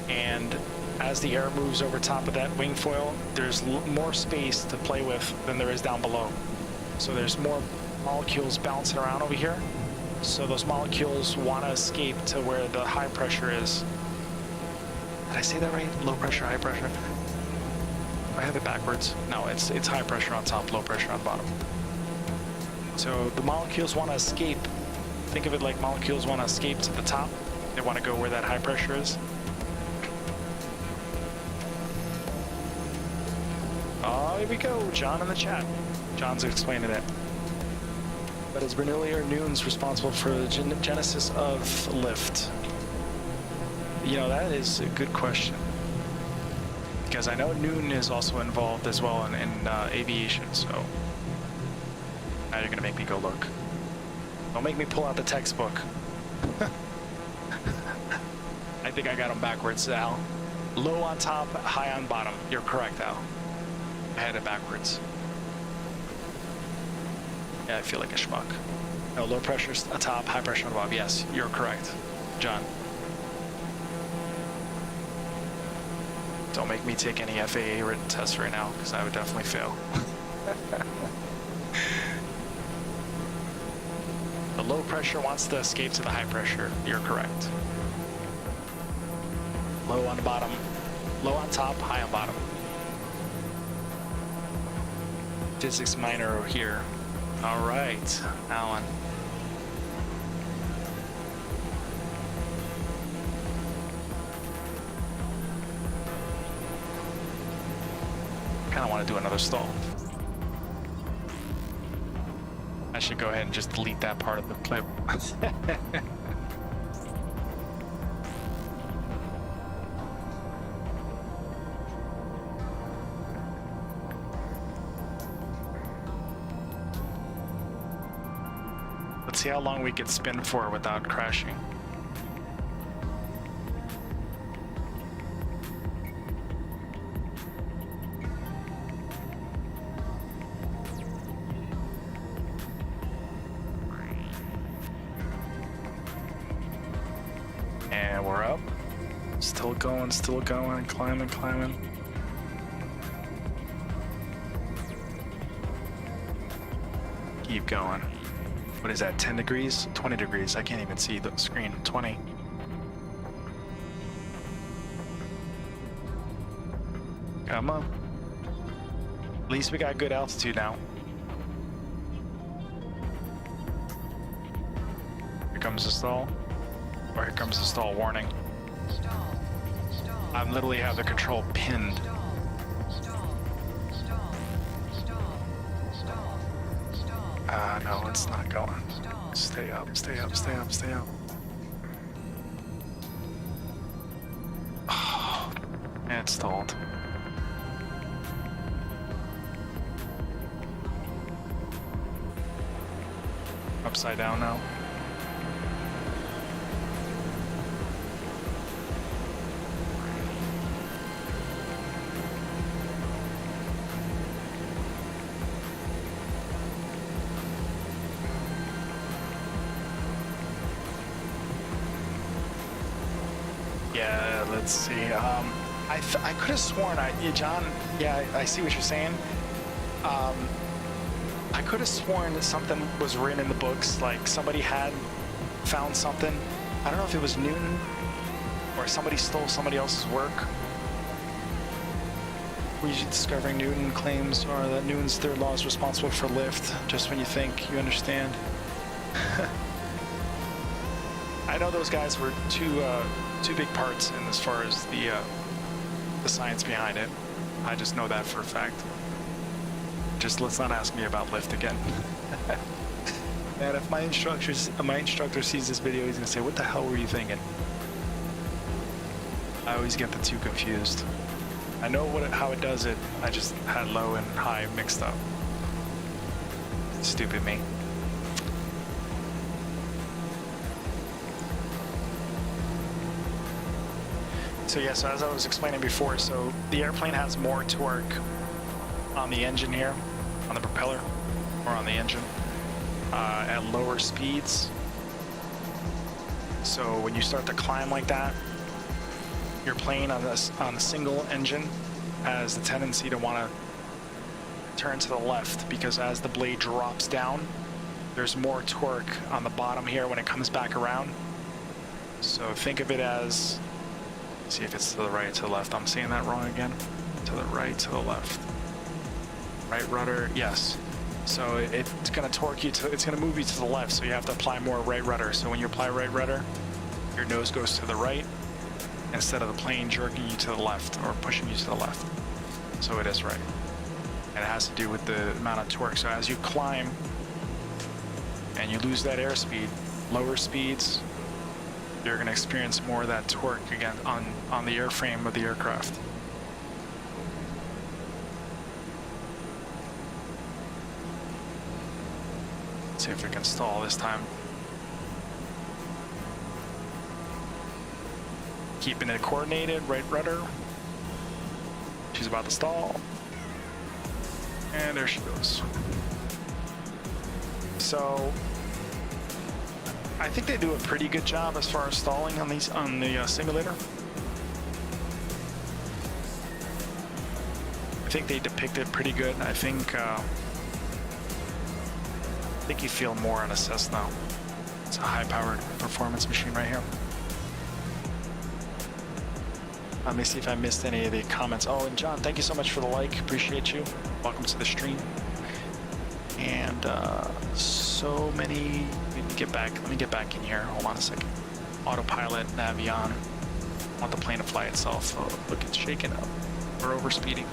[SPEAKER 1] And as the air moves over top of that wing foil, there's more space to play with than there is down below. So there's more molecules bouncing around over here. So those molecules want to escape to where the high pressure is. Did I say that right? Low pressure, high pressure? I have it backwards. No, it's high pressure on top, low pressure on bottom. So the molecules want to escape. Think of it like molecules want to escape to the top. They want to go where that high pressure is. Oh, here we go. John in the chat. John's explaining it. But is Bernoulli or Noon's responsible for the genesis of lift? You know, that is a good question. Because I know Noon is also involved as well in aviation, so now you're going to make me go look. Don't make me pull out the textbook. I think I got them backwards, Al. Low on top, high on bottom. You're correct, Al. I had it backwards. Yeah, I feel like a schmuck. No, low pressure atop, high pressure on the bottom. Yes, you're correct, John. Don't make me take any FAA written tests right now, because I would definitely fail. The low pressure wants to escape to the high pressure. You're correct. Low on the bottom, low on top, high on bottom. Physics minor here. All right, Alan. Kind of want to do another stall. I should go ahead and just delete that part of the clip. Let's see how long we can spin for without crashing. And we're up. Still going, climbing. Keep going. What is that, 10 degrees? 20 degrees. I can't even see the screen. 20. Come on. At least we got good altitude now. Here comes the stall. Or here comes the stall warning. I literally have the control pinned. No, it's not going. Stay up. Oh, and it's stalled. Upside down now. Yeah, let's see. I could have sworn, John, yeah, I see what you're saying. I could have sworn that something was written in the books, like somebody had found something. I don't know if it was Newton or somebody stole somebody else's work. We're usually discovering Newton claims or that Newton's third law is responsible for lift, just when you think you understand. I know those guys were two big parts in as far as the science behind it. I just know that for a fact. Just let's not ask me about lift again. Man, if my instructor sees this video, he's gonna say, "What the hell were you thinking?" I always get the two confused. I know how it does it. I just had low and high mixed up. Stupid me. So yeah, so as I was explaining before, so the airplane has more torque on the engine here, on the propeller, or on the engine, at lower speeds. So when you start to climb like that, your plane on a single engine has the tendency to want to turn to the left, because as the blade drops down, there's more torque on the bottom here when it comes back around. So think of it as, see if it's to the right, to the left. I'm saying that wrong again. To the right, to the left. Right rudder, yes. So it's going to torque you to, it's going to move you to the left, so you have to apply more right rudder. So when you apply right rudder, your nose goes to the right instead of the plane jerking you to the left or pushing you to the left. So it is right. And it has to do with the amount of torque. So as you climb and you lose that airspeed, lower speeds, you're going to experience more of that torque again on the airframe of the aircraft. Let's see if we can stall this time. Keeping it coordinated, right rudder. She's about to stall. And there she goes. So I think they do a pretty good job as far as stalling on these on the simulator. I think they depict it pretty good. I think you feel more on a Cessna. It's a high-powered performance machine right here. Let me see if I missed any of the comments. Oh, and John, thank you so much for the like. Appreciate you. Welcome to the stream. And so many. Let me get back in here. Hold on a second. Autopilot, Navion. I want the plane to fly itself. Oh, look, it's shaking up. We're overspeeding.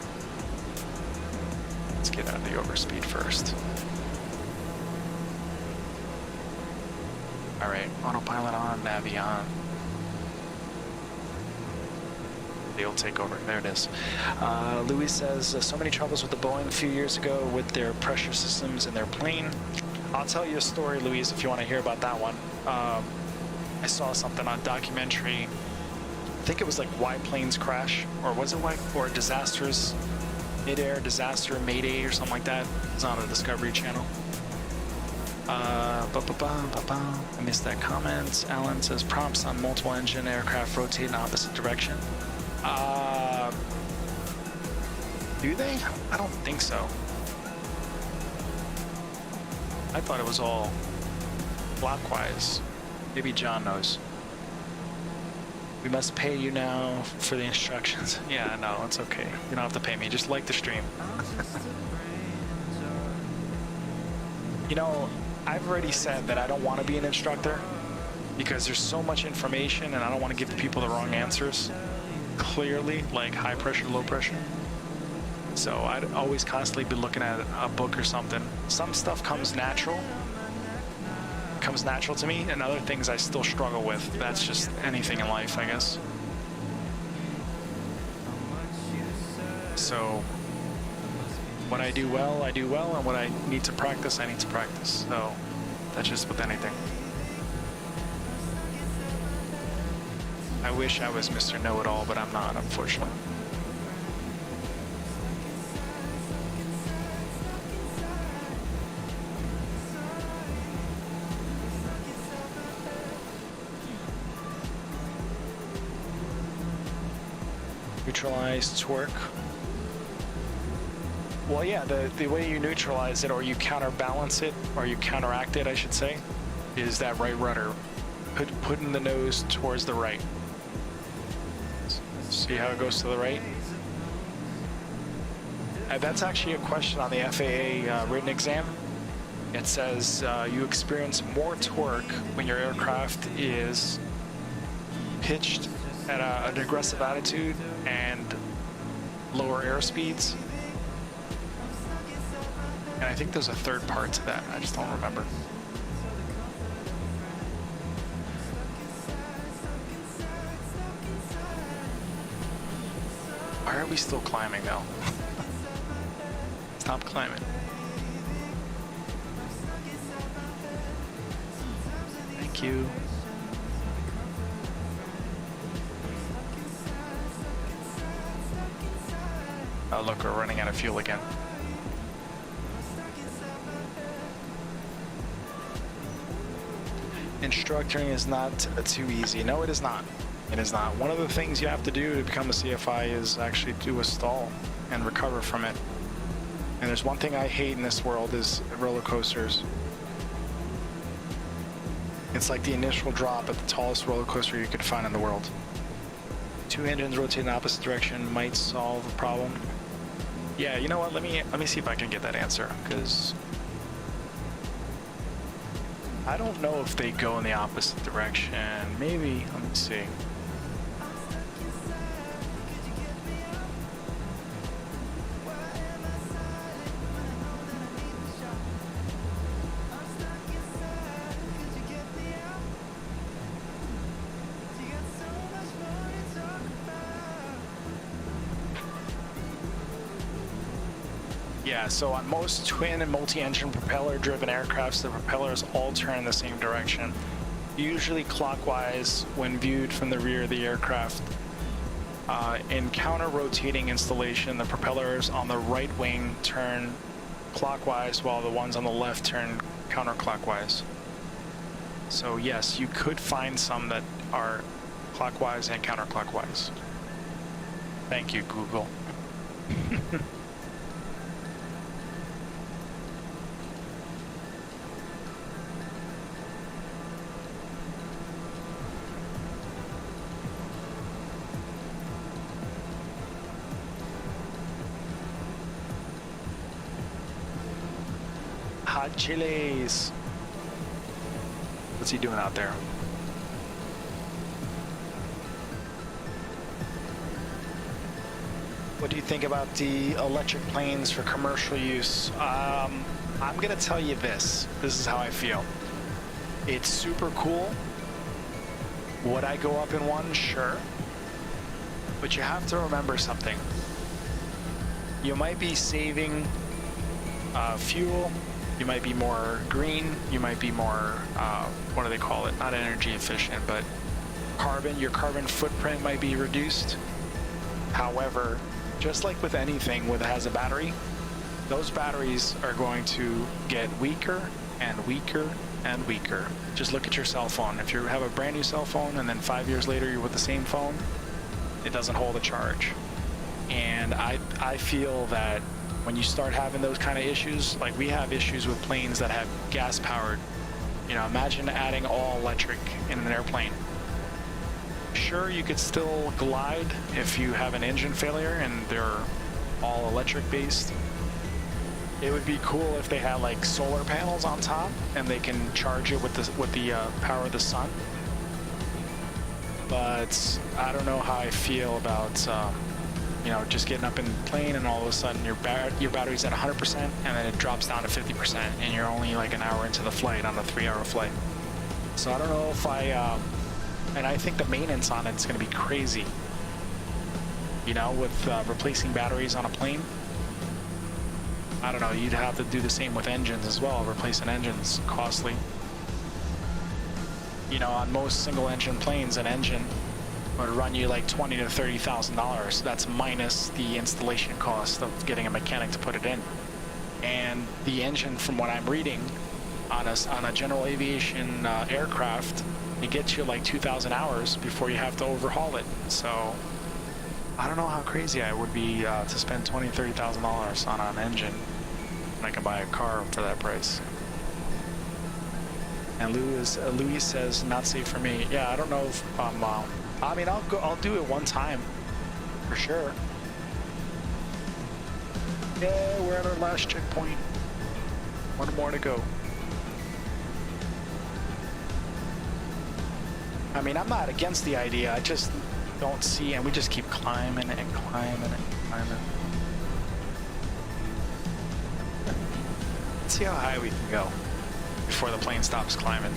[SPEAKER 1] Let's get out of the overspeed first. All right, autopilot on, Navion. They'll take over. There it is. Louis says, so many troubles with the Boeing a few years ago with their pressure systems in their plane. I'll tell you a story, Louise, if you want to hear about that one. I saw something on documentary. I think it was like why planes crash, or was it why, or disasters, mid-air disaster, Mayday, or something like that. It's on the Discovery Channel. I missed that comment. Alan says prompts on multiple engine aircraft rotate in opposite direction. Do they? I don't think so. I thought it was all clockwise. Maybe John knows. We must pay you now for the instructions. Yeah, no, it's okay. You don't have to pay me. Just like the stream. You know, I've already said that I don't want to be an instructor because there's so much information and I don't want to give people the wrong answers. Clearly, like high pressure, low pressure. So I'd always constantly be looking at a book or something. Some stuff comes natural to me, and other things I still struggle with. That's just anything in life, I guess. So what I do well, and what I need to practice, I need to practice. So that's just with anything. I wish I was Mr. Know-It-All, but I'm not, unfortunately. Neutralize torque. Well, yeah, the way you neutralize it, or you counterbalance it, or you counteract it, I should say, is that right rudder. Putting the nose towards the right. See how it goes to the right? That's actually a question on the FAA written exam. It says you experience more torque when your aircraft is pitched at an aggressive attitude and lower airspeeds. And I think there's a third part to that. I just don't remember. Why are we still climbing though? Stop climbing. Thank you. Oh look, we're running out of fuel again. Instructing is not too easy. No, it is not. It is not. One of the things you have to do to become a CFI is actually do a stall and recover from it. And there's one thing I hate in this world is roller coasters. It's like the initial drop at the tallest roller coaster you could find in the world. 2 engines rotating in opposite direction might solve the problem. Yeah, you know what? Let me see if I can get that answer, because I don't know if they go in the opposite direction. Maybe. Let me see. Yeah, so on most twin and multi-engine propeller-driven aircrafts, the propellers all turn in the same direction, usually clockwise when viewed from the rear of the aircraft. In counter-rotating installation, the propellers on the right wing turn clockwise while the ones on the left turn counterclockwise. So yes, you could find some that are clockwise and counterclockwise. Thank you, Google. Hot chiles. What's he doing out there? What do you think about the electric planes for commercial use? I'm gonna tell you this. This is how I feel. It's super cool. Would I go up in one? Sure. But you have to remember something. You might be saving fuel. You might be more green. You might be more, what do they call it? Not energy efficient, but carbon. Your carbon footprint might be reduced. However, just like with anything that has a battery, those batteries are going to get weaker and weaker and weaker. Just look at your cell phone. If you have a brand new cell phone and then 5 years later you're with the same phone, it doesn't hold a charge. And I feel that when you start having those kind of issues, like we have issues with planes that have gas powered, you know, imagine adding all electric in an airplane. Sure, you could still glide if you have an engine failure and they're all electric based. It would be cool if they had like solar panels on top and they can charge it with the power of the sun. But I don't know how I feel about you know, just getting up in the plane and all of a sudden your battery's at 100% and then it drops down to 50% and you're only like an hour into the flight on a 3-hour flight. So I don't know if and I think the maintenance on it's going to be crazy. You know, with replacing batteries on a plane. I don't know, you'd have to do the same with engines as well. Replacing engines, costly. You know, on most single engine planes, an engine would run you like $20,000 to $30,000. That's minus the installation cost of getting a mechanic to put it in. And the engine, from what I'm reading, on a general aviation aircraft, it gets you like 2,000 hours before you have to overhaul it. So I don't know how crazy I would be to spend $20,000 to $30,000 on an engine when I can buy a car for that price. And Louis says not safe for me. Yeah, I don't know if I mean, I'll do it one time for sure. Yeah, we're at our last checkpoint. One more to go. I mean, I'm not against the idea. I just don't see, and we just keep climbing and climbing and climbing. Let's see how high we can go before the plane stops climbing.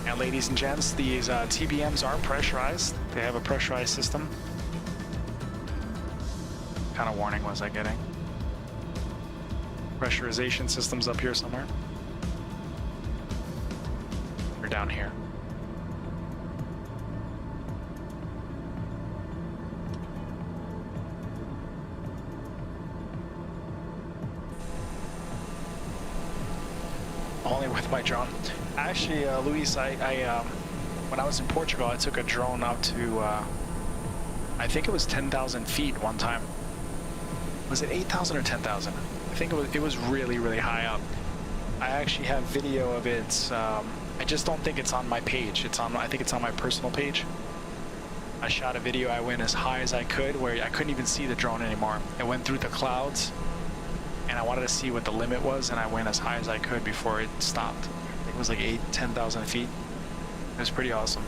[SPEAKER 1] And ladies and gents, these TBMs are pressurized. They have a pressurized system. What kind of warning was I getting? Pressurization systems up here somewhere. Or down here. Only with my drone. Actually, Luis, I when I was in Portugal, I took a drone up to, I think it was 10,000 feet one time. Was it 8,000 or 10,000? I think it was really, really high up. I actually have video of it. I just don't think it's on my page. I think it's on my personal page. I shot a video. I went as high as I could, where I couldn't even see the drone anymore. It went through the clouds, and I wanted to see what the limit was, and I went as high as I could before it stopped. It was like 10,000 feet. It was pretty awesome.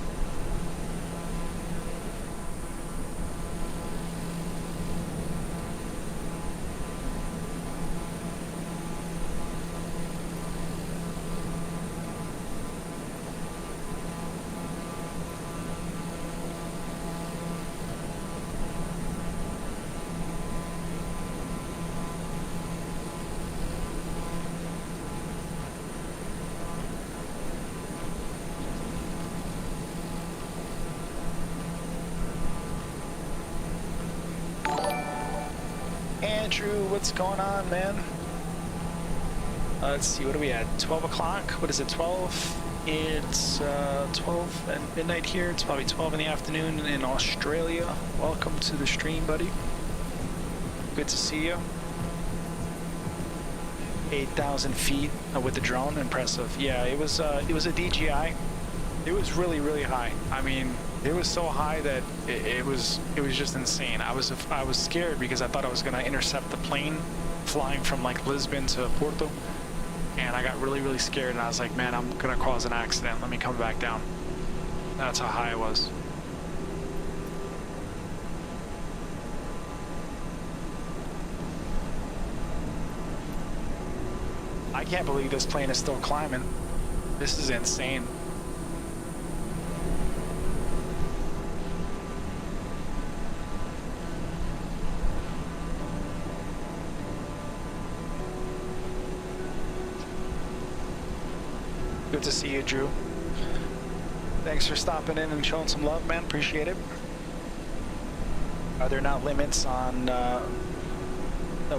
[SPEAKER 1] Andrew, what's going on, man? Let's see, what are we at? 12 o'clock? What is it, 12? It's 12 at midnight here. It's probably 12 in the afternoon in Australia. Welcome to the stream, buddy. Good to see you. 8,000 feet with the drone, impressive. Yeah, it was a DJI. It was really, really high. I mean, it was so high that it was just insane. I was scared because I thought I was gonna intercept the plane flying from like Lisbon to Porto, and I got really, really scared. And I was like, man, I'm gonna cause an accident. Let me come back down. That's how high it was. I can't believe this plane is still climbing. This is insane. Good to see you, Drew. Thanks for stopping in and showing some love, man. Appreciate it. Are there not limits on that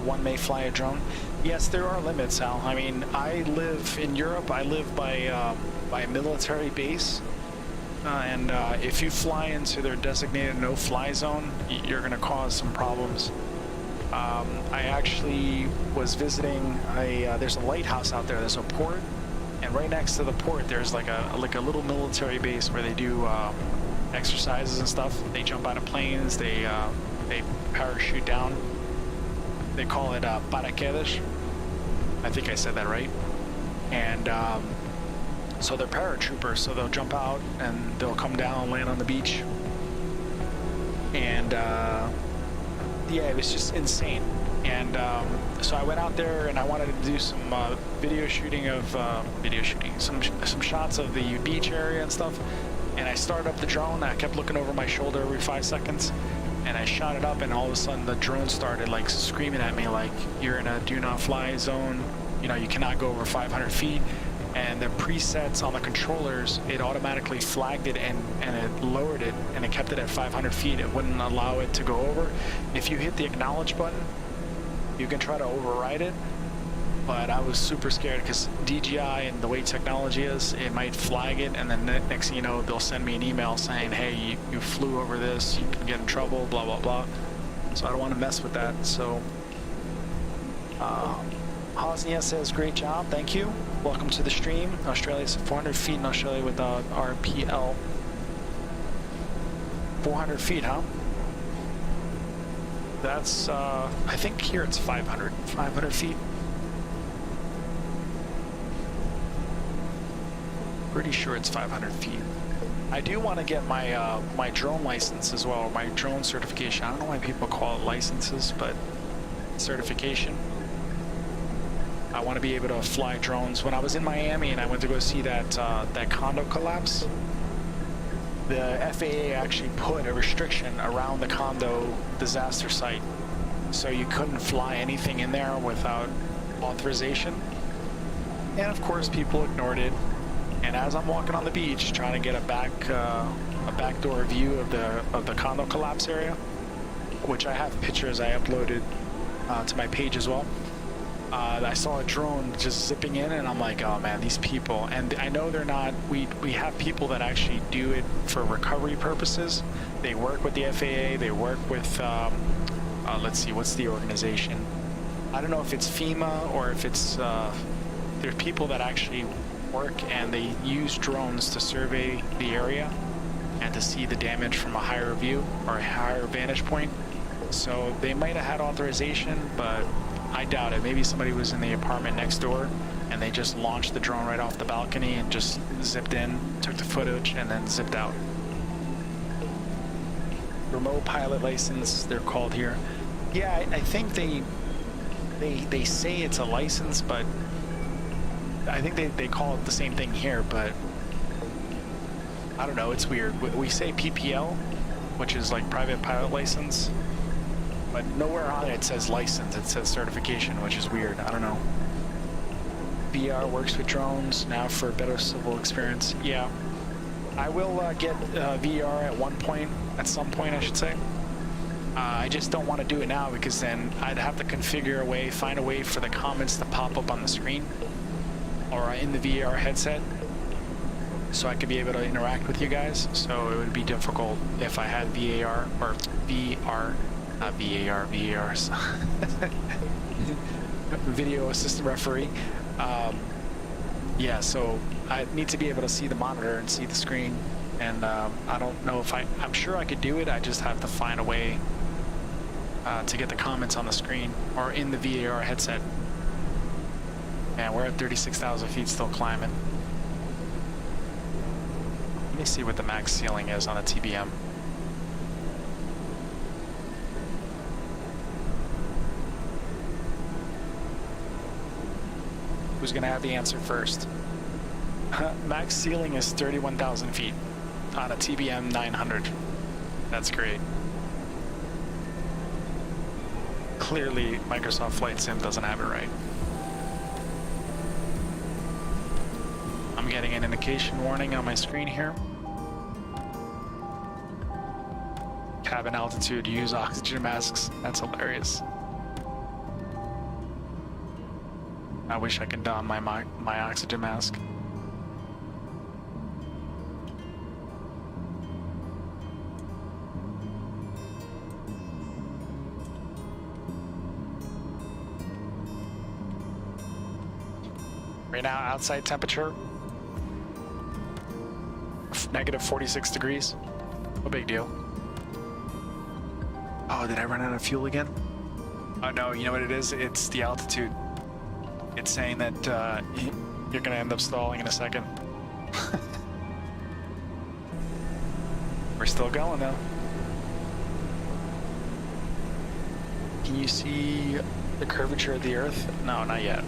[SPEAKER 1] one may fly a drone? Yes, there are limits, Al. I mean, I live in Europe. I live by a military base, and if you fly into their designated no-fly zone, you're going to cause some problems. I actually was visiting there's a lighthouse out there. There's a port. And right next to the port, there's like a little military base where they do exercises and stuff. They jump out of planes. They parachute down. They call it paraquedas. I think I said that right. And so they're paratroopers. So they'll jump out and they'll come down, land on the beach. And yeah, it was just insane. And so I went out there and I wanted to do some some shots of the beach area and stuff. And I started up the drone. I kept looking over my shoulder every 5 seconds, and I shot it up. And all of a sudden, the drone started like screaming at me, like, "You're in a do not fly zone. You know, you cannot go over 500 feet." And the presets on the controllers, it automatically flagged it and it lowered it, and it kept it at 500 feet. It wouldn't allow it to go over. If you hit the acknowledge button, you can try to override it, but I was super scared because DJI and the way technology is, it might flag it, and then next thing you know, they'll send me an email saying, hey, you flew over this, you can get in trouble, blah, blah, blah. So I don't want to mess with that. So Hosnia says, great job, thank you. Welcome to the stream. Australia's 400 feet in Australia with RPL. 400 feet, huh? That's, I think here it's 500 feet. Pretty sure it's 500 feet. I do want to get my my drone license as well, my drone certification. I don't know why people call it licenses, but certification. I want to be able to fly drones. When I was in Miami and I went to go see that condo collapse, the FAA actually put a restriction around the condo disaster site, so you couldn't fly anything in there without authorization. And of course, people ignored it. And as I'm walking on the beach, trying to get a backdoor view of the condo collapse area, which I have pictures I uploaded to my page as well. I saw a drone just zipping in, and I'm like, oh man, these people. And I know they're not, we have people that actually do it for recovery purposes. They work with the FAA, they work with, let's see, what's the organization? I don't know if it's FEMA or if it's, there's people that actually work and they use drones to survey the area and to see the damage from a higher view or a higher vantage point. So they might have had authorization, but I doubt it. Maybe somebody was in the apartment next door and they just launched the drone right off the balcony and just zipped in, took the footage, and then zipped out. Remote pilot license, they're called here. Yeah, I think they say it's a license, but I think they call it the same thing here, but I don't know, it's weird. We say PPL, which is like private pilot license, but nowhere on it says license, it says certification, which is weird. I don't know. VR works with drones now for a better civil experience. Yeah, I will get VR at some point I should say. I just don't want to do it now because then I'd have to configure a way, find a way for the comments to pop up on the screen or in the VR headset so I could be able to interact with you guys. So it would be difficult if I had VAR or VR, not VAR, VARs. Video assistant referee. Yeah, so I need to be able to see the monitor and see the screen, and I don't know if I'm sure I could do it. I just have to find a way to get the comments on the screen or in the VAR headset. And we're at 36,000 feet, still climbing. Let me see what the max ceiling is on a TBM. Who's gonna have the answer first? Max ceiling is 31,000 feet on a TBM 900. That's great. Clearly, Microsoft Flight Sim doesn't have it right. I'm getting an indication warning on my screen here. Cabin altitude, use oxygen masks. That's hilarious. I wish I could don my oxygen mask. Right now, outside temperature, negative 46 degrees. No big deal. Oh, did I run out of fuel again? Oh no, you know what it is? It's the altitude. It's saying that you're gonna end up stalling in a second. We're still going though. Can you see the curvature of the Earth? No, not yet.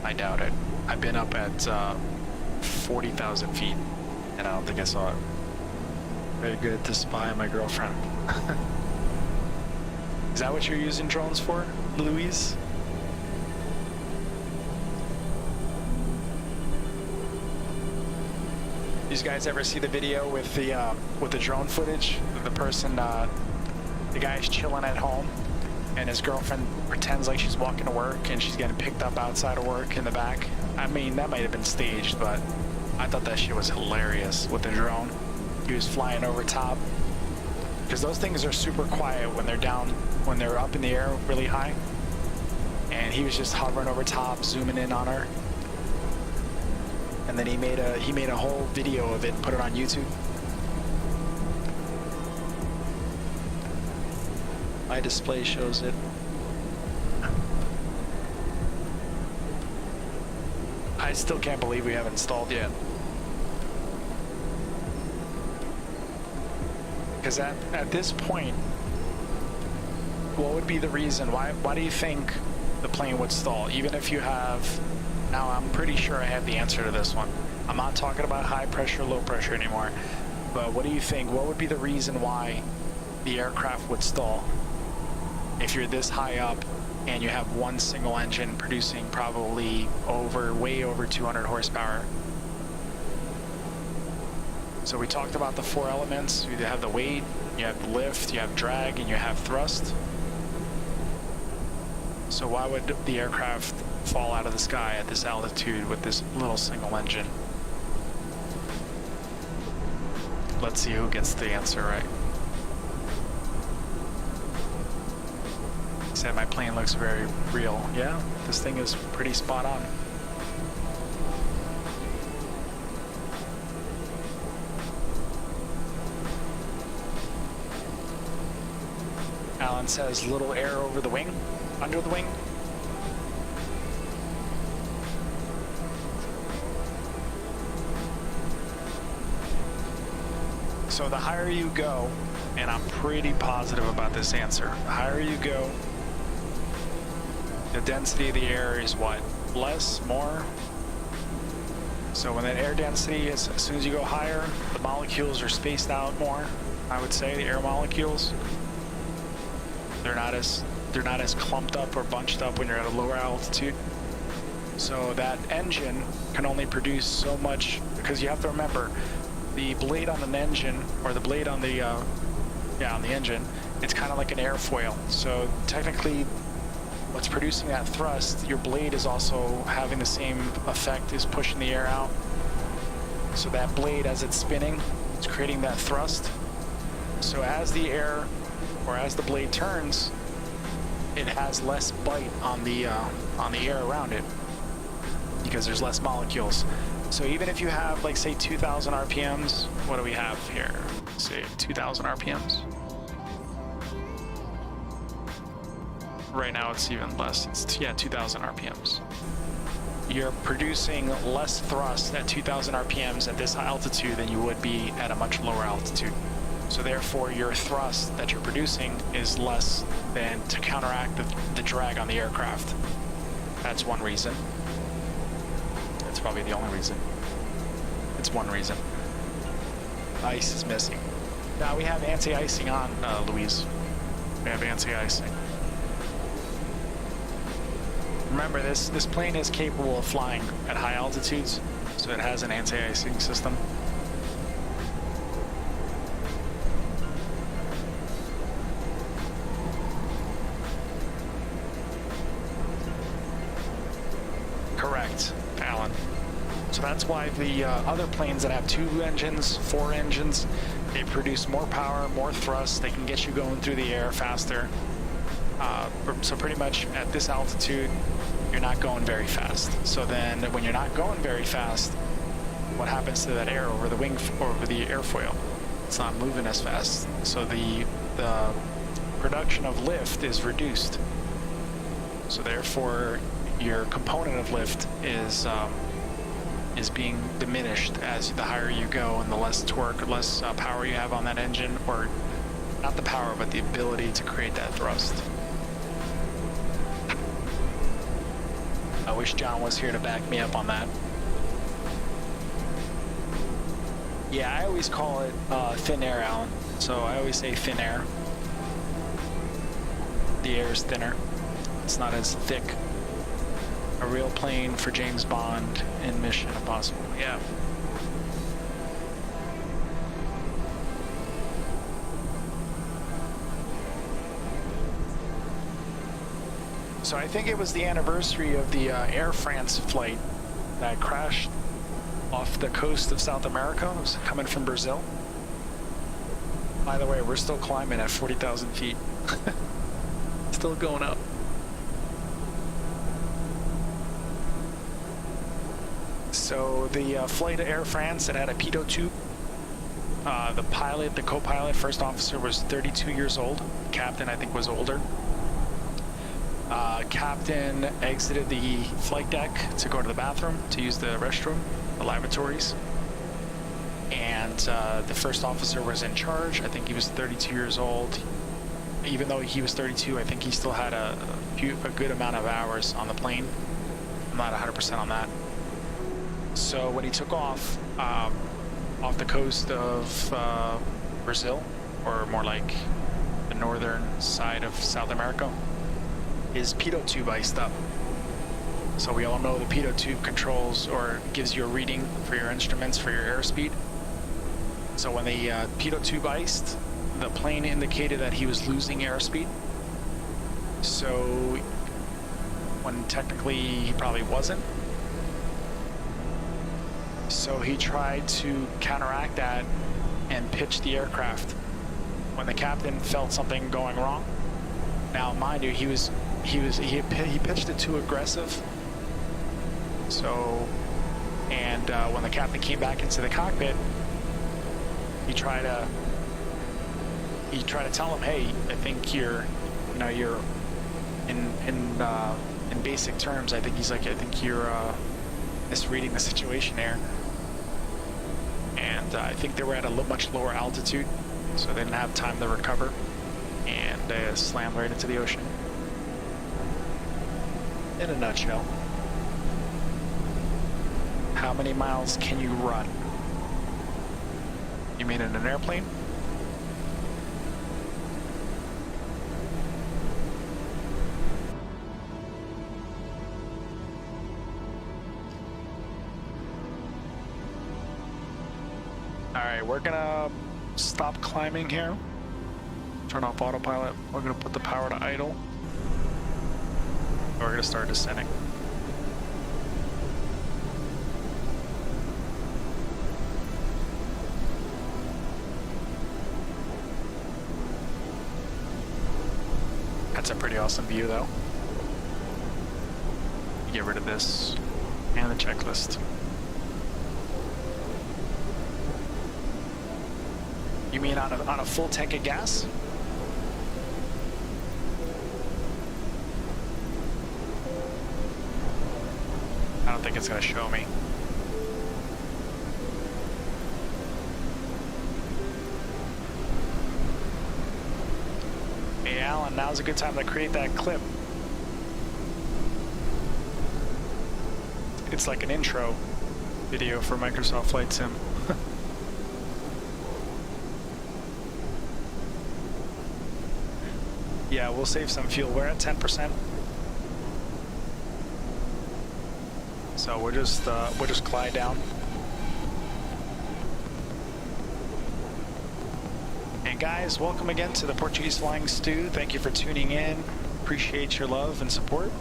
[SPEAKER 1] I doubt it. I've been up at 40,000 feet, and I don't think I saw it. Very good to spy on my girlfriend. Is that what you're using drones for, Louise? You guys ever see the video with the drone footage? The person, the guy's chilling at home, and his girlfriend pretends like she's walking to work, and she's getting picked up outside of work in the back. I mean, that might have been staged, but I thought that shit was hilarious with the drone. He was flying over top, because those things are super quiet when they're down, when they're up in the air really high. And he was just hovering over top, zooming in on her. And then he made a whole video of it and put it on YouTube. My display shows it. I still can't believe we haven't installed yet. Because at this point, what would be the reason? Why do you think the plane would stall? Even if you have... Now, I'm pretty sure I have the answer to this one. I'm not talking about high pressure, low pressure anymore. But what do you think? What would be the reason why the aircraft would stall? If you're this high up and you have one single engine producing probably way over 200 horsepower. So we talked about the four elements. You have the weight, you have lift, you have drag, and you have thrust. So why would the aircraft fall out of the sky at this altitude with this little single engine? Let's see who gets the answer right. He said my plane looks very real. Yeah, this thing is pretty spot on. Alan says little air over the wing, under the wing. So the higher you go, and I'm pretty positive about this answer, the higher you go, the density of the air is what? Less? More? So when that air density is, as soon as you go higher, the molecules are spaced out more, I would say, the air molecules. They're not as clumped up or bunched up when you're at a lower altitude. So that engine can only produce so much, because you have to remember, the blade on an engine, or the blade on the, on the engine, it's kind of like an airfoil. So technically, what's producing that thrust, your blade is also having the same effect as pushing the air out. So that blade, as it's spinning, it's creating that thrust. So as the air, or as the blade turns, it has less bite on the air around it, because there's less molecules. So even if you have, like, say 2,000 RPMs, what do we have here? Say 2,000 RPMs. Right now it's even less. It's 2,000 RPMs. You're producing less thrust at 2,000 RPMs at this altitude than you would be at a much lower altitude. So therefore, your thrust that you're producing is less than to counteract the drag on the aircraft. That's one reason. That's probably the only reason. It's one reason. Ice is missing. Now we have anti-icing on, Louise. We have anti-icing. Remember, this plane is capable of flying at high altitudes, so it has an anti-icing system. Correct, Alan. So that's why the other planes that have 2 engines, 4 engines, they produce more power, more thrust, they can get you going through the air faster. So pretty much at this altitude, you're not going very fast. So then when you're not going very fast, what happens to that air over the wing, over the airfoil? It's not moving as fast. So the production of lift is reduced. So therefore, your component of lift is being diminished as the higher you go, and the less torque or less power you have on that engine, or not the power, but the ability to create that thrust. I wish John was here to back me up on that. Yeah, I always call it thin air, Alan. So I always say thin air. The air is thinner. It's not as thick. A real plane for James Bond in Mission Impossible. Yeah. So I think it was the anniversary of the Air France flight that crashed off the coast of South America. It was coming from Brazil. By the way, we're still climbing at 40,000 feet. Still going up. So the flight of Air France, it had a pitot tube. The pilot, the co-pilot, first officer was 32 years old. Captain, I think, was older. Captain exited the flight deck to go to the bathroom, to use the restroom, the lavatories. And the first officer was in charge. I think he was 32 years old. Even though he was 32, I think he still had a good amount of hours on the plane. I'm not 100% on that. So when he took off the coast of Brazil, or more like the northern side of South America, his pitot tube iced up. So we all know the pitot tube controls or gives you a reading for your instruments for your airspeed. So when the pitot tube iced, the plane indicated that he was losing airspeed. So when technically he probably wasn't. So he tried to counteract that and pitch the aircraft when the captain felt something going wrong. Now, mind you, he pitched it too aggressive. So, and when the captain came back into the cockpit, he tried to tell him, hey, I think you're in basic terms, I think he's like, I think you're misreading the situation here. And I think they were at a much lower altitude, so they didn't have time to recover, and they slammed right into the ocean. In a nutshell. How many miles can you run? You mean in an airplane? Alright, we're gonna stop climbing here. Turn off autopilot. We're gonna put the power to idle. We're gonna start descending. That's a pretty awesome view though. Get rid of this and the checklist. You mean on a full tank of gas? I don't think it's gonna show me. Hey Alan, now's a good time to create that clip. It's like an intro video for Microsoft Flight Sim. Yeah, we'll save some fuel. We're at 10%. So we'll just glide down. And guys, welcome again to the Portuguese Flying Stew. Thank you for tuning in. Appreciate your love and support.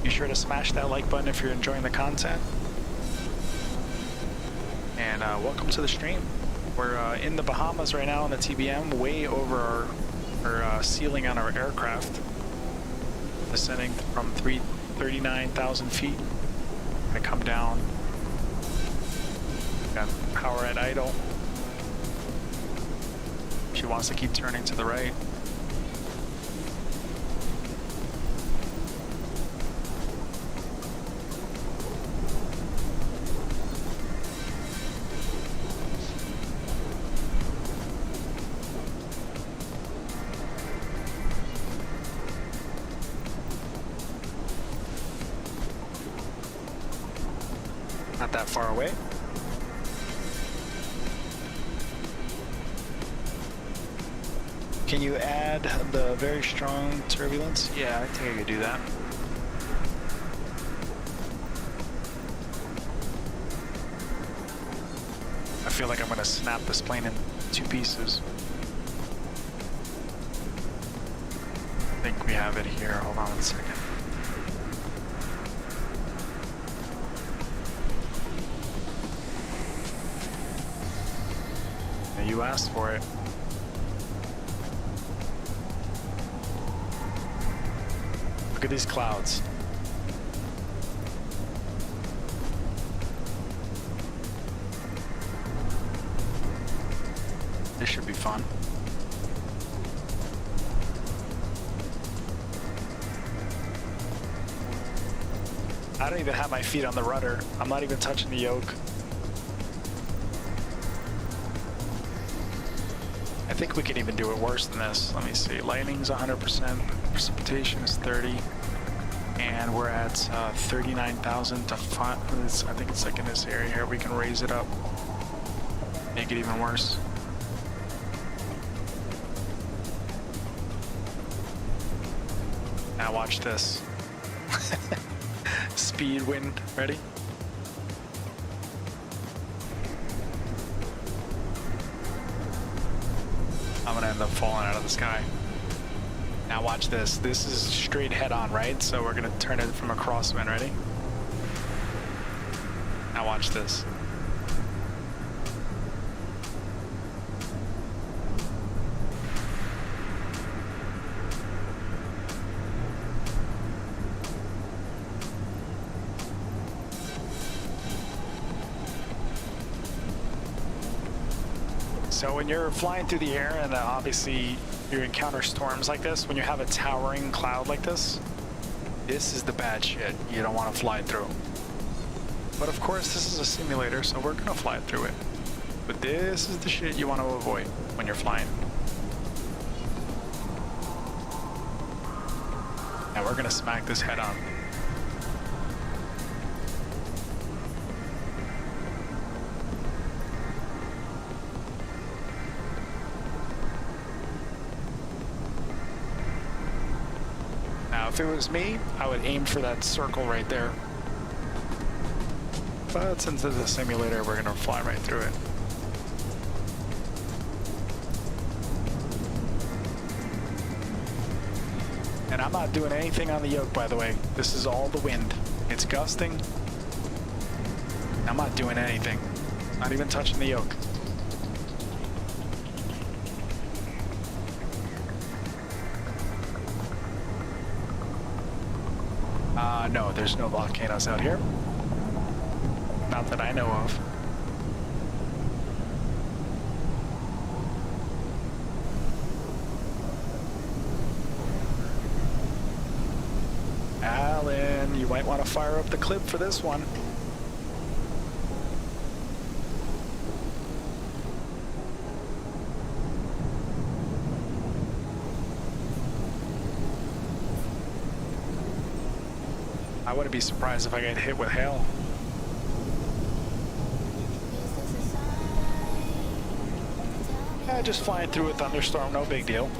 [SPEAKER 1] Be sure to smash that like button if you're enjoying the content. And welcome to the stream. We're in the Bahamas right now on the TBM, way over our ceiling on our aircraft, descending from 39,000 feet. Gonna come down. Got power at idle. She wants to keep turning to the right. Not that far away. Can you add the very strong turbulence? Yeah, I think I could do that. I feel like I'm going to snap this plane in two pieces. I think we have it here. Hold on 1 second. You asked for it. Look at these clouds. This should be fun. I don't even have my feet on the rudder. I'm not even touching the yoke. I think we can even do it worse than this. Let me see. Lightning's 100%. Precipitation is 30. And we're at 39,000 to 5. I think it's like in this area here. We can raise it up. Make it even worse. Now watch this. Speed wind. Ready? I'm gonna end up falling out of the sky. Now watch this. This is straight head on, right? So we're gonna turn it from a crosswind. Ready? Now watch this. So when you're flying through the air and obviously you encounter storms like this, when you have a towering cloud like this is the bad shit you don't want to fly through. But of course this is a simulator, so we're gonna fly through it. But this is the shit you want to avoid when you're flying. And we're gonna smack this head on. If it was me, I would aim for that circle right there. But since it's a simulator, we're gonna fly right through it. And I'm not doing anything on the yoke, by the way. This is all the wind. It's gusting. I'm not doing anything. Not even touching the yoke. No, there's no volcanoes out here. Not that I know of. Alan, you might want to fire up the clip for this one. I wouldn't be surprised if I get hit with hail. Yeah, just flying through a thunderstorm, no big deal.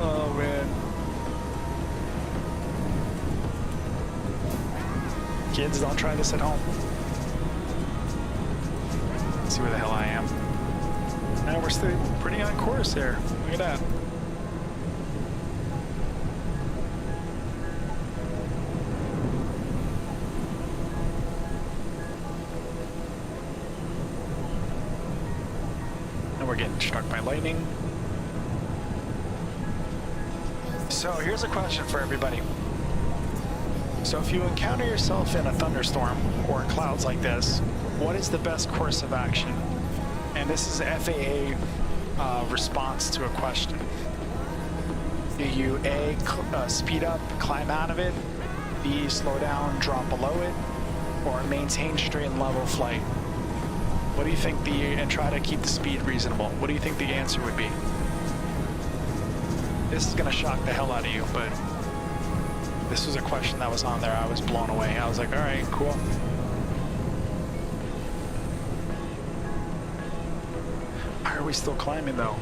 [SPEAKER 1] Oh man. Kids, don't try this at home. Let's see where the hell I am. Now we're still pretty on course here. Look at that. And we're getting struck by lightning. So here's a question for everybody. So if you encounter yourself in a thunderstorm or clouds like this, what is the best course of action? And this is FAA response to a question. Do you A, speed up, climb out of it, B, slow down, drop below it, or maintain straight and level flight? What do you think and try to keep the speed reasonable? What do you think the answer would be? This is gonna shock the hell out of you, but this was a question that was on there. I was blown away. I was like, all right, cool. Why are we still climbing though?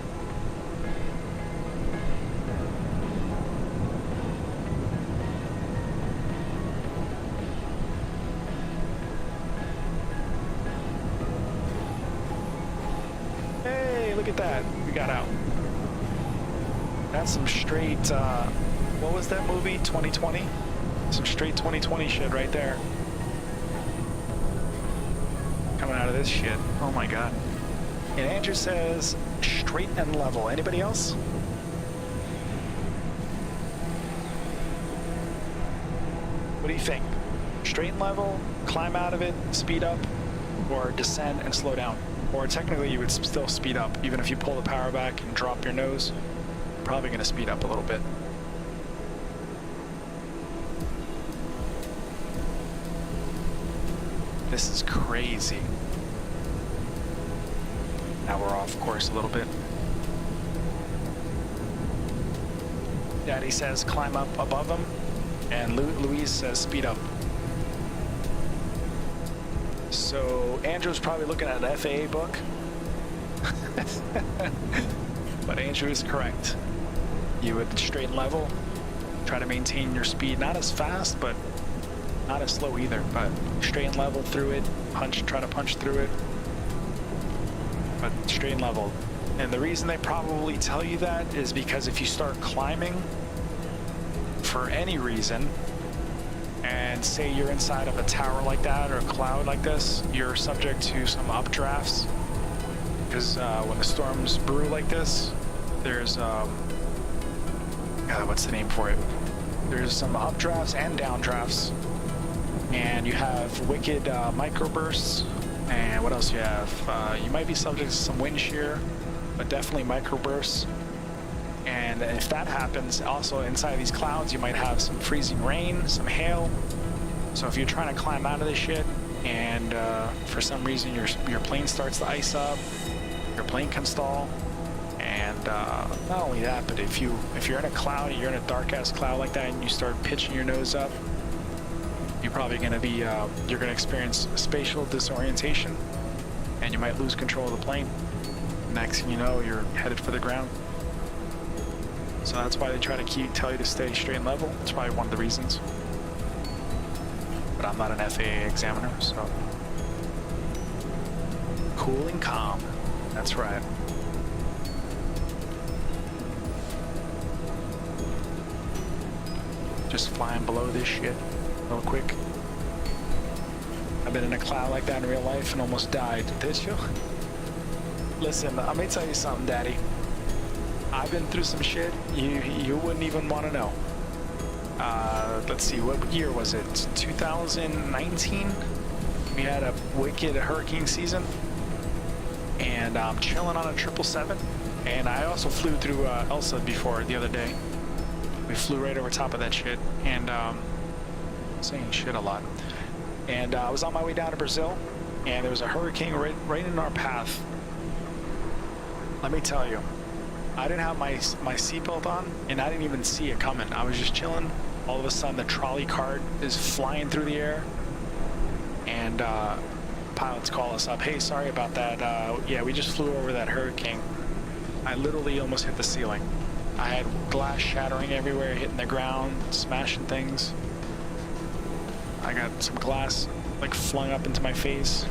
[SPEAKER 1] Hey, look at that. We got out. That's some straight, what was that movie? 2020? Some straight 2020 shit right there. Coming out of this shit. Oh my god. And Andrew says straight and level. Anybody else? What do you think? Straight and level, climb out of it, speed up, or descend and slow down? Or technically you would still speed up. Even if you pull the power back and drop your nose, you're probably going to speed up a little bit. This is crazy. Now we're off course a little bit. Daddy says climb up above him, and Louise says speed up. So Andrew's probably looking at an FAA book. But Andrew is correct. You would straight level, try to maintain your speed, not as fast, but not as slow either, but straight and level through it, try to punch through it, but straight and level. And the reason they probably tell you that is because if you start climbing for any reason, and say you're inside of a tower like that or a cloud like this, you're subject to some updrafts, because when the storms brew like this, there's what's the name for it? There's some updrafts and downdrafts, and you have wicked microbursts. And what else you have? You might be subject to some wind shear, but definitely microbursts. And if that happens, also inside these clouds, you might have some freezing rain, some hail. So if you're trying to climb out of this shit, and for some reason your plane starts to ice up, your plane can stall. And not only that, but if you're in a cloud, you're in a dark ass cloud like that, and you start pitching your nose up, you're probably going to be you're going to experience spatial disorientation, and you might lose control of the plane. Next thing you know, you're headed for the ground. So that's why they try to tell you to stay straight and level. It's probably one of the reasons. But I'm not an FAA examiner, so cool and calm. That's right. Just flying below this shit real quick. I've been in a cloud like that in real life and almost died. Did you? Listen, let me tell you something, Daddy. I've been through some shit you wouldn't even want to know. Let's see, what year was it? 2019? We had a wicked hurricane season, and I'm chilling on a 777, and I also flew through Elsa before the other day. We flew right over top of that shit, and saying shit a lot. And I was on my way down to Brazil, and there was a hurricane right in our path. Let me tell you, I didn't have my seatbelt on, and I didn't even see it coming. I was just chilling. All of a sudden, the trolley cart is flying through the air, and pilots call us up. Hey, sorry about that. Yeah, we just flew over that hurricane. I literally almost hit the ceiling. I had glass shattering everywhere, hitting the ground, smashing things. I got some glass like flung up into my face.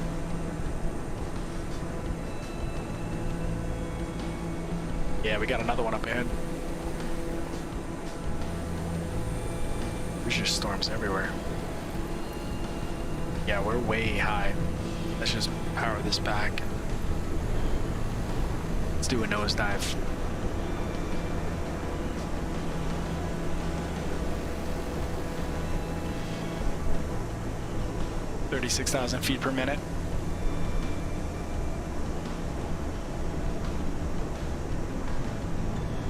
[SPEAKER 1] Yeah, we got another one up ahead. There's just storms everywhere. Yeah, we're way high. Let's just power this back. Let's do a nosedive. 36,000 feet per minute.